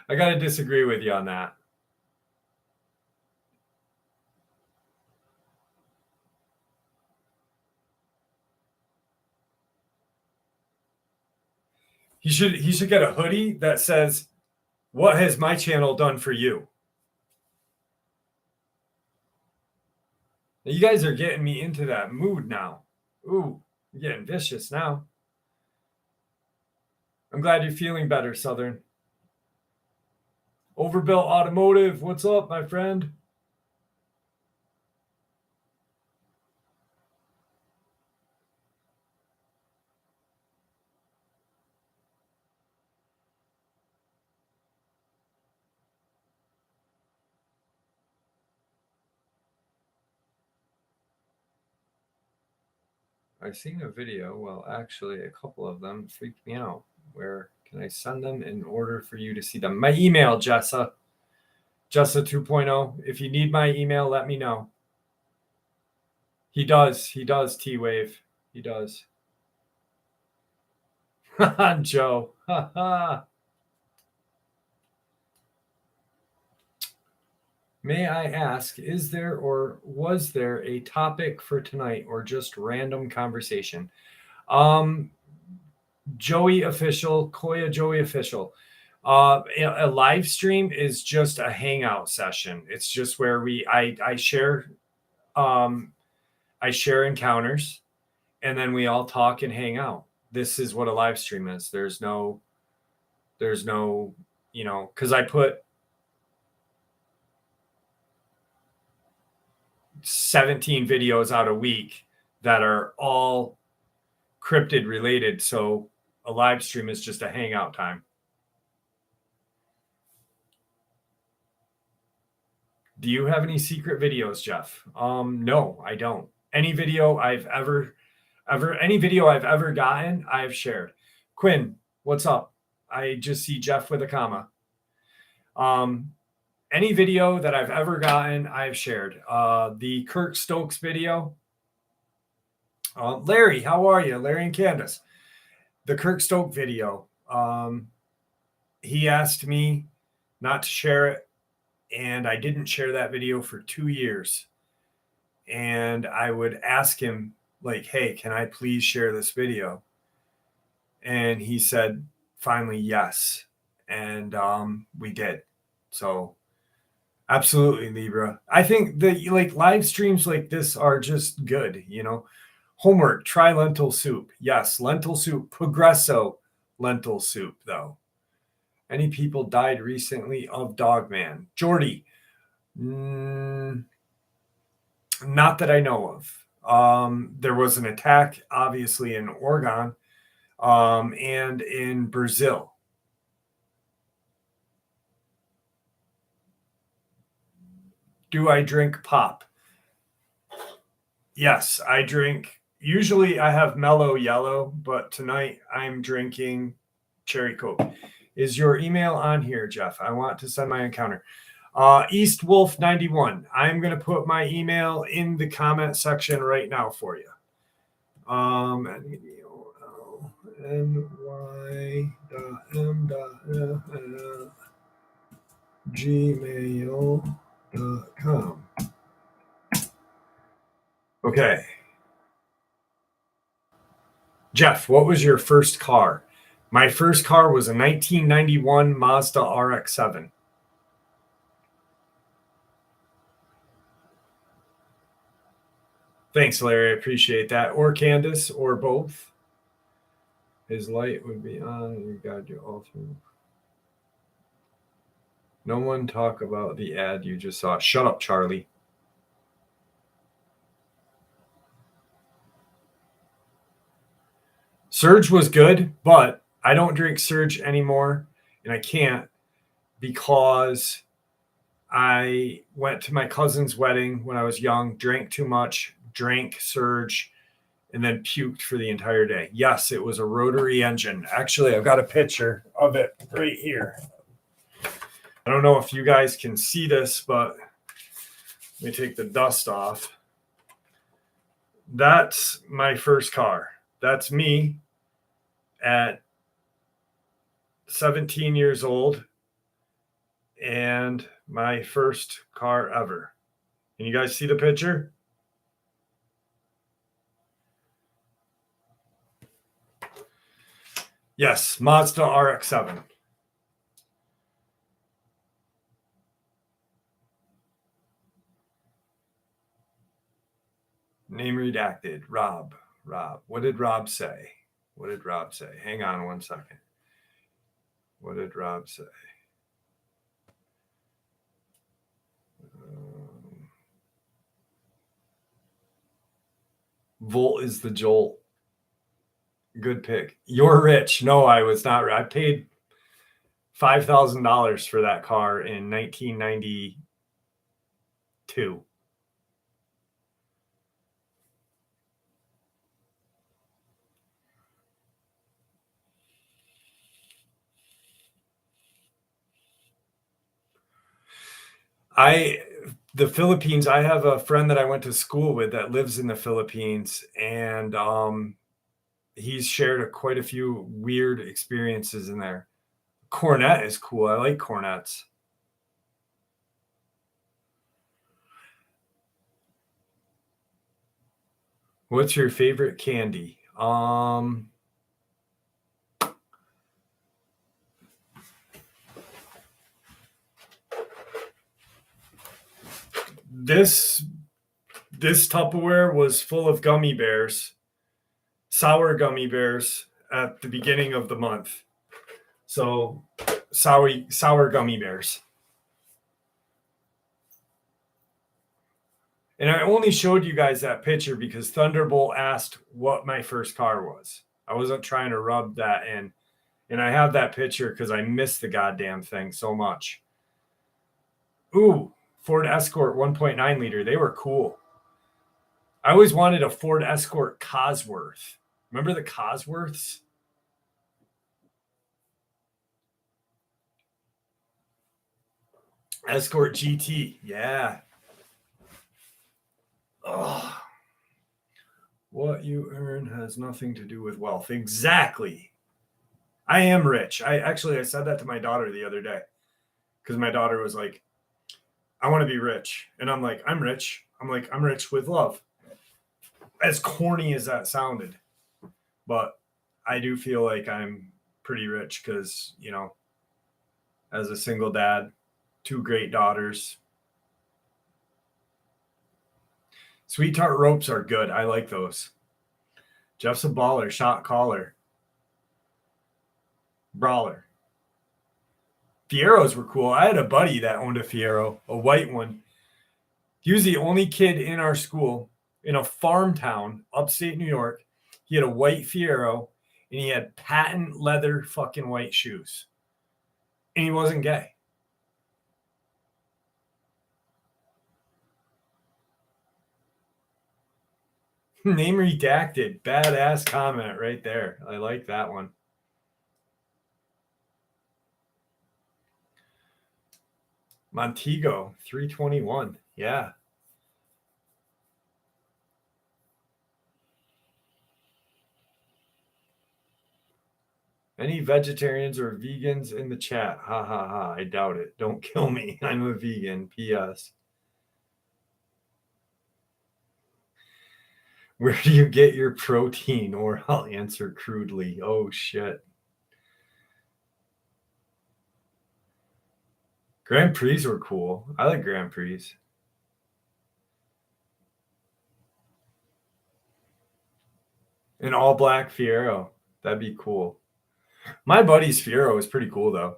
I got to disagree with you on that. He should get a hoodie that says, "What has my channel done for you?" You guys are getting me into that mood now. Ooh, you're getting vicious now. I'm glad you're feeling better, Southern. Overbuilt Automotive, what's up, my friend? I've seen a video, well, actually, a couple of them freaked me out. Where can I send them in order for you to see them? My email, Jessa 2.0. If you need my email, let me know. He does, T-Wave. He does. Joe. May I ask, is there or was there a topic for tonight or just random conversation? Joey Official, Koya Joey Official. A live stream is just a hangout session. It's just where I share encounters, and then we all talk and hang out. This is what a live stream is. There's no, because I put 17 videos out a week that are all cryptid related. So a live stream is just a hangout time. Do you have any secret videos, Jeff? No, I don't. Any video I've ever gotten, I've shared. Quinn, what's up? I just see Jeff with a comma. Any video that I've ever gotten, I've shared. The Kirk Stokes video. Larry, how are you? Larry and Candace. The Kirk Stokes video. He asked me not to share it, and I didn't share that video for 2 years. And I would ask him, like, hey, can I please share this video? And he said, finally, yes. And we did. So absolutely, Libra. I think that like live streams like this are just good, Homework, try lentil soup. Yes, lentil soup. Progresso lentil soup, though. Any people died recently of Dogman? Jordy. Not that I know of. There was an attack, obviously, in Oregon and in Brazil. Do I drink pop? Yes, I drink. Usually I have mellow yellow, but tonight I'm drinking cherry Coke. Is your email on here, Jeff? I want to send my encounter. East Wolf 91. I'm going to put my email in the comment section right now for you. ny.m.gmail.com. Okay. Jeff, what was your first car? My first car was a 1991 Mazda RX-7. Thanks, Larry. I appreciate that. Or Candace, or both. His light would be on. You got to do all through. No one talk about the ad you just saw. Shut up, Charlie. Surge was good, but I don't drink Surge anymore, and I can't because I went to my cousin's wedding when I was young, drank too much, drank Surge, and then puked for the entire day. Yes, it was a rotary engine. Actually, I've got a picture of it right here. I don't know if you guys can see this, but let me take the dust off. That's my first car. That's me at 17 years old and my first car ever. Can you guys see the picture? Yes, Mazda RX-7. Name redacted. Rob. What did Rob say? Hang on one second. What did Rob say? Volt is the Jolt. Good pick. You're rich. No, I was not. I paid $5,000 for that car in 1992. The Philippines, I have a friend that I went to school with that lives in the Philippines, and he's shared quite a few weird experiences in there. Cornet is cool. I like cornets. What's your favorite candy? This Tupperware was full of gummy bears, sour gummy bears at the beginning of the month. So sour gummy bears. And I only showed you guys that picture because Thunderbolt asked what my first car was. I wasn't trying to rub that in. And I have that picture because I missed the goddamn thing so much. Ooh, Ford Escort 1.9 liter. They were cool. I always wanted a Ford Escort Cosworth. Remember the Cosworths? Escort GT. Yeah. Oh. What you earn has nothing to do with wealth. Exactly. I am rich. I said that to my daughter the other day because my daughter was like, I want to be rich. And I'm like, I'm rich. I'm like, I'm rich with love. As corny as that sounded. But I do feel like I'm pretty rich because, you know, as a single dad, 2 great daughters. Sweet tart ropes are good. I like those. Jeff's a baller, shot caller. Brawler. Fieros were cool. I had a buddy that owned a Fiero, a white one. He was the only kid in our school in a farm town, upstate New York. He had a white Fiero and he had patent leather fucking white shoes. And he wasn't gay. Name redacted. Badass comment right there. I like that one. Montego 321. Yeah. Any vegetarians or vegans in the chat? Ha ha ha. I doubt it. Don't kill me. I'm a vegan. P.S. Where do you get your protein? Or I'll answer crudely. Oh, shit. Grand Prix were cool. I like Grand Prix. An all black Fiero. That'd be cool. My buddy's Fiero is pretty cool, though.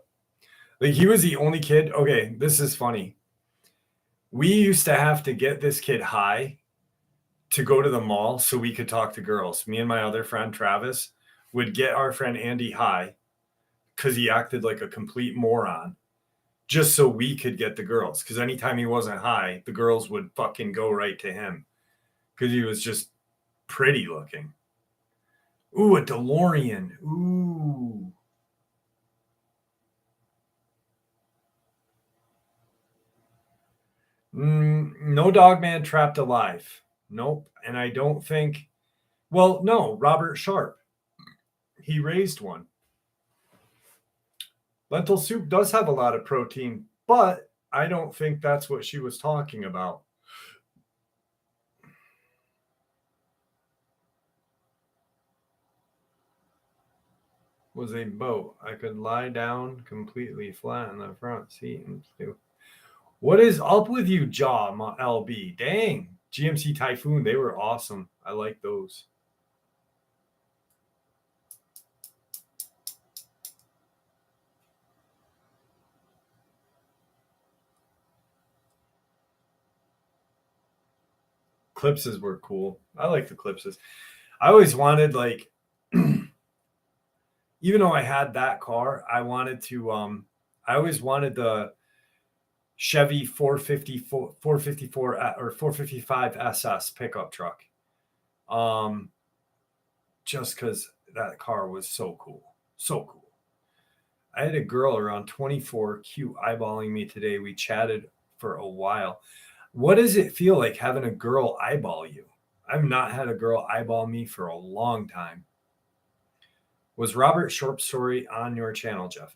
Like he was the only kid. Okay, this is funny. We used to have to get this kid high to go to the mall so we could talk to girls. Me and my other friend Travis would get our friend Andy high because he acted like a complete moron just so we could get the girls. Because anytime he wasn't high, the girls would fucking go right to him because he was just pretty looking. Ooh, a DeLorean. Ooh. No Dogman trapped alive. Nope. And I don't think, well, no, Robert Sharp. He raised one. Lentil soup does have a lot of protein, but I don't think that's what she was talking about. Was a boat. I could lie down completely flat in the front seat and do. What is up with you, Jaw LB? Dang. GMC Typhoon, they were awesome. I like those. Clipses were cool. I like the Clipses. I always wanted like even though I had that car, I wanted to I always wanted the Chevy 454 or 455 SS pickup truck. Um just cuz that car was so cool. So cool. I had a girl around 24 cute eyeballing me today. We chatted for a while. What does it feel like having a girl eyeball you? I've not had a girl eyeball me for a long time. Was Robert Sharp's story on your channel, Jeff?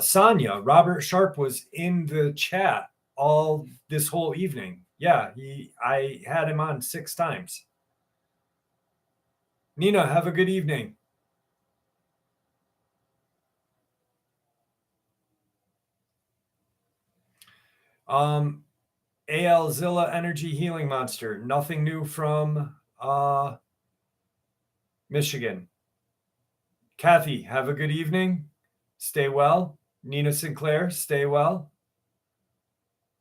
Sonia, Robert Sharp was in the chat all this whole evening. Yeah, I had him on 6 times. Nina, have a good evening. AL Energy Healing Monster. Nothing new from Michigan. Kathy, have a good evening. Stay well. Nina Sinclair, stay well.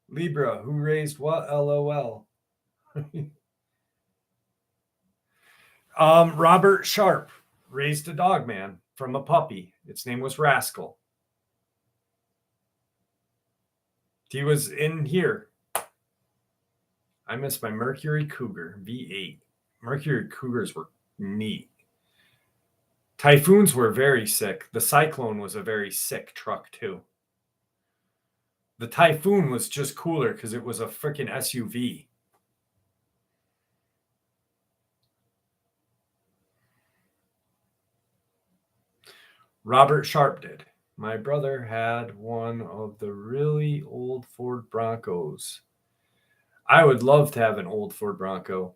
Libra, who raised what? LOL. Robert Sharp raised a dog man from a puppy. Its name was Rascal. He was in here. I miss my Mercury Cougar V8. Mercury Cougars were neat. Typhoons were very sick. The Cyclone was a very sick truck, too. The Typhoon was just cooler because it was a freaking SUV. Robert Sharp did. My brother had one of the really old Ford Broncos. I would love to have an old Ford Bronco.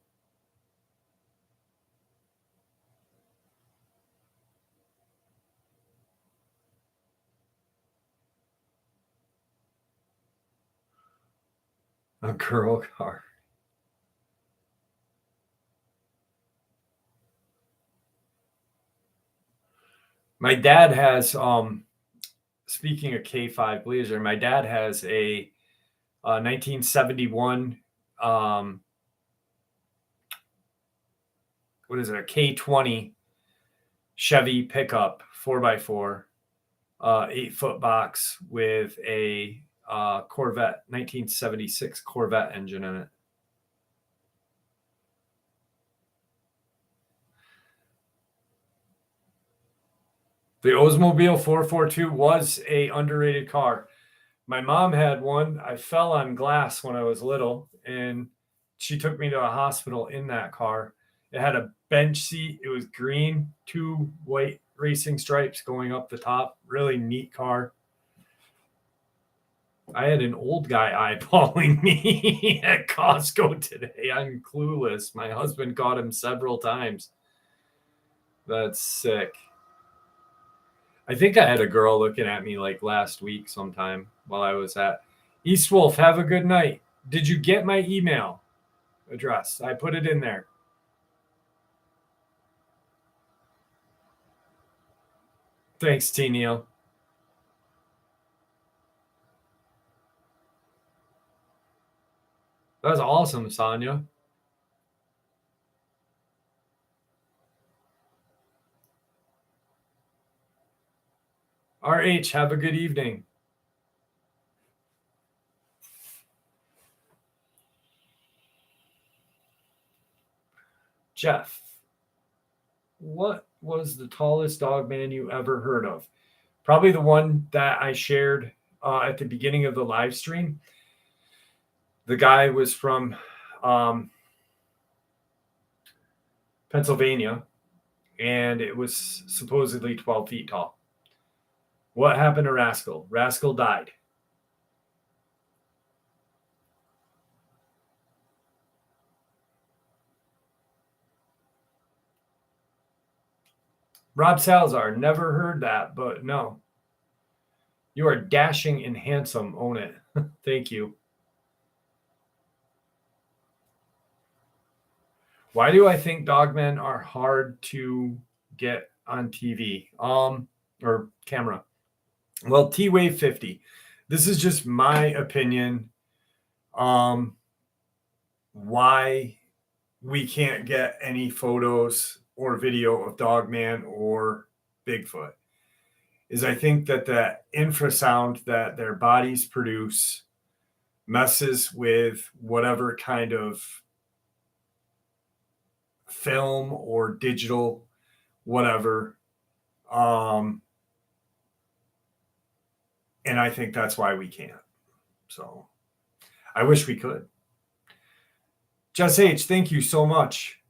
A girl car. My dad has speaking of K5 Blazer, my dad has a 1971 what is it, a K20 Chevy pickup 4x4, 8-foot box with a Corvette 1976 Corvette engine in it. The Oldsmobile 442 was a underrated car. My mom had one. I fell on glass when I was little, and she took me to a hospital in that car. It had a bench seat. It was green, 2 white racing stripes going up the top. Really neat car. I had an old guy eyeballing me at Costco today. I'm clueless. My husband caught him several times. That's sick. I think I had a girl looking at me like last week sometime while I was at East Wolf. Have a good night. Did you get my email address? I put it in there. Thanks, T. Neil. That's awesome, Sonia. RH, have a good evening. Jeff, what was the tallest dogman you ever heard of? Probably the one that I shared at the beginning of the live stream. The guy was from um, Pennsylvania, and it was supposedly 12 feet tall. What happened to Rascal? Rascal died. Rob Salazar, never heard that, but no. You are dashing and handsome. Own it. Thank you. Why do I think dogmen are hard to get on TV or camera? Well, T Wave 50. This is just my opinion. Why we can't get any photos or video of Dogman or Bigfoot is I think that the infrasound that their bodies produce messes with whatever kind of film or digital whatever. And I think that's why we can't. So I wish we could. Jess H, thank you so much.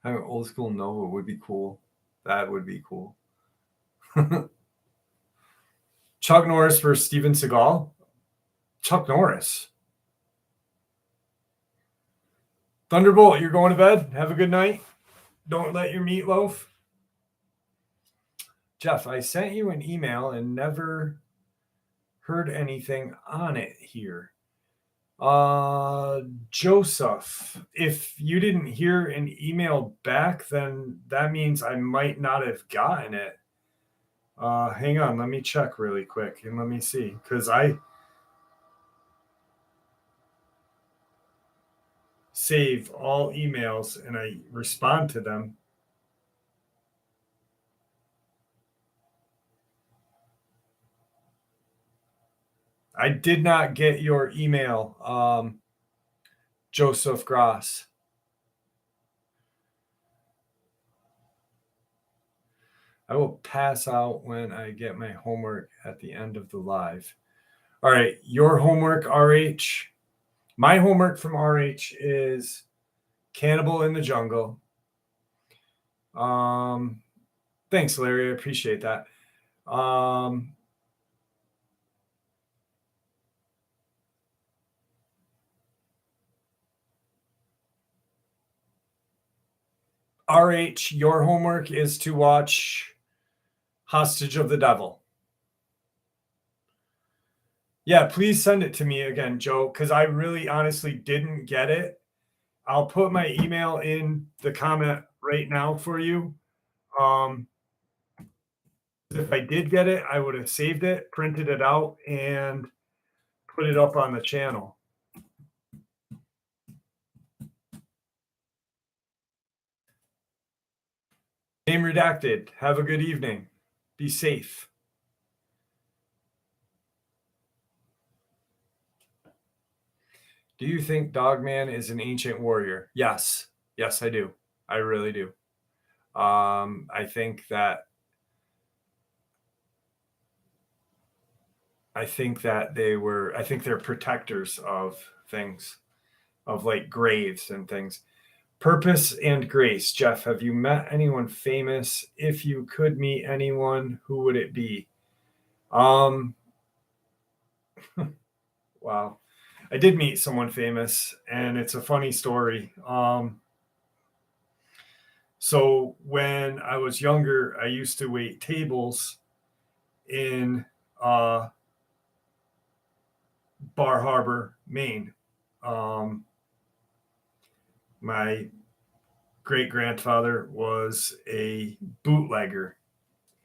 Having old school Nova would be cool. That would be cool. Chuck Norris versus Steven Seagal. Chuck Norris. Thunderbolt, you're going to bed. Have a good night. Don't let your meatloaf. Jeff, I sent you an email and never heard anything on it here. Joseph, if you didn't hear an email back, then that means I might not have gotten it. Hang on, let me check really quick and let me see, because I save all emails and I respond to them. I did not get your email, Joseph Gross. I will pass out when I get my homework at the end of the live. All right, your homework, RH. My homework from RH is Cannibal in the Jungle. Thanks, Larry. I appreciate that. RH, your homework is to watch Hostage of the Devil. Yeah, please send it to me again, Joe, because I really honestly didn't get it. I'll put my email in the comment right now for you. If I did get it, I would have saved it, printed it out, and put it up on the channel. Name redacted. Have a good evening. Be safe. Do you think Dogman is an ancient warrior? Yes. Yes, I do. I really do. I think that they're protectors of things, of like graves and things. Purpose and grace. Jeff, have you met anyone famous? If you could meet anyone, who would it be? Wow. I did meet someone famous, and it's a funny story. So when I was younger, I used to wait tables in uh, Bar Harbor, Maine. Um, my great grandfather was a bootlegger,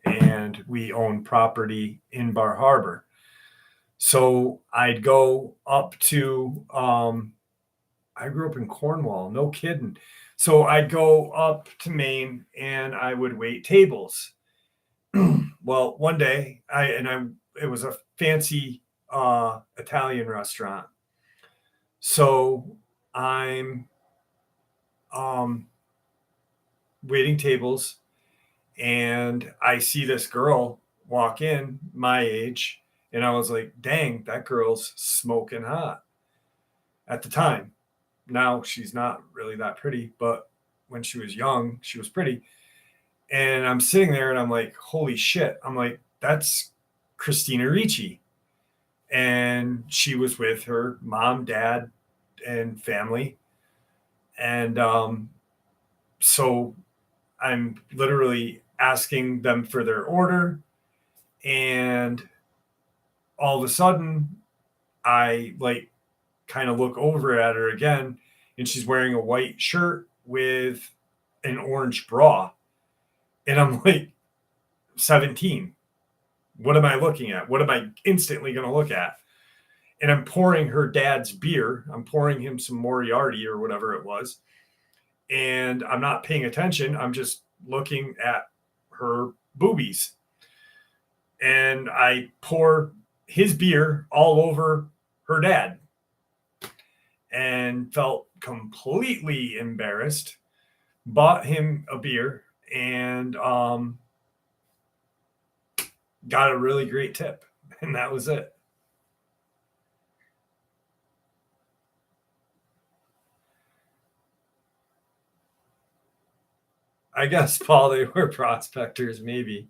and we owned property in Bar Harbor. So I'd go up to, I grew up in Cornwall, no kidding. So I'd go up to Maine and I would wait tables. Well, one day it was a fancy Italian restaurant. So I'm um, waiting tables and I see this girl walk in my age. And I was like, dang, that girl's smoking hot at the time. Now she's not really that pretty, but when she was young, she was pretty. And I'm sitting there and I'm like, holy shit. I'm like, that's Christina Ricci. And she was with her mom, dad, and family. And so I'm literally asking them for their order. And all of a sudden, I like kind of look over at her again, and she's wearing a white shirt with an orange bra. And I'm like, 17. What am I looking at? What am I instantly going to look at? And I'm pouring her dad's beer. I'm pouring him some Moriarty or whatever it was. And I'm not paying attention. I'm just looking at her boobies. And I pour his beer all over her dad and felt completely embarrassed. Bought him a beer and got a really great tip. And that was it. I guess, Paul, they were prospectors, maybe.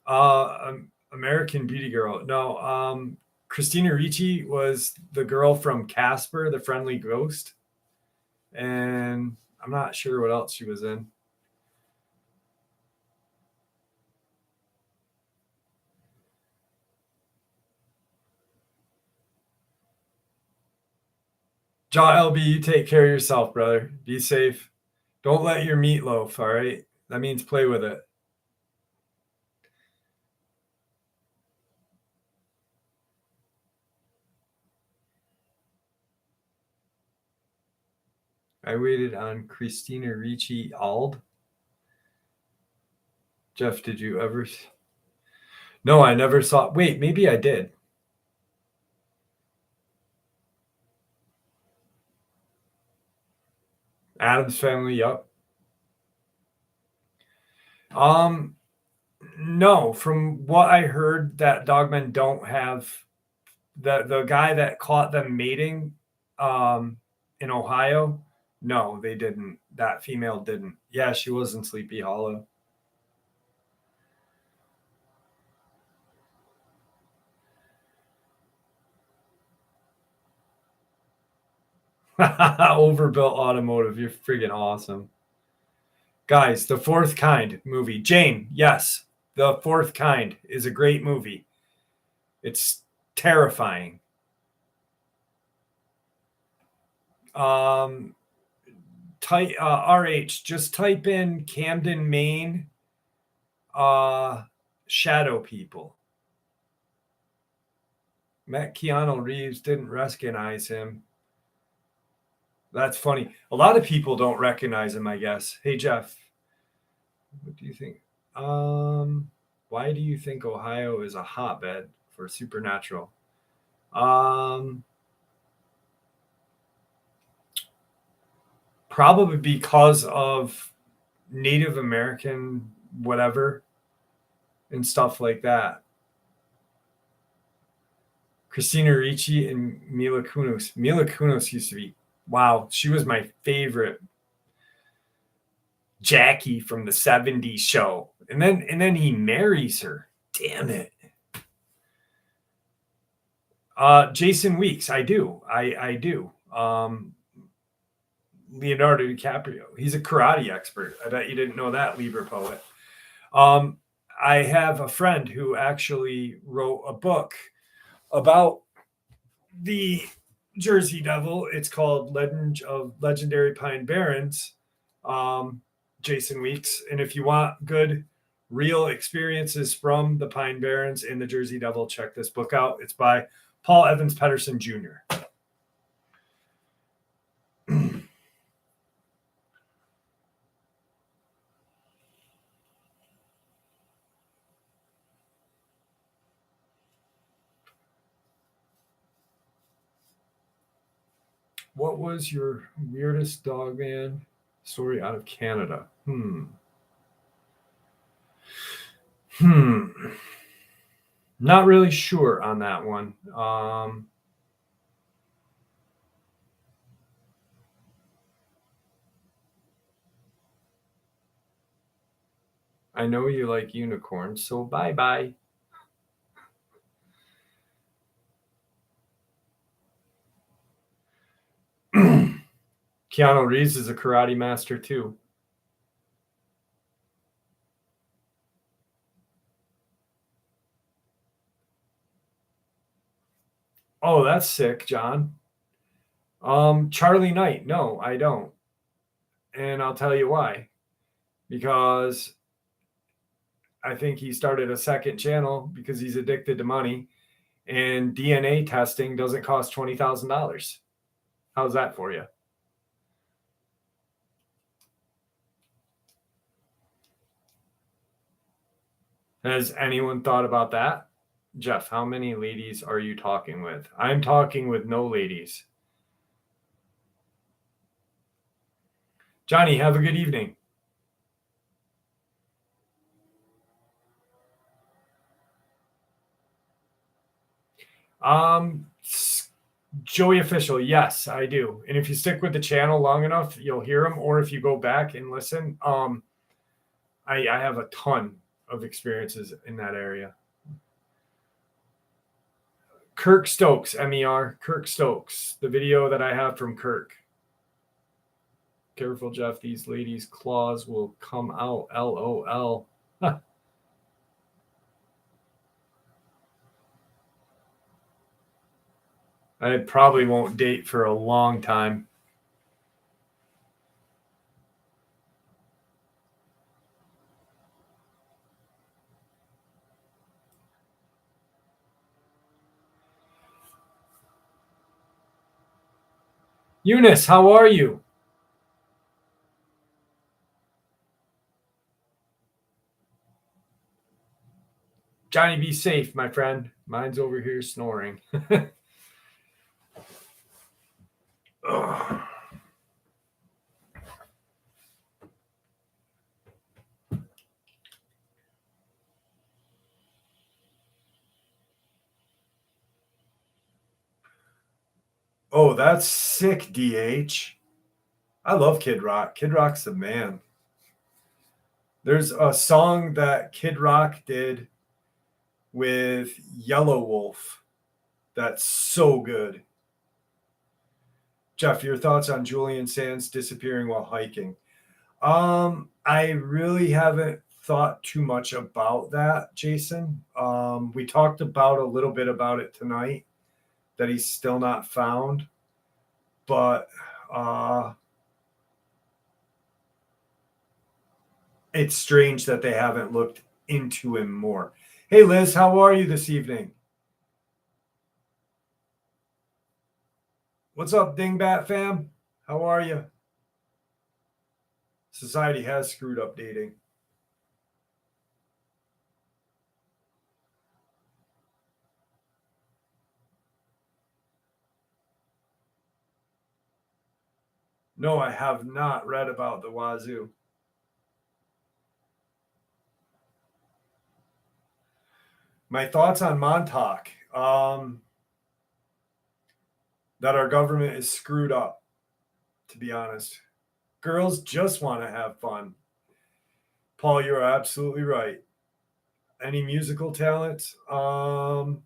American Beauty Girl. No, Christina Ricci was the girl from Casper, the Friendly Ghost. And I'm not sure what else she was in. Jaw LB, you take care of yourself, brother. Be safe. Don't let your meatloaf, all right? That means play with it. I waited on Christina Ricci Ald. Jeff, did you ever? No, I never saw. Wait, maybe I did. Adam's Family, yup. Um, no, from what I heard, that Dogmen don't have the guy that caught them mating in Ohio. No, they didn't. That female didn't. Yeah, she was in Sleepy Hollow. Overbuilt automotive. You're friggin' awesome. Guys, The Fourth Kind movie. Jane, yes. The Fourth Kind is a great movie. It's terrifying. Um, type RH. Just type in Camden, Maine. Shadow people. Met Keanu Reeves, didn't recognize him. That's funny. A lot of people don't recognize him, I guess. Hey Jeff, what do you think? Why do you think Ohio is a hotbed for supernatural? Um, Probably because of Native American whatever and stuff like that. Christina Ricci and Mila Kunis. Mila Kunis used to be, wow, she was my favorite Jackie from the 70s show. And then he marries her. Damn it. Jason Weeks, I do. I do. Leonardo DiCaprio. He's a karate expert. I bet you didn't know that, Libra poet. Um, I have a friend who actually wrote a book about the Jersey Devil. It's called Legend of Legendary Pine Barrens, um, Jason Weeks. And if you want good, real experiences from the Pine Barrens and the Jersey Devil, check this book out. It's by Paul Evans Pedersen Jr. What was your weirdest Dogman story out of Canada? Not really sure on that one. I know you like unicorns, so bye bye. Keanu Reeves is a karate master too. Oh, that's sick, John. Charlie Knight. No, I don't. And I'll tell you why. Because I think he started a second channel because he's addicted to money, and DNA testing doesn't cost $20,000. How's that for you? Has anyone thought about that? Jeff, how many ladies are you talking with? I'm talking with no ladies. Johnny, have a good evening. Joey Official, yes, I do. And if you stick with the channel long enough, you'll hear them. Or if you go back and listen, I have a ton of experiences in that area. Kirk Stokes, MER, Kirk Stokes, the video that I have from Kirk. Careful, Jeff, these ladies' claws will come out. LOL. I probably won't date for a long time. Eunice, how are you? Johnny, be safe, my friend. Mine's over here snoring. Oh, that's sick, DH. I love Kid Rock. Kid Rock's the man. There's a song that Kid Rock did with Yellow Wolf that's so good. Jeff, your thoughts on Julian Sands disappearing while hiking? I really haven't thought too much about that, Jason. We talked about a little bit about it tonight, that he's still not found, but it's strange that they haven't looked into him more. Hey, Liz, how are you this evening? What's up, Dingbat fam? How are you? Society has screwed up dating. No, I have not read about the Wazoo. My thoughts on Montauk. That our government is screwed up, to be honest. Girls just want to have fun. Paul, you're absolutely right. Any musical talents? I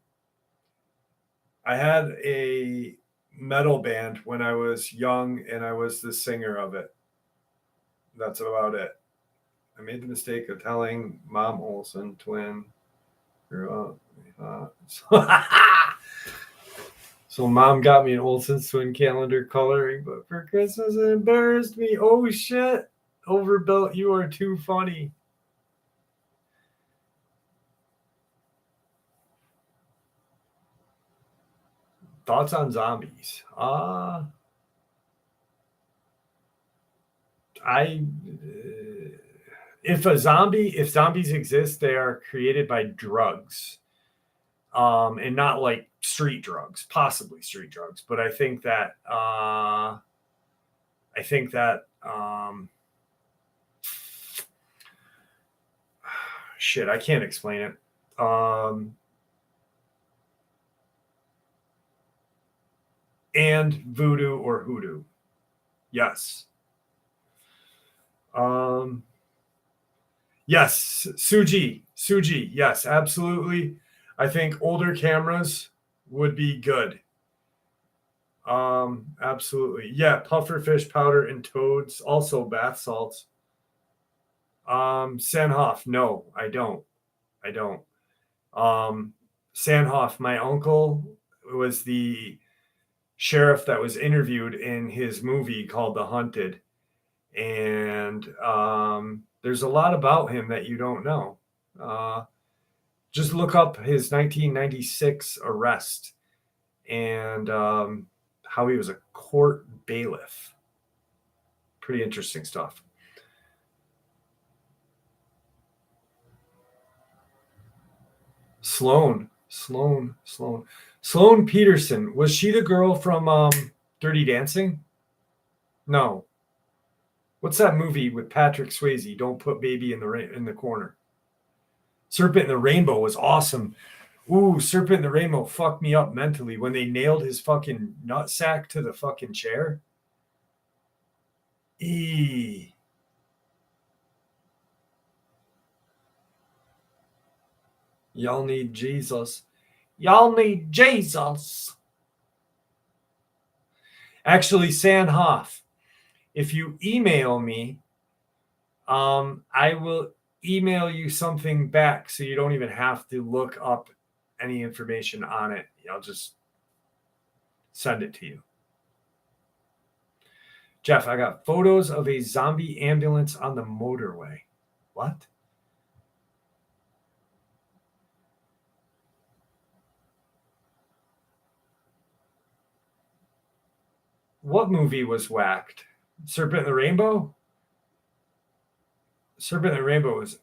had a metal band when I was young, and I was the singer of it. That's about it. I made the mistake of telling Mom Olsen twin grew up. So Mom got me an Olsen twin calendar coloring book for Christmas and embarrassed me. Oh shit. Overbuilt, you are too funny. Thoughts on zombies? If zombies exist, they are created by drugs, and not like street drugs, possibly street drugs. But I think that shit, I can't explain it. And voodoo or hoodoo, yes. Yes, Suji, yes, absolutely. I think older cameras would be good. Absolutely. Yeah, puffer fish powder and toads, also bath salts. Sanhoff, no, I don't. Sanhoff, my uncle was the sheriff that was interviewed in his movie called The Hunted. And there's a lot about him that you don't know. Just look up his 1996 arrest and how he was a court bailiff. Pretty interesting stuff. Sloane Peterson. Was she the girl from Dirty Dancing? No. What's that movie with Patrick Swayze? Don't put baby in the corner. Serpent in the Rainbow was awesome. Ooh, Serpent in the Rainbow fucked me up mentally when they nailed his fucking nutsack to the fucking chair. Eee. Y'all need Jesus. Y'all need Jesus. Actually, Sanhoff, if you email me, I will email you something back so you don't even have to look up any information on it. I'll just send it to you. Jeff, I got photos of a zombie ambulance on the motorway. What? What movie was whacked? Serpent in the Rainbow? Serpent in the Rainbow was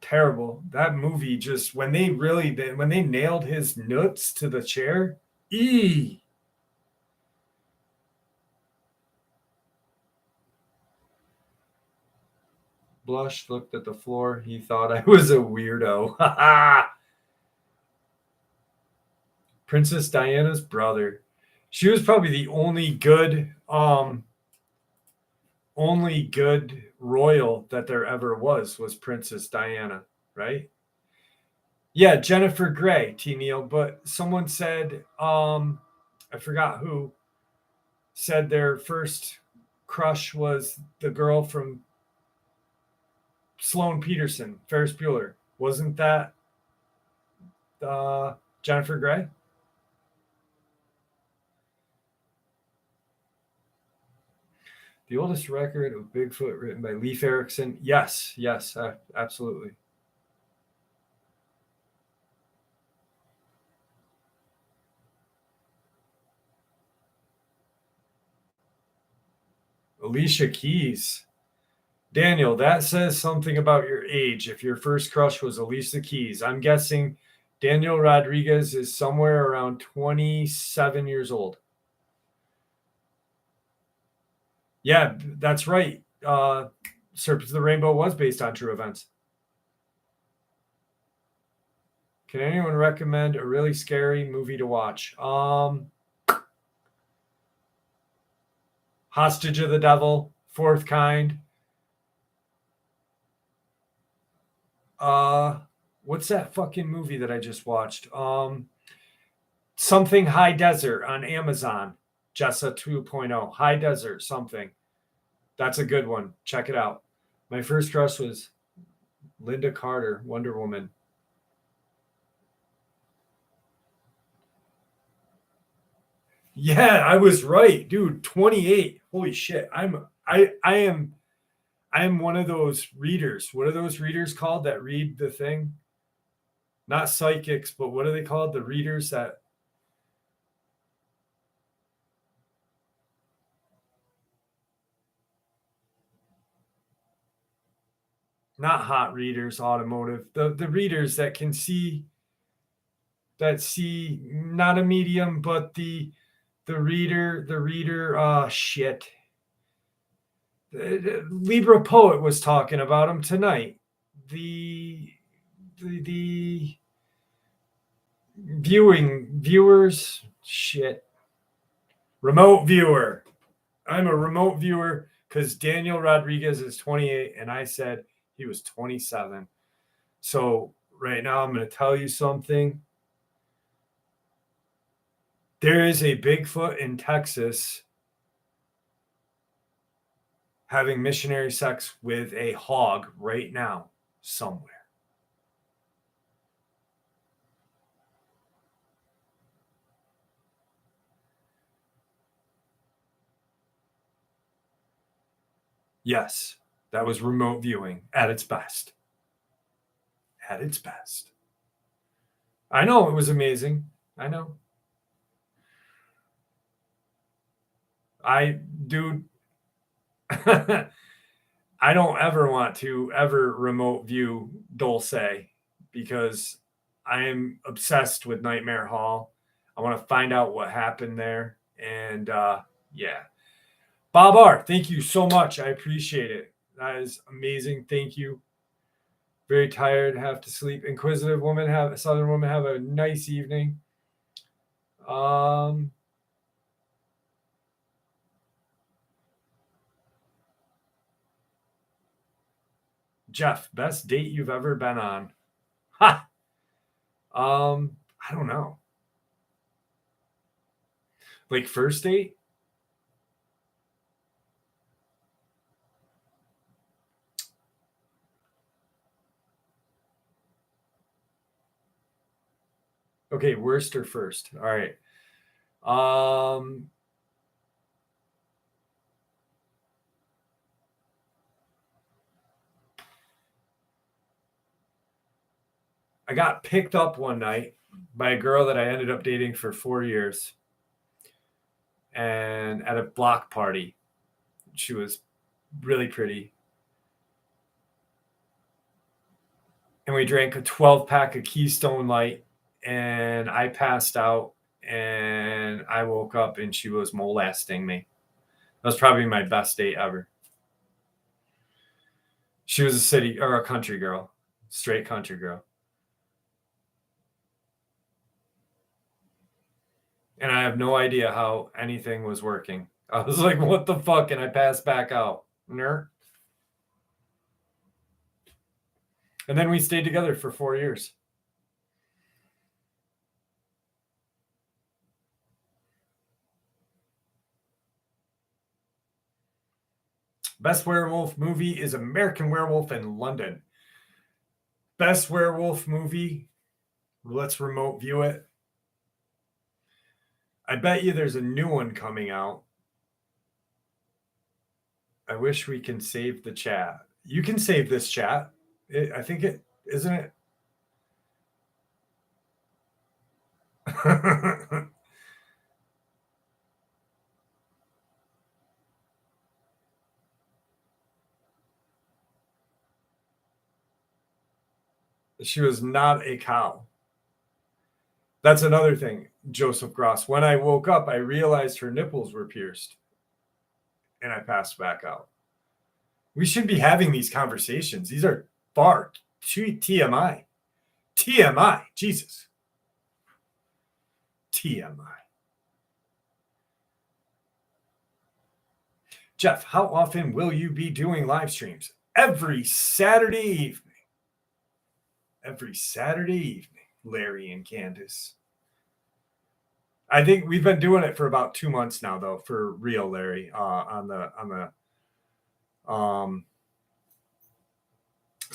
terrible. That movie just when they nailed his nuts to the chair, eee. Blush looked at the floor. He thought I was a weirdo. Princess Diana's brother. She was probably the only good royal that there ever was Princess Diana, right? Yeah, Jennifer Grey, T. Neal. But someone said, I forgot who, said their first crush was the girl from Sloane Peterson, Ferris Bueller. Wasn't that Jennifer Grey? The oldest record of Bigfoot written by Leif Erikson. Yes, absolutely. Alicia Keys. Daniel, that says something about your age. If your first crush was Alicia Keys, I'm guessing Daniel Rodriguez is somewhere around 27 years old. Yeah, that's right. Serpents of the Rainbow was based on true events. Can anyone recommend a really scary movie to watch? Hostage of the Devil, Fourth Kind. What's that fucking movie that I just watched? Something High Desert on Amazon. Jessa 2.0. High Desert something. That's a good one. Check it out. My first crush was Linda Carter, Wonder Woman. Yeah, I was right, dude. 28. Holy shit. I am one of those readers. What are those readers called that read the thing? Not psychics, but what are they called? The readers that not hot readers, automotive. The readers that can see that see not a medium, but the reader shit. Libra Poet was talking about him tonight. The the viewers shit. Remote viewer. I'm a remote viewer because Daniel Rodriguez is 28 and I said he was 27. So right now I'm going to tell you something. There is a Bigfoot in Texas having missionary sex with a hog right now somewhere. Yes, that was remote viewing at its best. At its best. I know it was amazing. I know. Dude, I don't ever want to ever remote view Dulce because I am obsessed with Nightmare Hall. I want to find out what happened there. And yeah. Bob R, thank you so much. I appreciate it. That is amazing. Thank you. Very tired, have to sleep. Inquisitive woman, have a Southern woman, have a nice evening. Um, Jeff, best date you've ever been on? Ha. I don't know. Like first date? Okay, worst or first? All right. Um, I got picked up one night by a girl that I ended up dating for 4 years, and at a block party. She was really pretty, and we drank a 12 pack of Keystone Light, and I passed out, and I woke up, and she was molesting me. That was probably my best date ever. She was a city or a country girl, straight country girl. And I have no idea how anything was working. I was like, what the fuck? And I passed back out. Ner. And then we stayed together for 4 years. Best werewolf movie is American Werewolf in London. Best werewolf movie. Let's remote view it. I bet you there's a new one coming out. I wish we can save the chat. You can save this chat. I think it isn't it. She was not a cow. That's another thing, Joseph Gross. When I woke up, I realized her nipples were pierced and I passed back out. We should be having these conversations. These are far too TMI. TMI. Jesus. TMI. Jeff, how often will you be doing live streams? Every Saturday evening. Every Saturday evening, Larry and Candace. I think we've been doing it for about 2 months now, though, for real, Larry. On the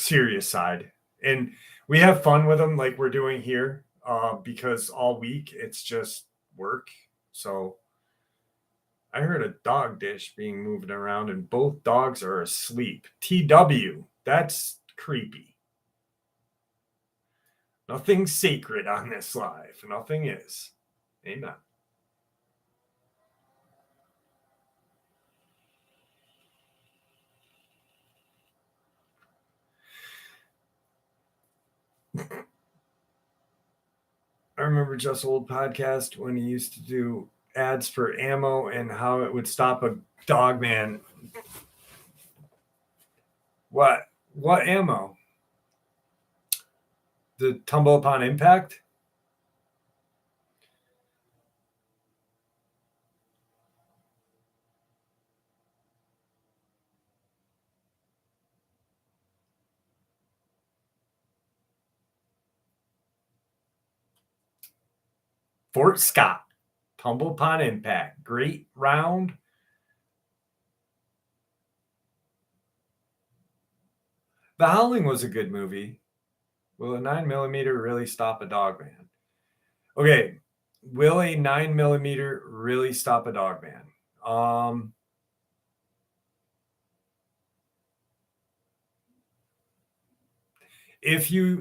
serious side. And we have fun with them like we're doing here because all week it's just work. So I heard a dog dish being moved around and both dogs are asleep. TW, that's creepy. Nothing's sacred on this live. Nothing is. Amen. I remember Just Old podcast when he used to do ads for ammo and how it would stop a Dogman. What ammo? The tumble upon impact? Fort Scott, tumble upon impact. Great round. The Howling was a good movie. Will a 9mm really stop a Dogman? Okay, will a 9mm really stop a Dogman?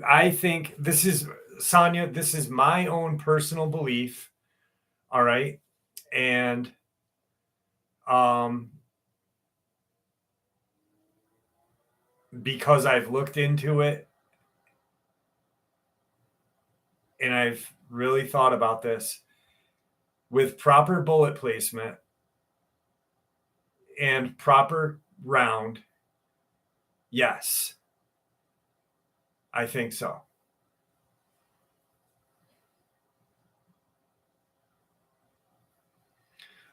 I think this is, Sonia, this is my own personal belief. All right. And because I've looked into it and I've really thought about this, with proper bullet placement and proper round, yes, I think so.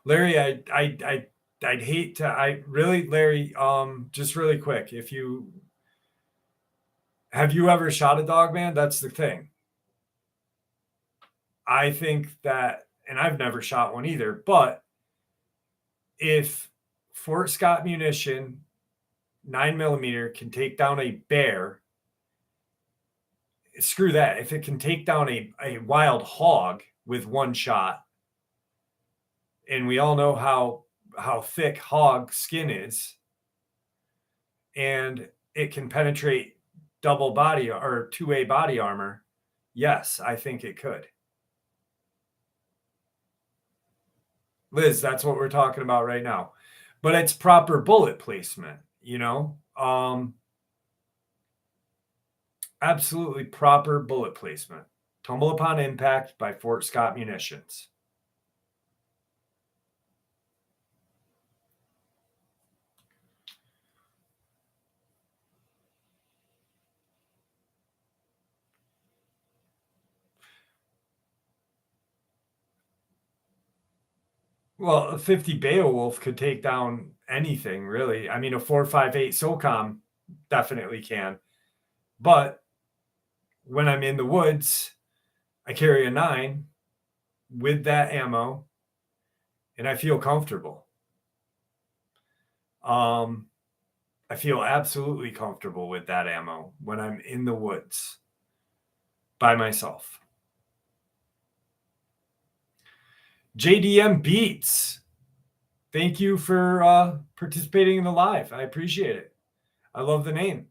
Larry, I'd hate to. I really, Larry. Just really quick, if you have you ever shot a dog, man? That's the thing. I think that, and I've never shot one either. But if Fort Scott munition 9mm can take down a bear, screw that. If it can take down a wild hog with one shot, and we all know how thick hog skin is, and it can penetrate double body or 2A body armor, yes, I think it could. Liz, that's what we're talking about right now. But it's proper bullet placement, absolutely proper bullet placement. Tumble upon impact by Fort Scott munitions. Well, a 50 Beowulf could take down anything, really. I mean, a 4.58 SOCOM definitely can. But when I'm in the woods, I carry a 9 with that ammo, and I feel comfortable. I feel absolutely comfortable with that ammo when I'm in the woods by myself. JDM Beats, thank you for participating in the live. I appreciate it. I love the name.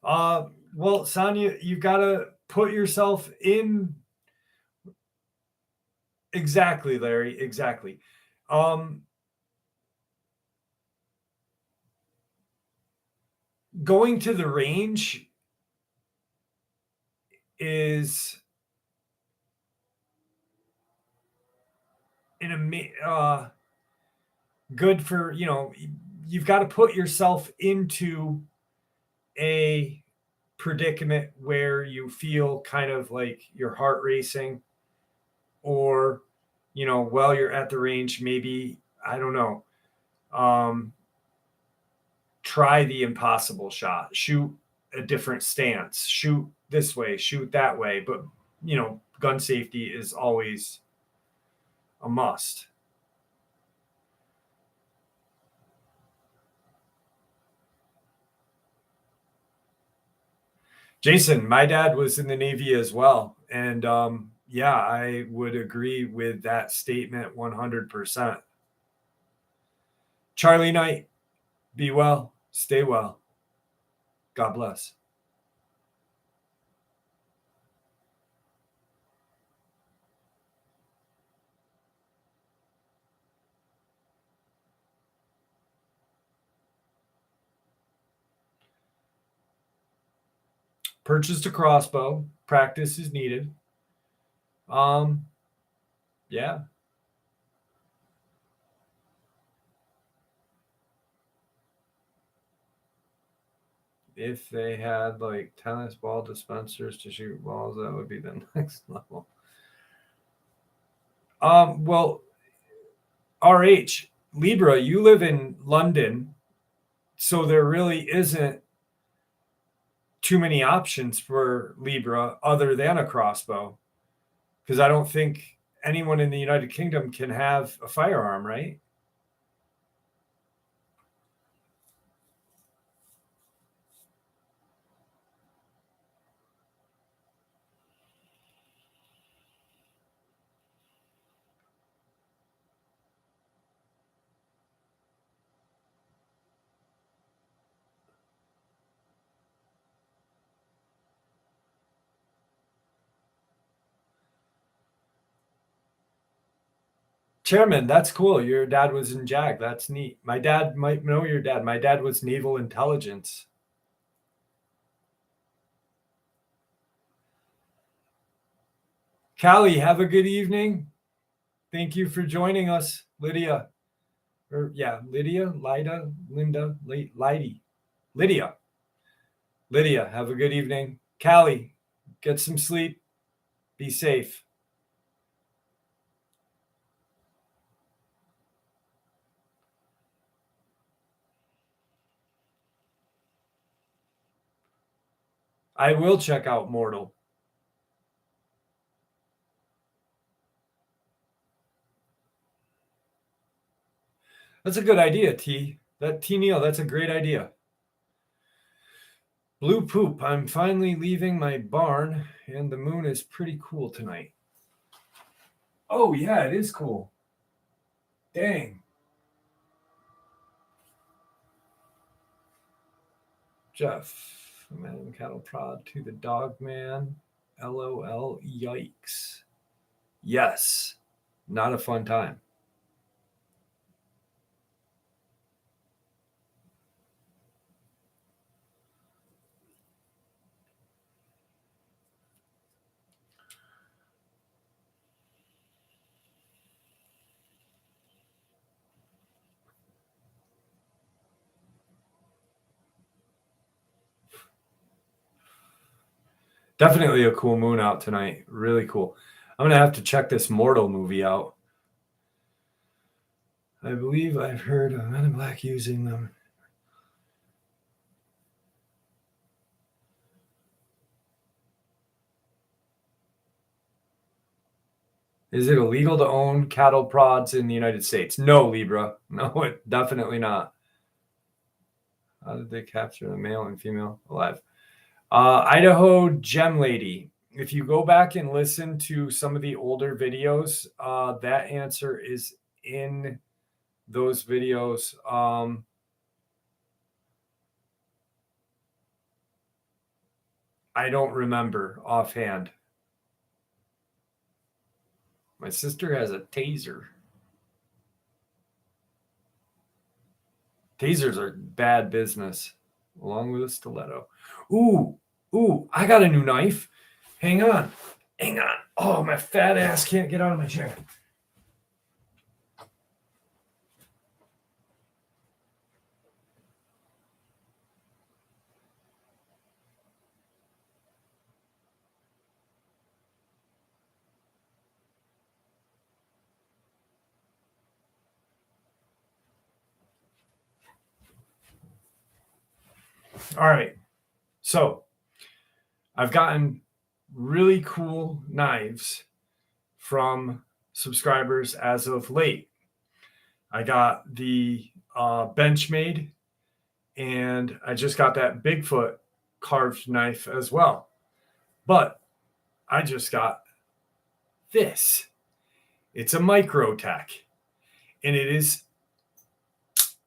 Well, Sonia, you got to put yourself in. Exactly, Larry. Exactly. Going to the range is good for, you've got to put yourself into a predicament where you feel kind of like your heart racing, or while you're at the range, maybe, I don't know, try the impossible shot, shoot a different stance. Shoot this way, shoot that way. But, gun safety is always a must. Jason, my dad was in the Navy as well. And yeah, I would agree with that statement 100%. Charlie Knight, be well, stay well. God bless. Purchased a crossbow. Practice is needed. Yeah. If they had like tennis ball dispensers to shoot balls, that would be the next level. Well, RH, Libra, you live in London, so there really isn't too many options for Libra other than a crossbow. Because I don't think anyone in the United Kingdom can have a firearm, right? Chairman, that's cool. Your dad was in JAG. That's neat. My dad might know your dad. My dad was naval intelligence. Callie, have a good evening. Thank you for joining us, Lydia. Lydia, Lida, Linda, Lydia. Lydia, have a good evening. Callie, get some sleep. Be safe. I will check out Mortal. That's a good idea, T. Neil, that's a great idea. Blue poop. I'm finally leaving my barn, and the moon is pretty cool tonight. Oh, yeah, it is cool. Dang. Jeff, man, cattle prod to the Dogman. LOL, yikes. Yes, not a fun time. Definitely a cool moon out tonight. Really cool. I'm going to have to check this Mortal movie out. I believe I've heard of Men in Black using them. Is it illegal to own cattle prods in the United States? No, Libra. No, definitely not. How did they capture the male and female alive? Idaho Gem Lady. If you go back and listen to some of the older videos, that answer is in those videos. I don't remember offhand. My sister has a taser. Tasers are bad business, along with a stiletto. Ooh, I got a new knife. Hang on. Oh, my fat ass can't get out of my chair. All right. So I've gotten really cool knives from subscribers as of late. I got the Benchmade, and I just got that Bigfoot carved knife as well. But I just got this. It's a Microtech, and it is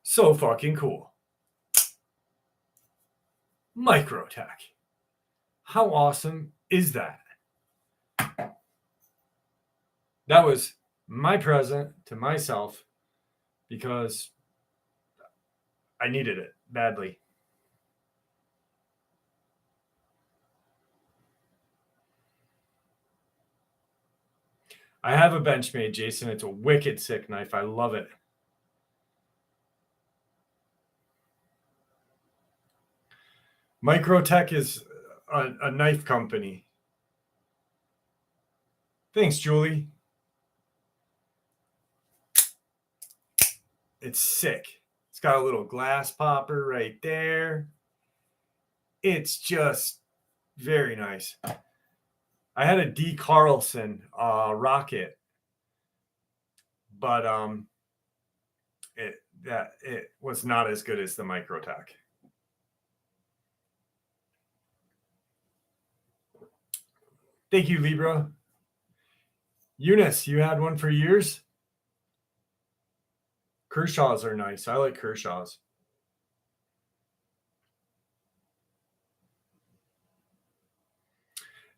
so fucking cool. Microtech. How awesome is that? That was my present to myself because I needed it badly. I have a Benchmade, Jason. It's a wicked sick knife. I love it. Microtech is a knife company. Thanks, Julie. It's sick. It's got a little glass popper right there. It's just very nice. I had a D. Carlson rocket, but it was not as good as the Microtech. Thank you, Libra. Eunice, you had one for years? Kershaw's are nice. I like Kershaw's.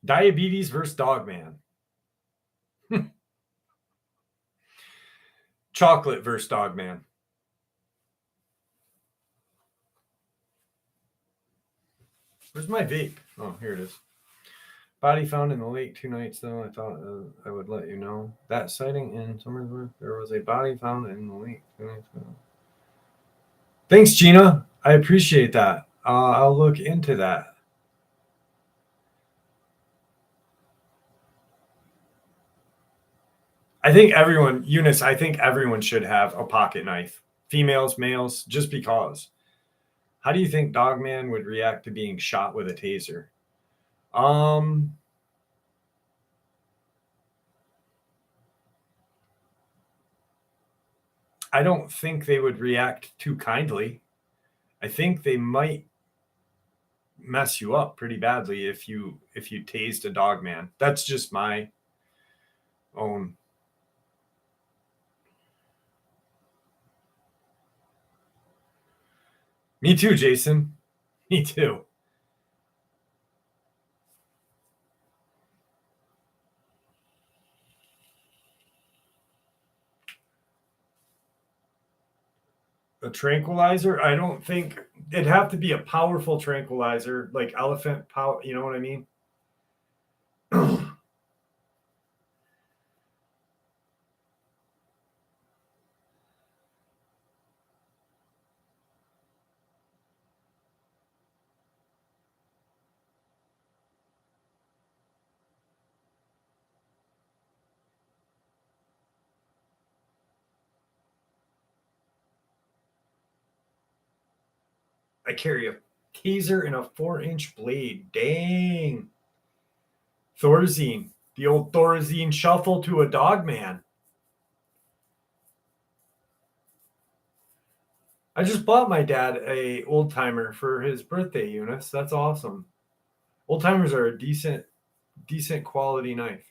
Diabetes versus Dogman. Chocolate versus Dogman. Where's my vape? Oh, here it is. Body found in the lake 2 nights, though. I thought I would let you know. That sighting in Somersworth, there was a body found in the lake 2 nights ago. Thanks, Gina. I appreciate that. I'll look into that. I think everyone, Eunice, I think everyone should have a pocket knife. Females, males, just because. How do you think Dogman would react to being shot with a taser? I don't think they would react too kindly. I think they might mess you up pretty badly if you tased a Dogman. That's just my own. Me too, Jason. Me too. A tranquilizer? I don't think it'd have to be a powerful tranquilizer, like elephant power. You know what I mean? I carry a taser and a 4-inch blade. Dang. Thorazine. The old Thorazine shuffle to a Dogman. I just bought my dad a old timer for his birthday, Eunice. That's awesome. Old timers are a decent quality knife.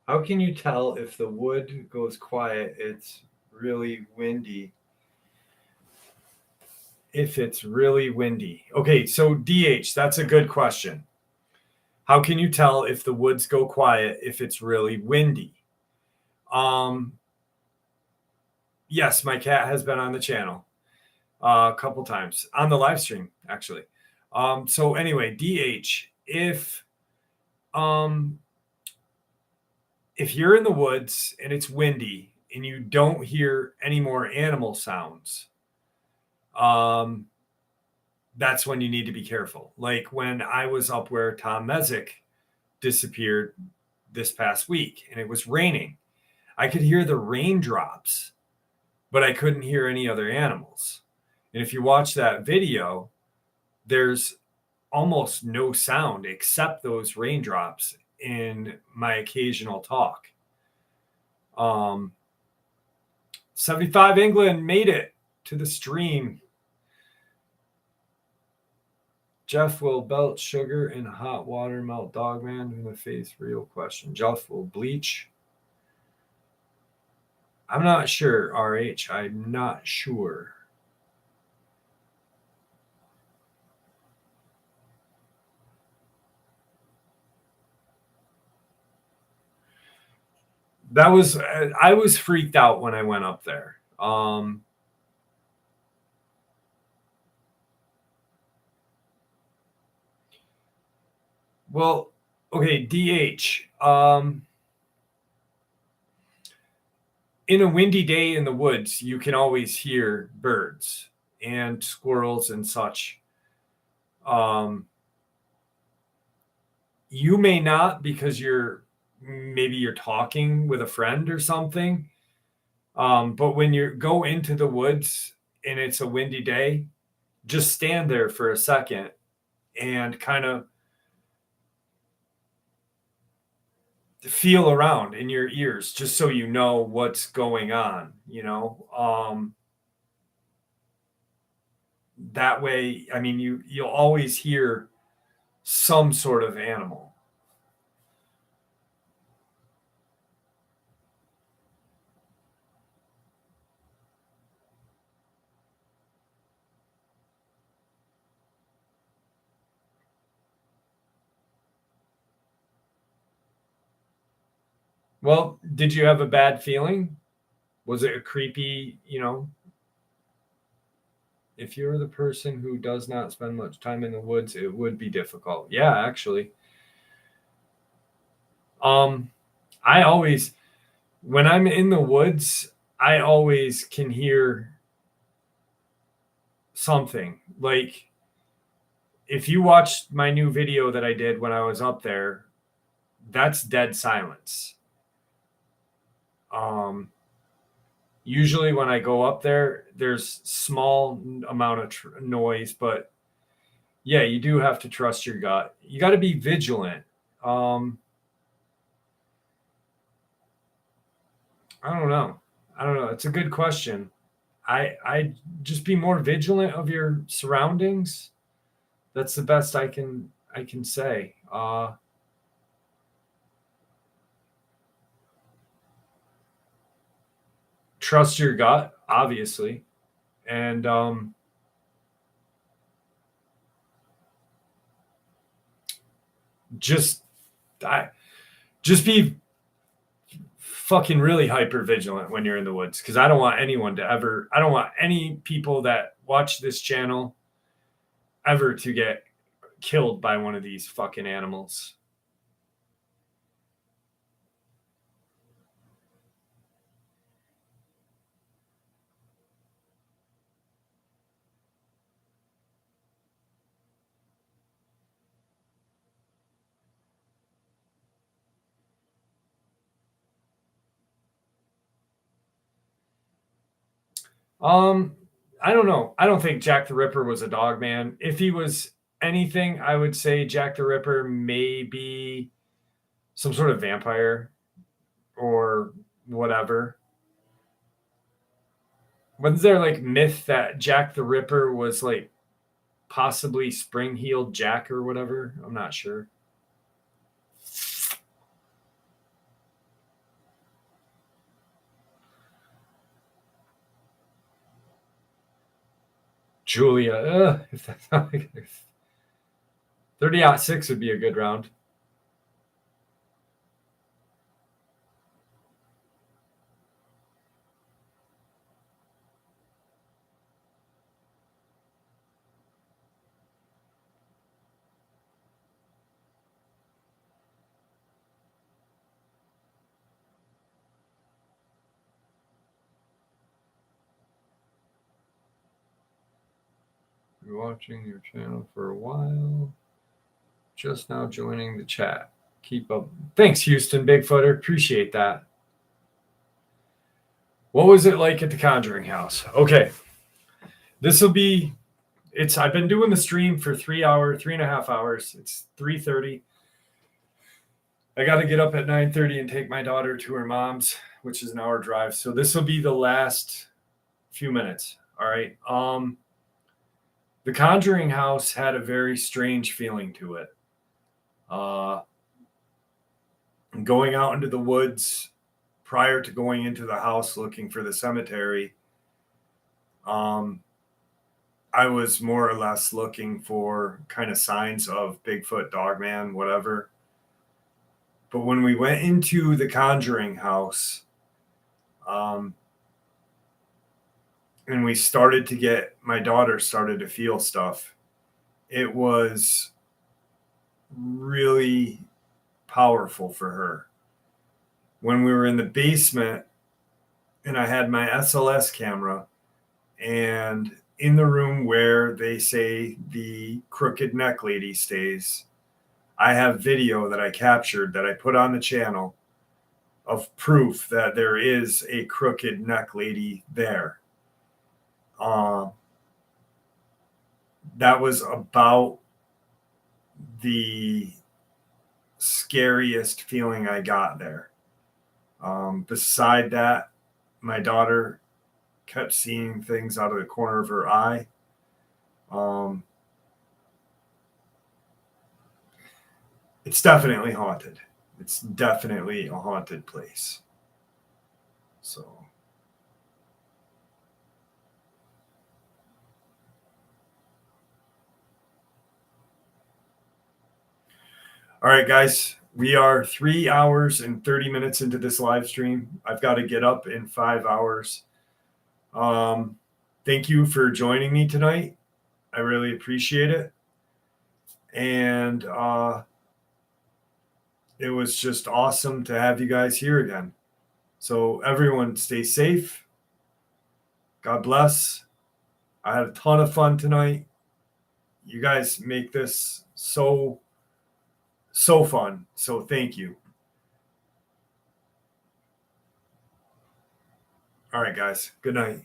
How can you tell if the wood goes quiet? It's really windy. If it's really windy. Okay, so DH, that's a good question. How can you tell if the woods go quiet if it's really windy? Yes, my cat has been on the channel a couple times on the live stream, actually. So anyway, DH, if you're in the woods and it's windy and you don't hear any more animal sounds, that's when you need to be careful. Like when I was up where Tom Mezek disappeared this past week and it was raining, I could hear the raindrops, but I couldn't hear any other animals. And if you watch that video, there's almost no sound except those raindrops in my occasional talk. 75 England made it to the stream. Jeff will belt sugar in hot water, melt Dogman in the face. Real question. Jeff will bleach. I'm not sure, RH. I'm not sure. That was, I was freaked out when I went up there. Well, okay, DH. In a windy day in the woods, you can always hear birds and squirrels and such. You may not because maybe you're talking with a friend or something. But when you go into the woods and it's a windy day, just stand there for a second and kind of feel around in your ears just so you know what's going on, that way, I mean, you'll always hear some sort of animal. Well, did you have a bad feeling? Was it a creepy, if you're the person who does not spend much time in the woods, it would be difficult. Yeah, actually. I always, when I'm in the woods, I always can hear something. Like if you watched my new video that I did when I was up there, that's dead silence. Usually when I go up there, there's small amount of noise, but yeah, you do have to trust your gut. You got to be vigilant. I don't know. I don't know. It's a good question. I just be more vigilant of your surroundings. That's the best I can say. Trust your gut, obviously, and just I just be fucking really hyper vigilant when you're in the woods because I don't want anyone to ever. I don't want any people that watch this channel ever to get killed by one of these fucking animals. Um, I don't know. I don't think Jack the Ripper was a dog man. If he was anything, I would say Jack the Ripper may be some sort of vampire or whatever. Wasn't there like myth that Jack the Ripper was like possibly spring heeled Jack or whatever? I'm not sure. Julia, if that's not like 30-6 would be a good round. watching your channel for a while. Just now joining the chat. Keep up. Thanks, Houston Bigfooter. Appreciate that. What was it like at the Conjuring House? Okay. This will be, I've been doing the stream for 3.5 hours. It's 3:30. I got to get up at 9:30 and take my daughter to her mom's, which is an hour drive. So this will be the last few minutes. All right. The Conjuring House had a very strange feeling to it. Going out into the woods prior to going into the house looking for the cemetery, I was more or less looking for kind of signs of Bigfoot, Dogman, whatever. But when we went into the Conjuring House, and my daughter started to feel stuff, it was really powerful for her. When we were in the basement and I had my SLS camera, and in the room where they say the crooked neck lady stays, I have video that I captured that I put on the channel of proof that there is a crooked neck lady there. That was about the scariest feeling I got there. Beside that, my daughter kept seeing things out of the corner of her eye. It's definitely haunted. It's definitely a haunted place. So. All right, guys, we are 3 hours and 30 minutes into this live stream. I've got to get up in 5 hours. Thank you for joining me tonight. I really appreciate it. And it was just awesome to have you guys here again. So everyone stay safe. God bless. I had a ton of fun tonight. You guys make this so fun. So thank you. All right, guys. Good night.